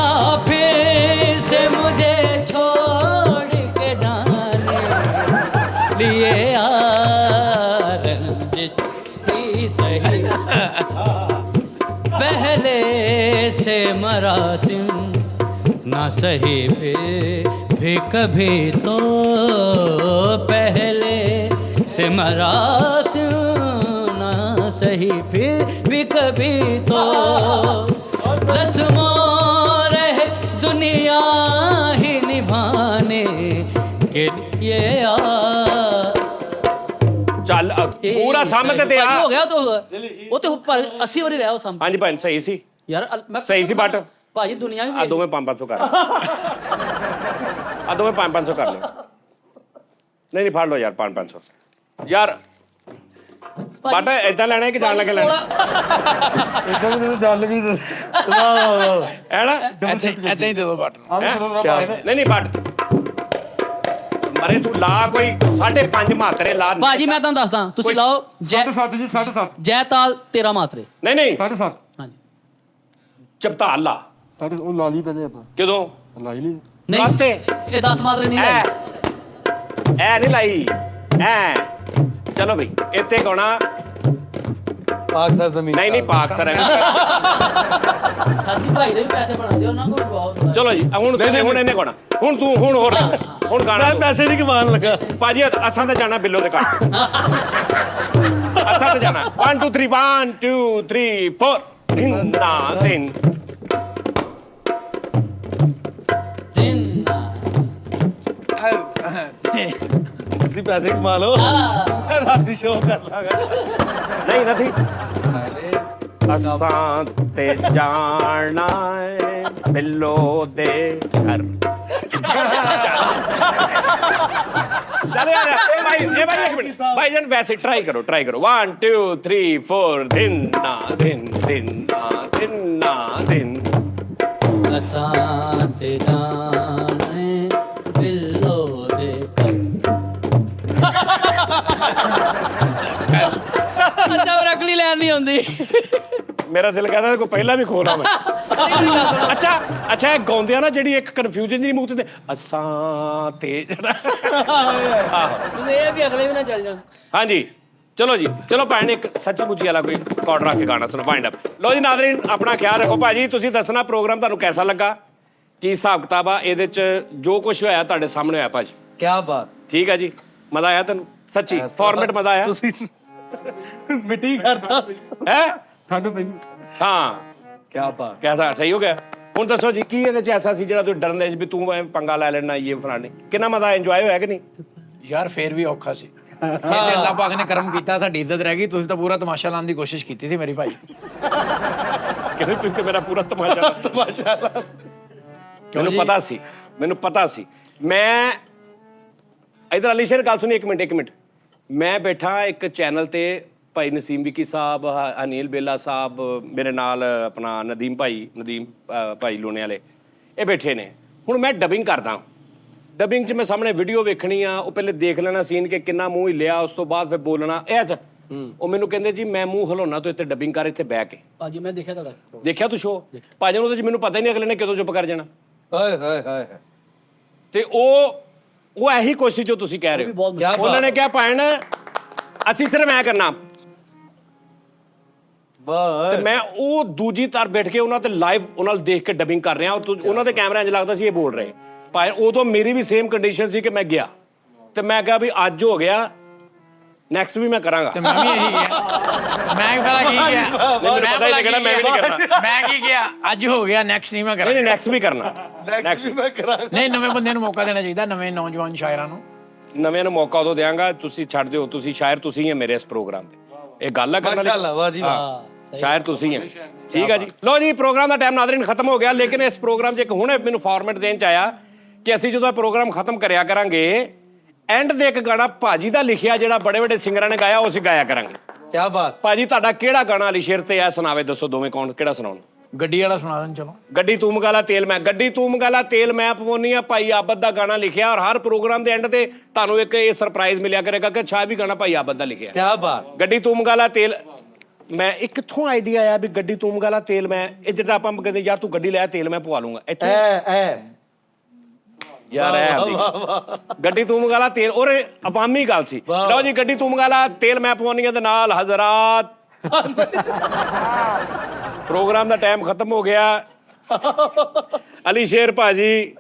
आप से मुझे छोड़ के जाने लिए रंजिश ही सही पहले से मरासिम ना सही भी कभी तो पहले से मरासिम ना सही फिर भी कभी तो रस्मों रहे दुनिया ही निभाने के लिए ਚੱਲ ਪੂਰਾ ਸਾਹਮਣੇ ਤੇ ਆ ਹੋ ਗਿਆ ਤੋ ਉਹ ਤੇ ਉੱਪਰ 80 ਵਾਰੀ ਰਿਹਾ ਉਹ ਸਾਹਮਣੇ ਹਾਂਜੀ ਭਾਈ ਸਹੀ ਸੀ ਯਾਰ ਮੈਂ ਸਹੀ ਸੀ ਬਟ ਭਾਜੀ ਦੁਨੀਆ ਵੀ ਆ ਦੋਵੇਂ 500 ਕਰ ਆ ਦੋਵੇਂ 500 ਕਰ ਲਓ ਨਹੀਂ ਨਹੀਂ ਫੜ ਲਓ ਯਾਰ 500 ਯਾਰ ਬਟ ਇਦਾਂ ਲੈਣਾ ਕਿ ਜਾਣ ਲੱਗੇ ਲੈਣਾ ਇਦਾਂ ਮੈਨੂੰ ਗੱਲ ਵੀ ਵਾਹ ਵਾਹ ਵਾਹ ਹੈ ਨਾ ਐਦਾਂ ਹੀ ਦੇ ਦੋ ਬਟਨ ਨਹੀਂ ਨਹੀਂ ਬਟ ਮਰੇ ਤੂੰ ਲਾ ਕੋਈ 5.5 ਮਾਤਰੇ ਲਾ ਭਾਜੀ ਮੈਂ ਤੁਹਾਨੂੰ ਦੱਸਦਾ ਤੁਸੀਂ ਲਾਓ ਜੈ 7 ਜੀ 7.5 ਜੈ ਤਾਲ 13 ਮਾਤਰੇ ਨਹੀਂ ਨਹੀਂ 7.5 ਹਾਂਜੀ ਚਪਤਾਲ ਲਾ ਸਾਡੇ ਉਹ ਲਾ ਲਈ ਪਹਿਲੇ ਆਪਾਂ ਕਿਦੋਂ ਲਾਈ ਲਈ ਨਹੀਂ ਕਾਤੇ ਇਹ 10 ਮਾਤਰੇ ਨਹੀਂ ਐ ਲਾਈ ਐ ਨਹੀਂ ਲਾਈ ਐ ਚਲੋ ਬਈ ਇੱਥੇ ਗਾਉਣਾ ਪਾਕ ਸਰ ਜ਼ਮੀਨ ਨਹੀਂ ਪਾਕ ਸਰ ਸਾਜੀ ਭਾਈ ਦੇ ਵੀ ਪੈਸੇ ਬਣਾਉਂਦੇ ਉਹਨਾਂ ਕੋਲ ਬਹੁਤ ਚਲੋ ਜੀ ਹੁਣ ਇਹਨੇ ਗਾਉਣਾ ਹੁਣ ਤੂੰ ਹੁਣ ਗਾਣਾ ਮੈਂ ਪੈਸੇ ਨਹੀਂ ਕਮਾਉਣ ਲੱਗਾ ਭਾਜੀ ਅਸਾਂ ਤਾਂ ਜਾਣਾ ਬਿੱਲੋ ਦੇ ਘਰ ਅਸਾਂ ਤਾਂ ਜਾਣਾ 1 2 3 1 2 3 4 ਦਿਨਾ ਦਿਨ ਤੁਸੀਂ ਪੈਸੇ ਕਮਾ ਲਓ ਰਾਤੀ ਸ਼ੋਅ ਕਰ ਲਾਂਗਾ ਨਹੀਂ ਨਥੀ ਅਸਾਂ ਤੇ ਜਾਣਾ ਏ ਬਿੱਲੋ ਦੇ ਘਰ ਚਲੇ ਆ ਭਾਈ ਇਹ ਭਾਈ ਇੱਕ ਮਿੰਟ ਭਾਈ ਜਨ ਵੈਸੇ ਟਰਾਈ ਕਰੋ 1 2 3 4 ਦਿਨ ਨਾ ਦਿਨ ਅਸਾਂ ਤੇ ਜਾਣੇ ਬਿੱਲੋ ਦੇ ਘਰ ਅੱਛਾ ਉਹ ਅਗਲੀ ਲੈਣ ਨਹੀਂ ਆਉਂਦੀ ਮੇਰਾ ਦਿਲ ਕਹਿੰਦਾ ਕੋਈ ਪਹਿਲਾਂ ਵੀ ਖੋਲਾ ਮੈਂ ਅੱਛਾ ਇਹ ਗਾਉਂਦਿਆਂ ਨਾ ਜਿਹੜੀ ਇੱਕ ਕਨਫਿਊਜ਼ਨ ਜੀ ਮੂੰਹ ਤੇ ਅਸਾਂ ਤੇ ਜਿਹੜਾ ਮੈਨੂੰ ਇਹ ਵੀ ਅਗਲੇ ਵੀ ਨਾ ਚੱਲ ਜਾਣ ਹਾਂਜੀ ਚਲੋ ਜੀ ਚਲੋ ਭੈਣ ਇੱਕ ਸੱਚੀ ਮੁੱਚੀ ਵਾਲਾ ਕੋਈ ਰਿਕਾਰਡ ਰੱਖ ਕੇ ਗਾਣਾ ਸੁਣੋ ਵਾਈਂਡ ਅਪ ਲੋ ਜੀ ਨਾਜ਼ਰੀਨ ਆਪਣਾ ਖਿਆਲ ਰੱਖੋ ਭਾਜੀ ਤੁਸੀਂ ਦੱਸਣਾ ਪ੍ਰੋਗਰਾਮ ਤੁਹਾਨੂੰ ਕੈਸਾ ਲੱਗਾ ਕੀ ਹਿਸਾਬ ਕਿਤਾਬ ਆ ਇਹਦੇ ਚ ਜੋ ਕੁਝ ਹੋਇਆ ਤੁਹਾਡੇ ਸਾਹਮਣੇ ਹੋਇਆ ਭਾਜੀ ਕੀ ਬਾਤ ਠੀਕ ਹੈ ਜੀ ਮਜ਼ਾ ਆਇਆ ਤੈਨੂੰ ਸੱਚੀ ਫਾਰਮੈਟ ਮਜ਼ਾ ਆਇਆ ਤੁਸੀਂ ਮਿੱਟੀ ਕਰਦਾ ਹੈ ਠੰਡ ਪਈ ਹਾਂ ਕੀ ਬਾਤ ਕੈਸਾ ਸਹੀ ਹੋ ਗਿਆ ਹੁਣ ਦੱਸੋ ਜੀ ਕੀ ਇਹਦੇ ਚ ਐਸਾ ਸੀ ਜਿਹੜਾ ਤੁਸੀਂ ਡਰਨ ਦੇ ਵੀ ਤੂੰ ਐਂ ਪੰਗਾ ਲੈ ਲੈਣਾ ਇਹ ਫਲਾਣੇ ਕਿੰਨਾ ਮਜ਼ਾ ਇੰਜੋਏ ਹੋਇਆ ਕਿ ਨਹੀਂ ਯਾਰ ਫੇਰ ਵੀ ਔਖਾ ਸੀ ਇਹ ਤੇ ਅੱਲਾਹ ਪਾਕ ਨੇ ਕਰਮ ਕੀਤਾ ਸਾਡੀ ਇੱਜ਼ਤ ਰਹਿ ਗਈ ਤੁਸੀਂ ਤਾਂ ਪੂਰਾ ਤਮਾਸ਼ਾ ਲਾਉਣ ਦੀ ਕੋਸ਼ਿਸ਼ ਕੀਤੀ ਸੀ ਮੇਰੀ ਭਾਈ ਕਹਿੰਦੇ ਤੁਸੀਂ ਤੇ ਮੇਰਾ ਪੂਰਾ ਤਮਾਸ਼ਾ ਮੈਨੂੰ ਪਤਾ ਸੀ ਮੈਂ ਇਧਰ ਅਲੀ ਸ਼ੇਰ ਗੱਲ ਸੁਣੀ ਇੱਕ ਮਿੰਟ ਮੈਂ ਬੈਠਾ ਇੱਕ ਚੈਨਲ ਤੇ ਭਾਈ ਨਸੀਮ ਵਿਕੀ ਸਾਹਿਬ ਅਨੀਲ ਬੇਲਾ ਸਾਹਿਬ ਮੇਰੇ ਨਾਲ ਆਪਣਾ ਨਦੀਮ ਭਾਈ ਲੂਣੇ ਵਾਲੇ ਇਹ ਬੈਠੇ ਨੇ ਹੁਣ ਮੈਂ ਡਬਿੰਗ ਕਰਦਾ ਡਬਿੰਗ 'ਚ ਮੈਂ ਸਾਹਮਣੇ ਵੀਡੀਓ ਵੇਖਣੀ ਆ ਉਹ ਪਹਿਲੇ ਦੇਖ ਲੈਣਾ ਸੀਨ ਕਿ ਕਿੰਨਾ ਮੂੰਹ ਹਿੱਲਿਆ ਉਸ ਤੋਂ ਬਾਅਦ ਫਿਰ ਬੋਲਣਾ ਇਹ ਚ ਉਹ ਮੈਨੂੰ ਕਹਿੰਦੇ ਜੀ ਮੈਂ ਮੂੰਹ ਹਿਲਾਉਣਾ ਤੂੰ ਇੱਥੇ ਡਬਿੰਗ ਕਰ ਇੱਥੇ ਬਹਿ ਕੇ ਭਾਜੀ ਮੈਂ ਦੇਖਿਆ ਤੁਹਾਡਾ ਦੇਖਿਆ ਤੂੰ ਸ਼ੋਅ ਭਾਜੀ ਉਹਦੇ 'ਚ ਮੈਨੂੰ ਪਤਾ ਹੀ ਨਹੀਂ ਅਗਲੇ ਨੇ ਕਦੋਂ ਚੁੱਪ ਕਰ ਜਾਣਾ ਹਾਏ ਤੇ ਉਹ ਇਹੀ ਕੁਛ ਸੀ ਜੋ ਤੁਸੀਂ ਕਹਿ ਰਹੇ ਹੋ ਉਹਨਾਂ ਨੇ ਕਿਹਾ ਭੈਣ ਅਸੀਂ ਸਿਰਫ ਐ ਕਰਨਾ ਵਾਹ ਤੇ ਮੈਂ ਉਹ ਦੂਜੀ ਤਰ ਬੈਠ ਕੇ ਉਹਨਾਂ ਤੇ ਲਾਈਵ ਉਹਨਾਂ ਨਾਲ ਦੇਖ ਕੇ ਡਬਿੰਗ ਕਰ ਰਿਹਾ ਉਹਨਾਂ ਦੇ ਕੈਮਰਾ ਇੰਜ ਲੱਗਦਾ ਸੀ ਇਹ ਬੋਲ ਰਹੇ ਭਾਈ ਉਦੋਂ ਮੇਰੀ ਵੀ ਸੇਮ ਕੰਡੀਸ਼ਨ ਸੀ ਕਿ ਮੈਂ ਗਿਆ ਤੇ ਮੈਂ ਕਿਹਾ ਵੀ ਅੱਜ ਹੋ ਗਿਆ ਨੈਕਸਟ ਵੀ ਮੈਂ ਕਰਾਂਗਾ ਤੇ ਮੈਂ ਵੀ ਇਹੀ ਗਿਆ ਮੈਂ ਭਲਾ ਕੀ ਗਿਆ ਮੈਂ ਵੀ ਨਹੀਂ ਕਰਨਾ ਮੈਂ ਕੀ ਗਿਆ ਅੱਜ ਹੋ ਗਿਆ ਨੈਕਸਟ ਨਹੀਂ ਮੈਂ ਕਰਾਂ ਨਹੀਂ ਨੈਕਸਟ ਵੀ ਕਰਨਾ ਨਹੀਂ ਨਵੇਂ ਬੰਦੇ ਨੂੰ ਮੌਕਾ ਦੇਣਾ ਚਾਹੀਦਾ ਨਵੇਂ ਨੌਜਵਾਨ ਸ਼ਾਇਰਾਂ ਨੂੰ ਨਵੇਂ ਨੂੰ ਮੌਕਾ ਉਦੋਂ ਦਿਆਂਗਾ ਤੁਸੀਂ ਛੱਡ ਦਿਓ ਤੁਸੀਂ ਸ਼ਾਇਰ ਤੁਸੀਂ ਹੀ ਮੇਰੇ ਇਸ ਪ੍ਰੋਗਰਾਮ ਤੇ ਇਹ ਗੱਲ ਆ ਕਰਨ ਮਾਸ਼ਾਅੱਲਾ ਵਾਹ ਜੀ ਸ਼ਾਇਰ ਤੁਸੀਂ ਹੈ ਠੀਕ ਹੈ ਜੀ ਲੋ ਜੀ ਪ੍ਰੋਗਰਾਮ ਦਾ ਟਾਈਮ ਨਾਜ਼ਰੀਨ ਖਤਮ ਹੋ ਗਿਆ ਲੇਕਿਨ ਇਸ ਪ੍ਰੋਗਰਾਮ 'ਚ ਇੱਕ ਹੁਣੇ ਮੈਨੂੰ ਫਾਰਮੈਟ ਦੇਣ 'ਚ ਆਇਆ ਕਿ ਅਸੀਂ ਜਦੋਂ ਇਹ ਪ੍ਰੋਗਰਾਮ ਖਤਮ ਕਰਿਆ ਕਰਾਂਗੇ ਐਂਡ ਦੇ ਇੱਕ ਗਾਣਾ ਭਾਜੀ ਦਾ ਲਿਖਿਆ ਜਿਹੜਾ ਬੜੇ ਵੱਡੇ ਸਿੰਗਰਾਂ ਨੇ ਗਾਇਆ ਉਹ ਅਸੀਂ ਗਾਇਆ ਕਰਾਂਗੇ ਕੀ ਬਾਤ ਭਾਜੀ ਤੁਹਾਡਾ ਕਿਹੜਾ ਗਾਣਾ ਅਲੀ ਸ਼ੇਰ ਤੇ ਆ ਸੁਣਾਵੇ ਦੱਸੋ ਦੋਵੇਂ ਕੌਣ ਕਿਹੜਾ ਸੁਣਾਉਣ ਗੱਡੀ ਵਾਲਾ ਸੁਣਾ ਦੇਣ ਚਲੋ ਗੱਡੀ ਤੂੰ ਮੰਗਾਲਾ ਤੇਲ ਮੈਂ ਪਵਾਉਣੀ ਆ ਭਾਈ ਆਬਦ ਦਾ ਗਾਣਾ ਲਿਖਿਆ ਔਰ ਹਰ ਪ੍ਰੋਗਰਾਮ ਦੇ ਐਂਡ ਤੇ ਤੁਹਾਨੂੰ ਇੱਕ ਇਹ ਸਰਪ੍ਰਾਈਜ਼ ਮਿਲਿਆ ਕਰੇਗਾ ਕਿ ਅੱਛਾ ਵੀ ਗਾਣਾ ਭਾਈ ਆਬਦ ਦਾ ਲਿਖਿਆ ਕੀ ਬਾਤ ਗੱਡੀ ਤੂੰ ਮੰਗਾਲਾ ਤੇਲ ਮੈਂ ਇੱਕ ਕਿੱਥੋਂ ਆਈਡੀਆ ਆਇਆ ਵੀ ਗੱਡੀ ਤੂੰ ਮੰਗਾਲਾ ਤੇਲ ਮੈਂ ਇਹ ਜਿਹੜਾ ਆਪਾਂ ਕਹਿੰਦੇ ਯਾਰ ਤੂੰ ਗੱਡੀ ਲੈ ਤੇਲ ਮੈਂ ਪਵਾ ਲੂੰਗਾ ਇੱਥੇ ਯਾਰ ਗੱਡੀ ਤੂੰ ਮੰਗਾਲਾ ਤੇਲ ਔਰ ਅਵਾਮੀ ਗੱਲ ਸੀ ਲਓ ਜੀ ਗੱਡੀ ਤੂੰ ਮੰਗਾਲਾ ਤੇਲ ਮੈਂ ਪਵਾਉਣੀ ਆ ਤੇ ਨਾਲ ਹਜ਼ਰਾਤ ਪ੍ਰੋਗਰਾਮ ਦਾ ਟਾਈਮ ਖਤਮ ਹੋ ਗਿਆ ਅਲੀ ਸ਼ੇਰ ਭਾਜੀ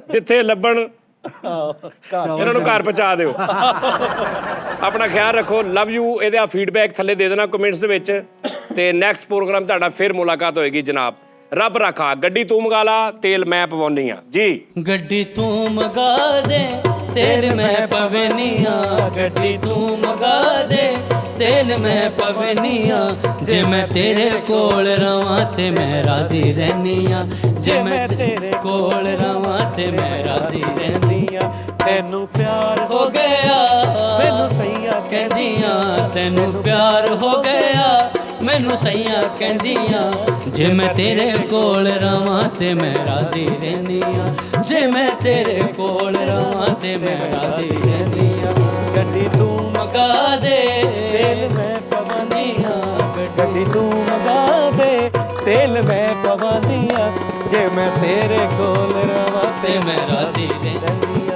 ਜਿੱਥੇ ਲੱਭਣ ਇਹਨਾਂ ਨੂੰ ਘਰ ਪਹੁੰਚਾ ਦਿਓ ਆਪਣਾ ਖਿਆਲ ਰੱਖੋ ਲਵ ਯੂ ਇਹਦਾ ਫੀਡਬੈਕ ਥੱਲੇ ਦੇ ਦੇਣਾ ਕਮੈਂਟਸ ਦੇ ਵਿੱਚ ਤੇ ਨੈਕਸਟ ਪ੍ਰੋਗਰਾਮ ਤੁਹਾਡਾ ਫਿਰ ਮੁਲਾਕਾਤ ਹੋਏਗੀ ਜਨਾਬ ਰੱਬ ਰੱਖਾ ਗੱਡੀ ਤੂੰ ਮੰਗਾਲਾ ਤੇਲ ਮੈਂ ਪਵਾਉਣੀ ਆ ਜੀ ਗੱਡੀ ਤੂੰ ਮਗਾ ਦੇ ਤੇਲ ਮੈਂ ਪਵਨੀਆਂ ਗੱਡੀ ਤੂੰ ਮਗਾ ਦੇ ਤੇਲ ਮੈਂ ਪਵਨੀਆਂ ਜੇ ਮੈਂ ਤੇਰੇ ਕੋਲ ਰਵਾਂ ਤੇ ਮੈਂ ਰਾਜ਼ੀ ਰਹਿਨੀ ਆ ਜੇ ਮੈਂ ਤੇਰੇ ਕੋਲ ਰਵਾਂ ਤੇ ਮੈਂ ਰਾਜ਼ੀ ਰਹਿਨੀ ਆ ਤੈਨੂੰ ਪਿਆਰ ਹੋ ਗਿਆ ਮੈਨੂੰ ਸਈਆਂ ਕਹਿੰਦੀਆਂ ਤੈਨੂੰ ਪਿਆਰ ਹੋ ਗਿਆ ਮੈਨੂੰ ਸਈਆਂ ਕਹਿੰਦੀਆਂ ਜੇ ਮੈਂ ਤੇਰੇ ਕੋਲ ਰਵਾਂ ਤੇ ਮੈਂ ਰਾਜ਼ੀ ਰਹਿਨੀ ਆ ਜੇ ਮੈਂ ਤੇਰੇ ਕੋਲ ਰਵਾਂ ਤੇ ਮੈਂ ਰਾਜ਼ੀ ਰਹਿਨੀ ਆ ਗੱਡੀ ਤੂੰ ਮਗਾ ਦੇ ਤੇਲ ਮੈਂ ਪਵਨੀਆਂ ਗੱਡੀ ਤੂੰ ਮਗਾ ਦੇ ਤੇਲ ਮੈਂ ਪਵਾਉਂਦੀ ਆ ਜੇ ਮੈਂ ਤੇਰੇ ਕੋਲ ਰਵਾਂ ਤੇ ਮੈਂ ਰਾਜ਼ੀ ਰਹਿਨੀ